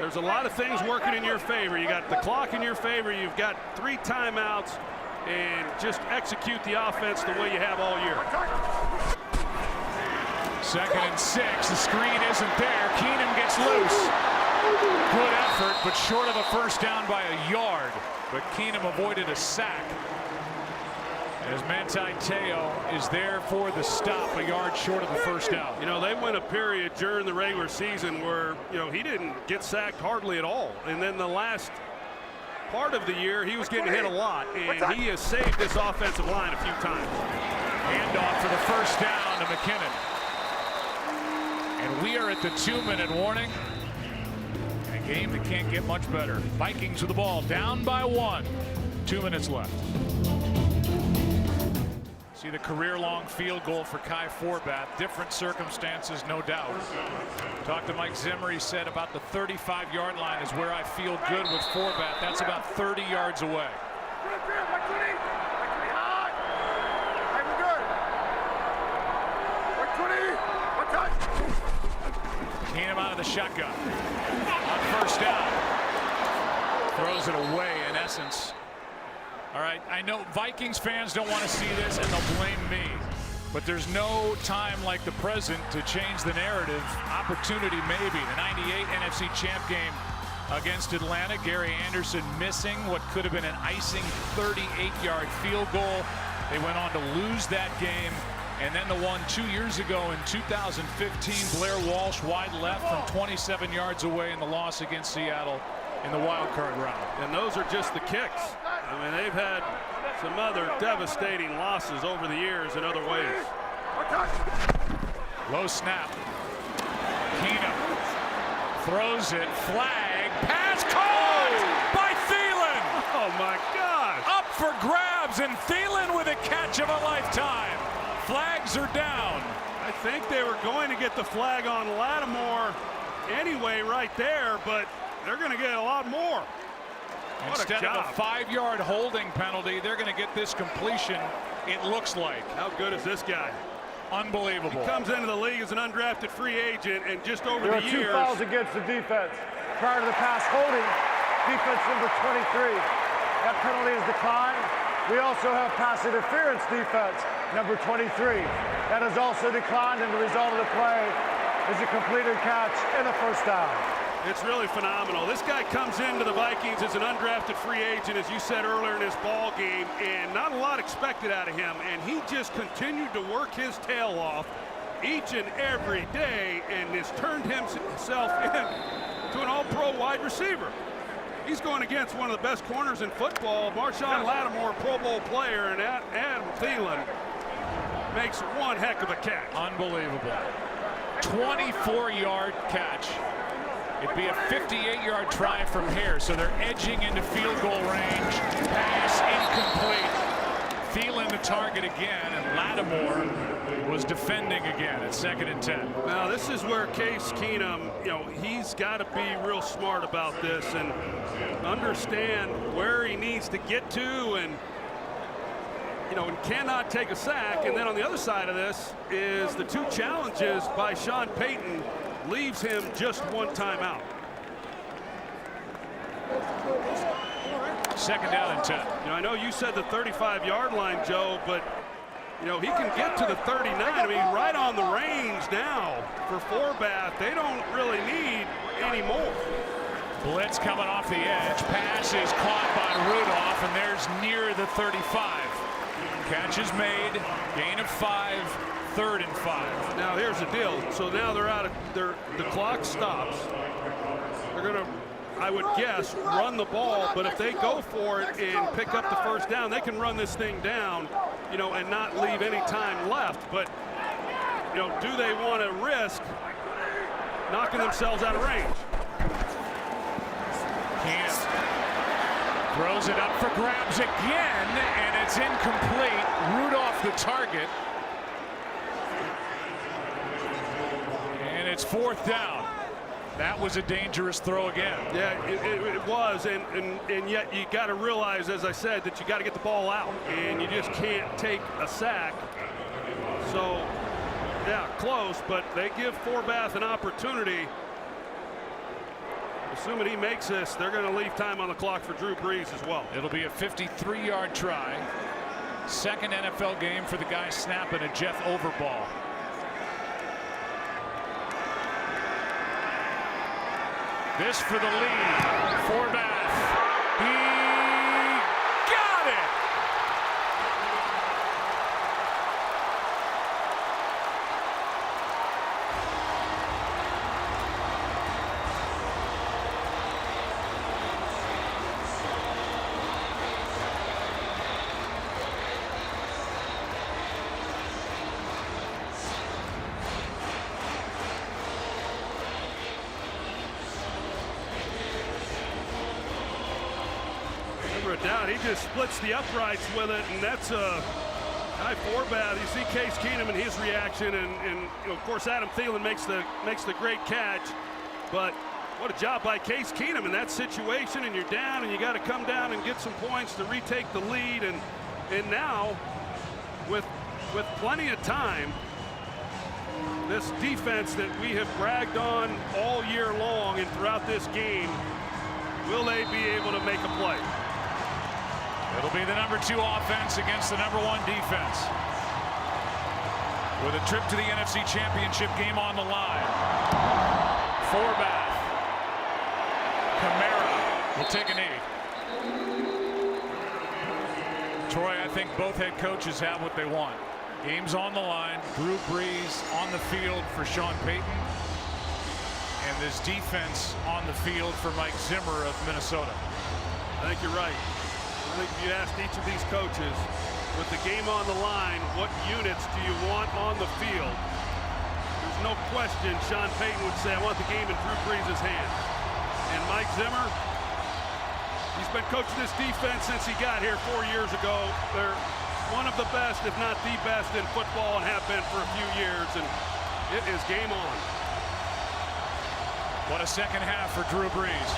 there's a lot of things working in your favor. You got the clock in your favor. You've got 3 timeouts, and just execute the offense the way you have all year. 2nd and 6. The screen isn't there. Keenum gets loose. Good effort, but short of a first down by a yard. But Keenum avoided a sack, as Manti Te'o is there for the stop, a yard short of the first down. You know, they went a period during the regular season where, you know, he didn't get sacked hardly at all. And then the last part of the year, he was getting hit a lot, and he has saved this offensive line a few times. Handoff for the first down to McKinnon. And we are at the 2-minute warning. A game that can't get much better. Vikings with the ball, down by 1. 2 minutes left. See the career-long field goal for Kai Forbath. Different circumstances, no doubt. Talked to Mike Zimmer. He said about the 35-yard line is where I feel good with Forbath. That's about 30 yards away. Keenum out of the shotgun. On first down. Throws it away in essence. All right, I know Vikings fans don't want to see this, and they'll blame me. But there's no time like the present to change the narrative. Opportunity maybe. The 98 NFC champ game against Atlanta. Gary Anderson missing what could have been an icing 38-yard field goal. They went on to lose that game. And then the one 2 years ago in 2015, Blair Walsh wide left from 27 yards away in the loss against Seattle in the wild card round. And those are just the kicks. I mean, they've had some other devastating losses over the years in other ways. Low snap. Keenum throws it. Flag. Pass caught by Thielen. Oh, my gosh. Up for grabs, and Thielen with a catch of a lifetime. Flags are down. I think they were going to get the flag on Lattimore anyway right there, but they're going to get a lot more. Instead of a 5-yard holding penalty, they're going to get this completion, it looks like. How good is this guy? Unbelievable. He comes into the league as an undrafted free agent, and just over the years. There are 2 fouls against the defense. Prior to the pass holding, defense number 23. That penalty is declined. We also have pass interference defense, number 23. That is also declined, and the result of the play is a completed catch and a first down. It's really phenomenal. This guy comes into the Vikings as an undrafted free agent, as you said earlier in this ball game, and not a lot expected out of him. And he just continued to work his tail off each and every day and has turned himself into an all-pro wide receiver. He's going against one of the best corners in football, Marshawn Lattimore, Pro Bowl player, and Adam Thielen makes one heck of a catch. Unbelievable. 24-yard catch. It'd be a 58-yard try from here, so they're edging into field goal range. Pass incomplete. Thielen the target again, and Lattimore was defending again at 2nd and 10. Now this is where Case Keenum, he's got to be real smart about this and understand where he needs to get to, and and cannot take a sack. And then on the other side of this is the 2 challenges by Sean Payton leaves him just 1 timeout. 2nd down and 10. I know you said the 35-yard line, Joe, but he can get to the 39. I mean, right on the range now for Forbath. They don't really need any more. Blitz coming off the edge. Pass is caught by Rudolph, and there's near the 35. Catch is made. Gain of 5. 3rd and 5. Now here's the deal. So now they're out of the clock stops. They're going to, I would guess, run the ball, but if they go for it and pick up the 1st down, they can run this thing down, and not leave any time left. But, do they want to risk knocking themselves out of range? Can't. Throws it up for grabs again, and it's incomplete. Rudolph the target. And it's 4th down. That was a dangerous throw again. Yeah, it was, and yet you got to realize, as I said, that you got to get the ball out, and you just can't take a sack. So, yeah, close, but they give Forbath an opportunity. Assuming he makes this, they're going to leave time on the clock for Drew Brees as well. It'll be a 53-yard try. 2nd NFL game for the guy snapping a Jeff Overball. This for the lead. Forbath. He got it. Down, he just splits the uprights with it, and that's a high Forbath. You see Case Keenum and his reaction, and of course Adam Thielen makes the great catch. But what a job by Case Keenum in that situation, and you're down, and you got to come down and get some points to retake the lead. And now with plenty of time, this defense that we have bragged on all year long and throughout this game, will they be able to make a play? It'll be the number 2 offense against the number 1 defense. With a trip to the NFC Championship game on the line. Forbath. Kamara will take a knee. Troy, I think both head coaches have what they want. Game's on the line. Drew Brees on the field for Sean Payton. And this defense on the field for Mike Zimmer of Minnesota. I think you're right. I think if you asked each of these coaches, with the game on the line, what units do you want on the field? There's no question Sean Payton would say, I want the game in Drew Brees' hands. And Mike Zimmer, he's been coaching this defense since he got here 4 years ago. They're one of the best, if not the best, in football and have been for a few years, and it is game on. What a second half for Drew Brees.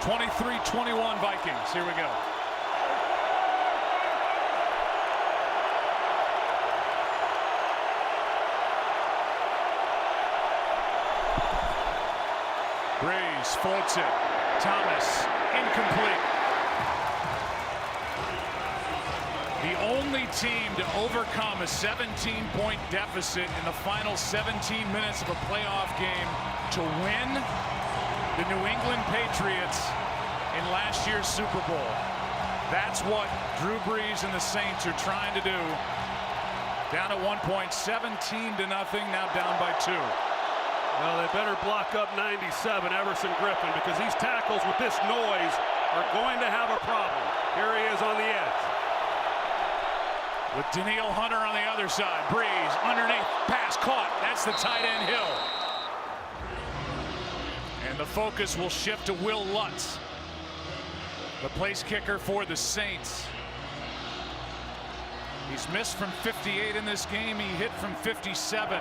23-21 Vikings. Here we go. Brees floats it. Thomas incomplete. The only only team to overcome a 17-point deficit in the final 17 minutes of a playoff game to win, the New England Patriots in last year's Super Bowl. That's what Drew Brees and the Saints are trying to do. Down at one point, 17-0, now down by 2. Well, they better block up 97, Everson Griffin, because these tackles with this noise are going to have a problem. Here he is on the edge. With Danielle Hunter on the other side. Brees underneath, pass caught. That's the tight end Hill. And the focus will shift to Will Lutz, the place kicker for the Saints. He's missed from 58 in this game. He hit from 57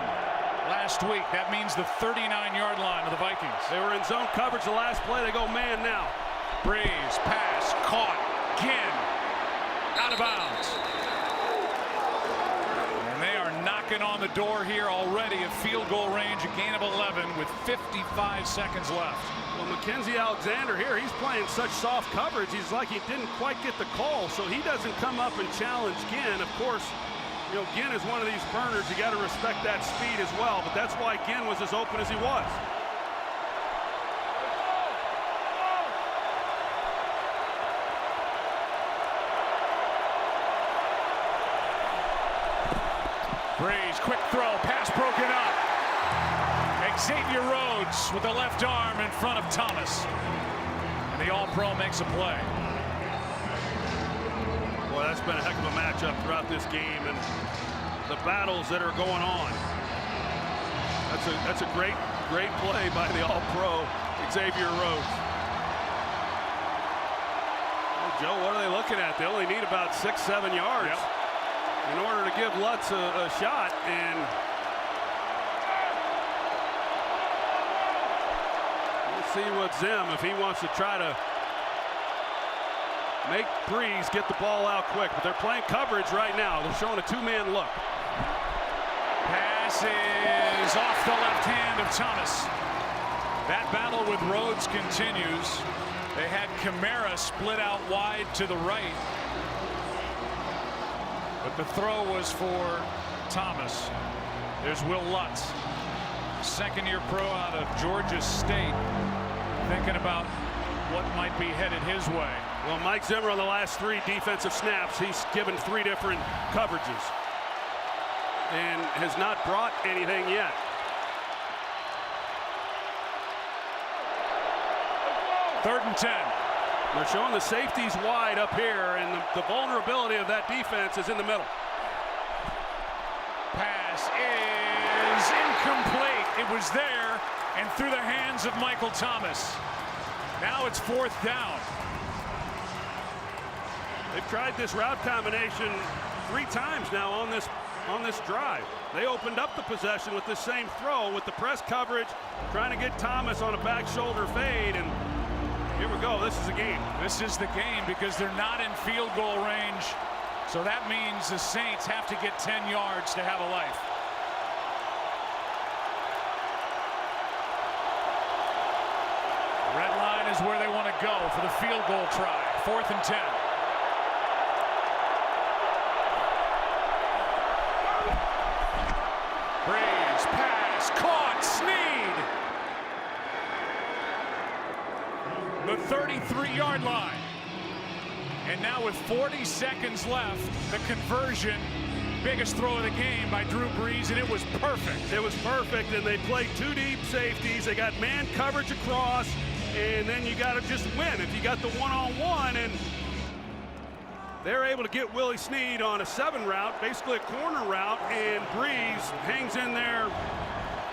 last week. That means the 39-yard line of the Vikings. They were in zone coverage the last play. They go man now. Brees, pass, caught, Ginn, out of bounds. And they are knocking on the door here already at field goal range, a gain of 11 with 55 seconds left. Well, Mackenzie Alexander here, he's playing such soft coverage. He's like he didn't quite get the call, so he doesn't come up and challenge Ginn. Of course, you know, Ginn is one of these burners. You got to respect that speed as well, but that's why Ginn was as open as he was. Brees, quick throw, pass broken up. Xavier Rhodes with the left arm in front of Thomas. And the All-Pro makes a play. Boy, that's been a heck of a matchup throughout this game and the battles that are going on. That's a great play by the All-Pro Xavier Rhodes. Well, Joe, what are they looking at? They only need about 6-7 yards in order to give Lutz a shot. And we'll see what Zim, if he wants to try to make Brees get the ball out quick. But they're playing coverage right now. They're showing a two-man look. Pass is off the left hand of Thomas. That battle with Rhodes continues. They had Kamara split out wide to the right. But the throw was for Thomas. There's Will Lutz, second-year pro out of Georgia State, thinking about what might be headed his way. Well, Mike Zimmer on the last 3 defensive snaps, he's given 3 different coverages and has not brought anything yet. Third and 10. They're showing the safeties wide up here, and the vulnerability of that defense is in the middle. Pass is incomplete. It was there and through the hands of Michael Thomas. Now it's 4th down. They've tried this route combination 3 times now on this drive. They opened up the possession with the same throw with the press coverage, trying to get Thomas on a back shoulder fade, and here we go. This is the game. This is the game because they're not in field goal range. So that means the Saints have to get 10 yards to have a life. Red line is where they want to go for the field goal try. 4th and 10. Brees, pass, caught, Snead. The 33-yard line. And now with 40 seconds left, the conversion, biggest throw of the game by Drew Brees, and it was perfect. It was perfect, and they played 2 deep safeties. They got man coverage across, and then you got to just win. If you got the one-on-one, and they're able to get Willie Snead on a 7 route, basically a corner route, and Brees hangs in there.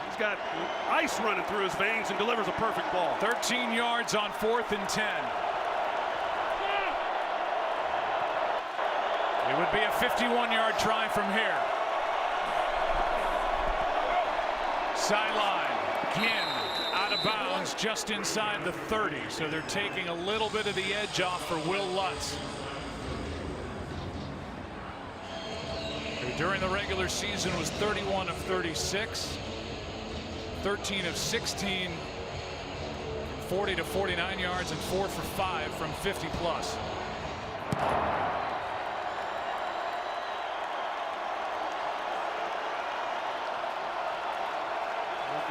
He's got ice running through his veins and delivers a perfect ball. 13 yards on 4th and 10. It would be a 51-yard try from here. Sideline, Ginn out of bounds just inside the 30. So they're taking a little bit of the edge off for Will Lutz, who during the regular season was 31 of 36, 13 of 16, 40 to 49 yards, and 4 for 5 from 50 plus.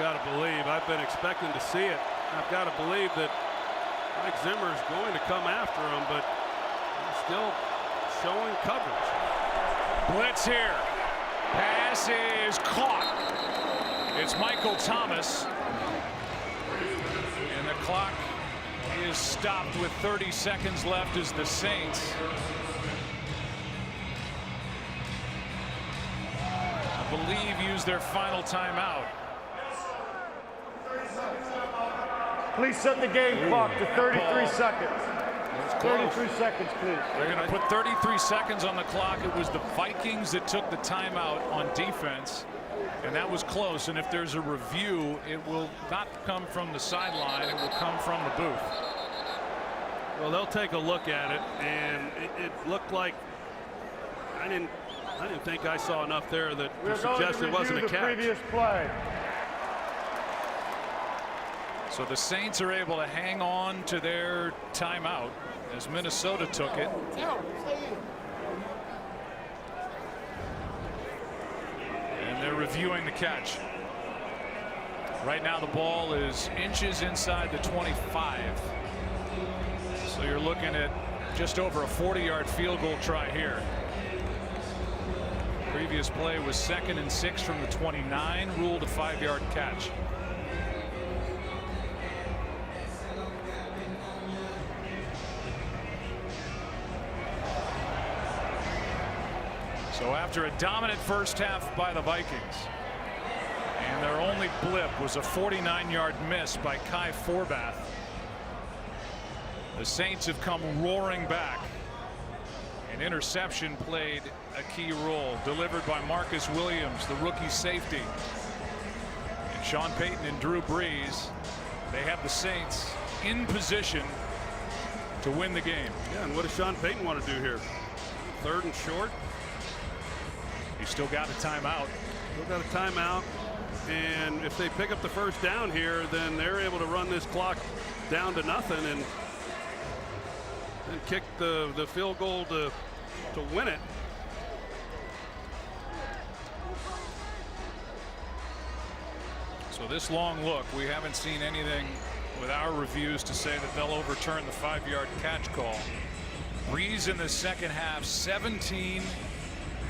got to believe, I've been expecting to see it. I've got to believe that Mike Zimmer is going to come after him, but he's still showing coverage. Blitz here. Pass is caught. It's Michael Thomas. And the clock is stopped with 30 seconds left as the Saints I believe use their final timeout. Please set the game clock to 33 seconds. 33 seconds, please. They're going to put 33 seconds on the clock. It was the Vikings that took the timeout on defense, and that was close. And if there's a review, it will not come from the sideline. It will come from the booth. Well, they'll take a look at it, and it looked like I didn't think I saw enough there that to suggest it wasn't a catch. Previous play. So the Saints are able to hang on to their timeout as Minnesota took it. And they're reviewing the catch. Right now the ball is inches inside the 25. So you're looking at just over a 40-yard field goal try here. Previous play was 2nd and 6 from the 29, ruled a 5-yard catch. So after a dominant first half by the Vikings, and their only blip was a 49-yard miss by Kai Forbath, the Saints have come roaring back. An interception played a key role, delivered by Marcus Williams, the rookie safety. And Sean Payton and Drew Brees, they have the Saints in position to win the game. Yeah, and what does Sean Payton want to do here? 3rd and short. He's still got a timeout. Still got a timeout, and if they pick up the first down here, then they're able to run this clock down to nothing and kick the field goal to win it. So this long look, we haven't seen anything with our reviews to say that they'll overturn the 5-yard catch call. Brees in the second half, 17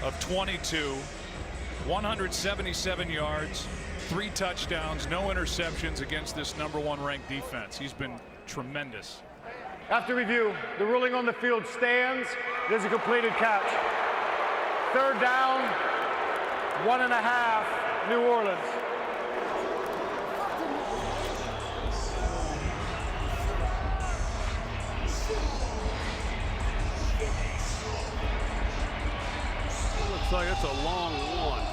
of 22, 177 yards, 3 touchdowns, no interceptions against this #1 ranked defense. He's been tremendous. After review, the ruling on the field stands. It is a completed catch. 3rd down, 1.5, New Orleans. Looks like it's a long one.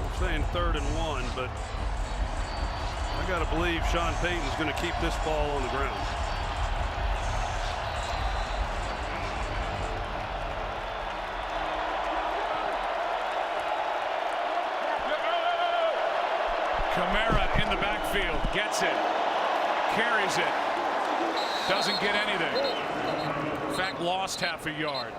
I'm saying 3rd and 1, but I got to believe Sean Payton's going to keep this ball on the ground. Kamara in the backfield, gets it, carries it, doesn't get anything. In fact, lost half a yard.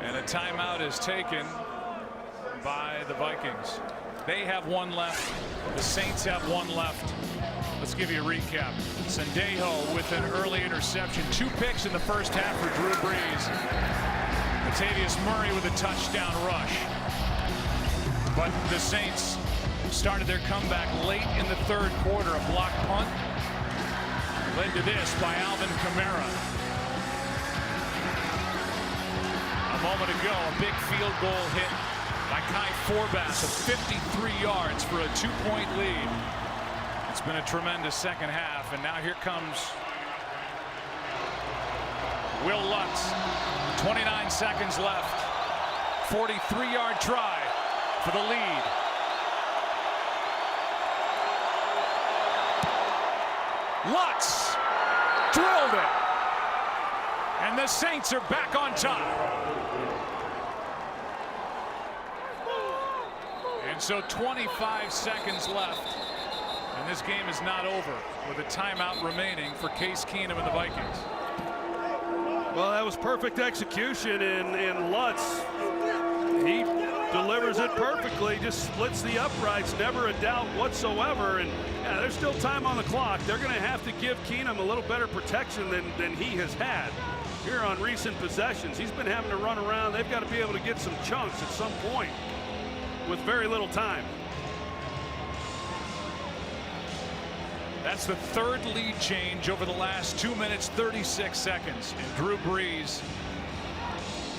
And a timeout is taken by the Vikings. They have 1 left. The Saints have 1 left. Let's give you a recap. Sendejo with an early interception. 2 picks in the first half for Drew Brees. Latavius Murray with a touchdown rush. But the Saints started their comeback late in the 3rd quarter. A blocked punt led to this by Alvin Kamara. A moment ago, a big field goal hit by Kai Forbath of 53 yards for a 2-point lead. It's been a tremendous second half, and now here comes Will Lutz. 29 seconds left. 43-yard try for the lead. Lutz drilled it. And the Saints are back on top. And so 25 seconds left. And this game is not over with a timeout remaining for Case Keenum and the Vikings. Well, that was perfect execution, and Lutz, he delivers it perfectly, just splits the uprights, never a doubt whatsoever. And yeah, there's still time on the clock. They're going to have to give Keenum a little better protection than he has had here on recent possessions. He's been having to run around. They've got to be able to get some chunks at some point with very little time. That's the third lead change over the last 2 minutes, 36 seconds. And Drew Brees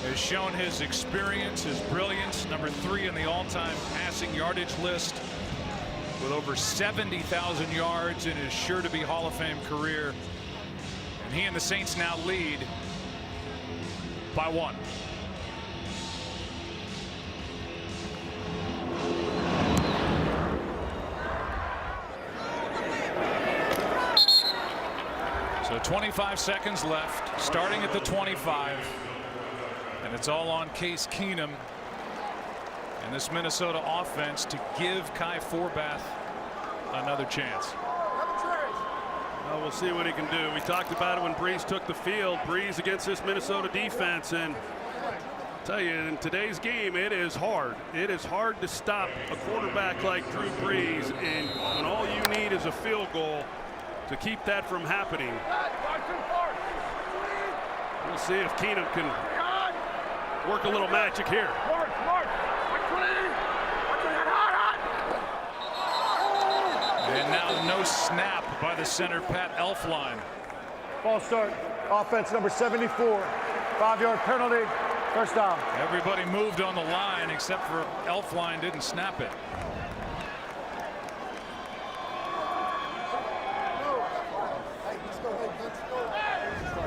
has shown his experience, his brilliance. Number 3 in the all-time passing yardage list with over 70,000 yards in his sure-to-be Hall of Fame career. And he and the Saints now lead by 1. So 25 seconds left, starting at the 25. And it's all on Case Keenum and this Minnesota offense to give Kai Forbath another chance. Well, we'll see what he can do. We talked about it when Brees took the field. Brees against this Minnesota defense, and I'll tell you, in today's game, it is hard. It is hard to stop a quarterback like Drew Brees, and when all you need is a field goal to keep that from happening. We'll see if Keenum can work a little magic here. And now no snap by the center Pat Elflein. False start. Offense number 74. 5-yard penalty. First down. Everybody moved on the line except for Elflein didn't snap it.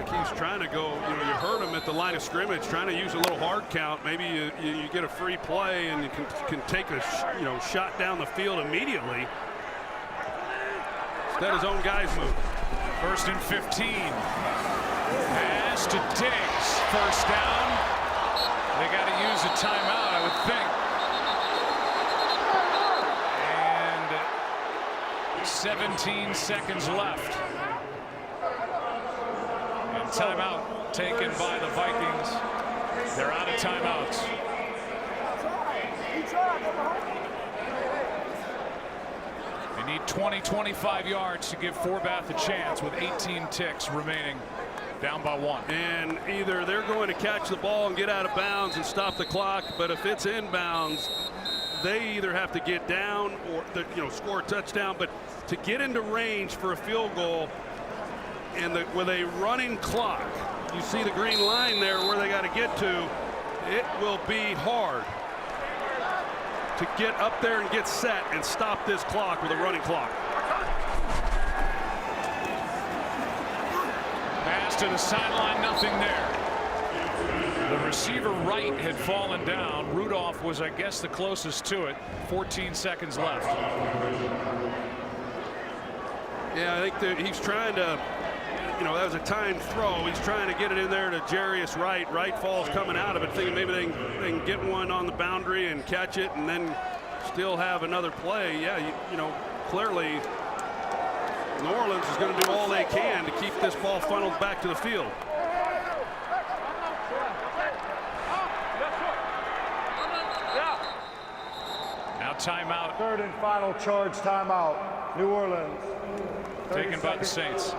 He's trying to go, you heard him at the line of scrimmage, trying to use a little hard count. Maybe you get a free play and you can take a shot down the field immediately. Instead, his own guys move. 1st and 15. Pass to Diggs. First down. They got to use a timeout, I would think. And 17 seconds left. Timeout taken by the Vikings. They're out of timeouts. They need 20-25 yards to give Forbath a chance with 18 ticks remaining, down by 1. And either they're going to catch the ball and get out of bounds and stop the clock, but if it's inbounds, they either have to get down or score a touchdown. But to get into range for a field goal, and with a running clock, you see the green line there where they got to get to. It will be hard to get up there and get set and stop this clock with a running clock. Pass to the sideline, nothing there. The receiver right had fallen down. Rudolph was, I guess, the closest to it. 14 seconds left. Yeah, I think that he's trying to, that was a timed throw. He's trying to get it in there to Jarius Wright. Wright falls coming out of it, thinking maybe they can get one on the boundary and catch it and then still have another play. Yeah, clearly New Orleans is going to do all they can to keep this ball funneled back to the field. Now timeout. 3rd and final charge timeout. New Orleans. Taken by the Saints.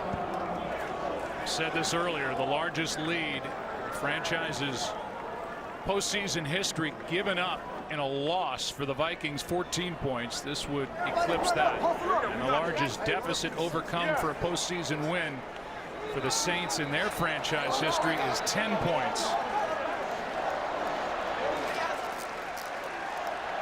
Said this earlier, the largest lead in franchise's postseason history given up in a loss for the Vikings, 14 points. This would eclipse that. And the largest deficit overcome for a postseason win for the Saints in their franchise history is 10 points.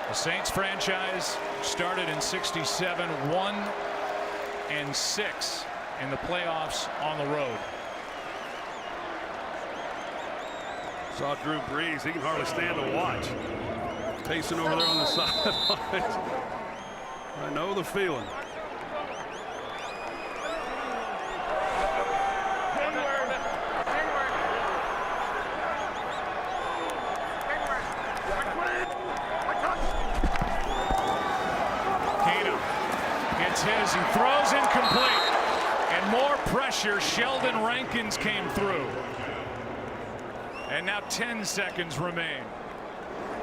The Saints franchise started in '67, 1-6 in the playoffs on the road. Saw Drew Brees. He can hardly stand to watch. Pacing over there on the sidelines. I know the feeling. Keenum gets his. He throws incomplete. And more pressure. Sheldon Rankins came through. And now 10 seconds remain.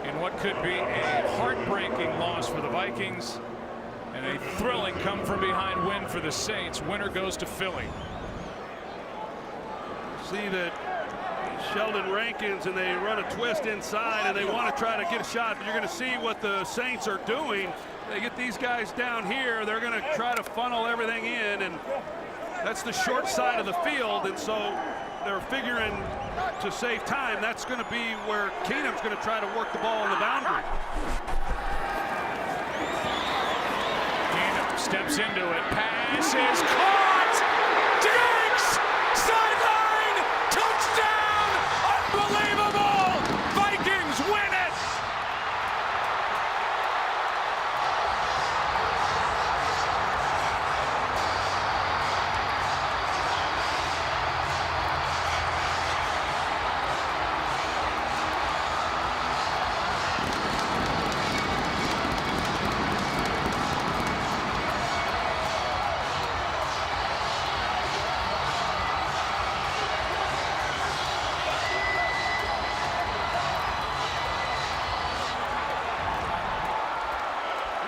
in what could be a heartbreaking loss for the Vikings and a thrilling come from behind win for the Saints. Winner goes to Philly. See that Sheldon Rankins, and they run a twist inside, and they want to try to get a shot, but you're going to see what the Saints are doing. They get these guys down here, they're going to try to funnel everything in, and that's the short side of the field, and so they're figuring to save time. That's going to be where Keenum's going to try to work the ball on the boundary. Keenum steps into it, pass is caught! Diggs! Sideline! Touchdown! Unbelievable! Vikings win it!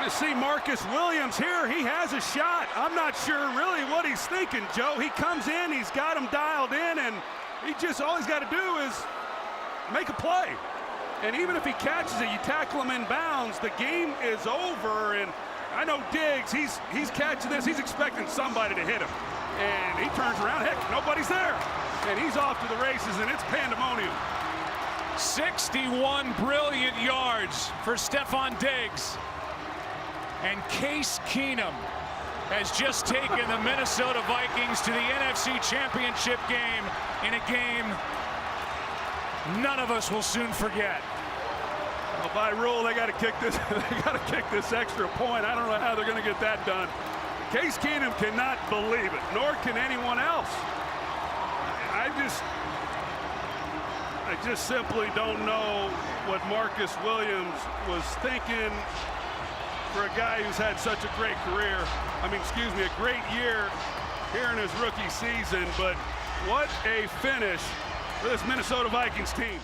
See Marcus Williams here. He has a shot. I'm not sure really what he's thinking, Joe. He comes in, he's got him dialed in, and all he's got to do is make a play. And even if he catches it, you tackle him in bounds, the game is over. And I know Diggs, he's catching this, he's expecting somebody to hit him. And he turns around, heck, nobody's there. And he's off to the races, and it's pandemonium. 61 brilliant yards for Stephon Diggs. And Case Keenum has just taken the Minnesota Vikings to the NFC Championship game in a game none of us will soon forget. Well, by rule, they got to kick this. They got to kick this extra point. I don't know how they're going to get that done. Case Keenum cannot believe it, nor can anyone else. I just simply don't know what Marcus Williams was thinking. For a guy who's had such a great career, a great year here in his rookie season, but what a finish for this Minnesota Vikings team.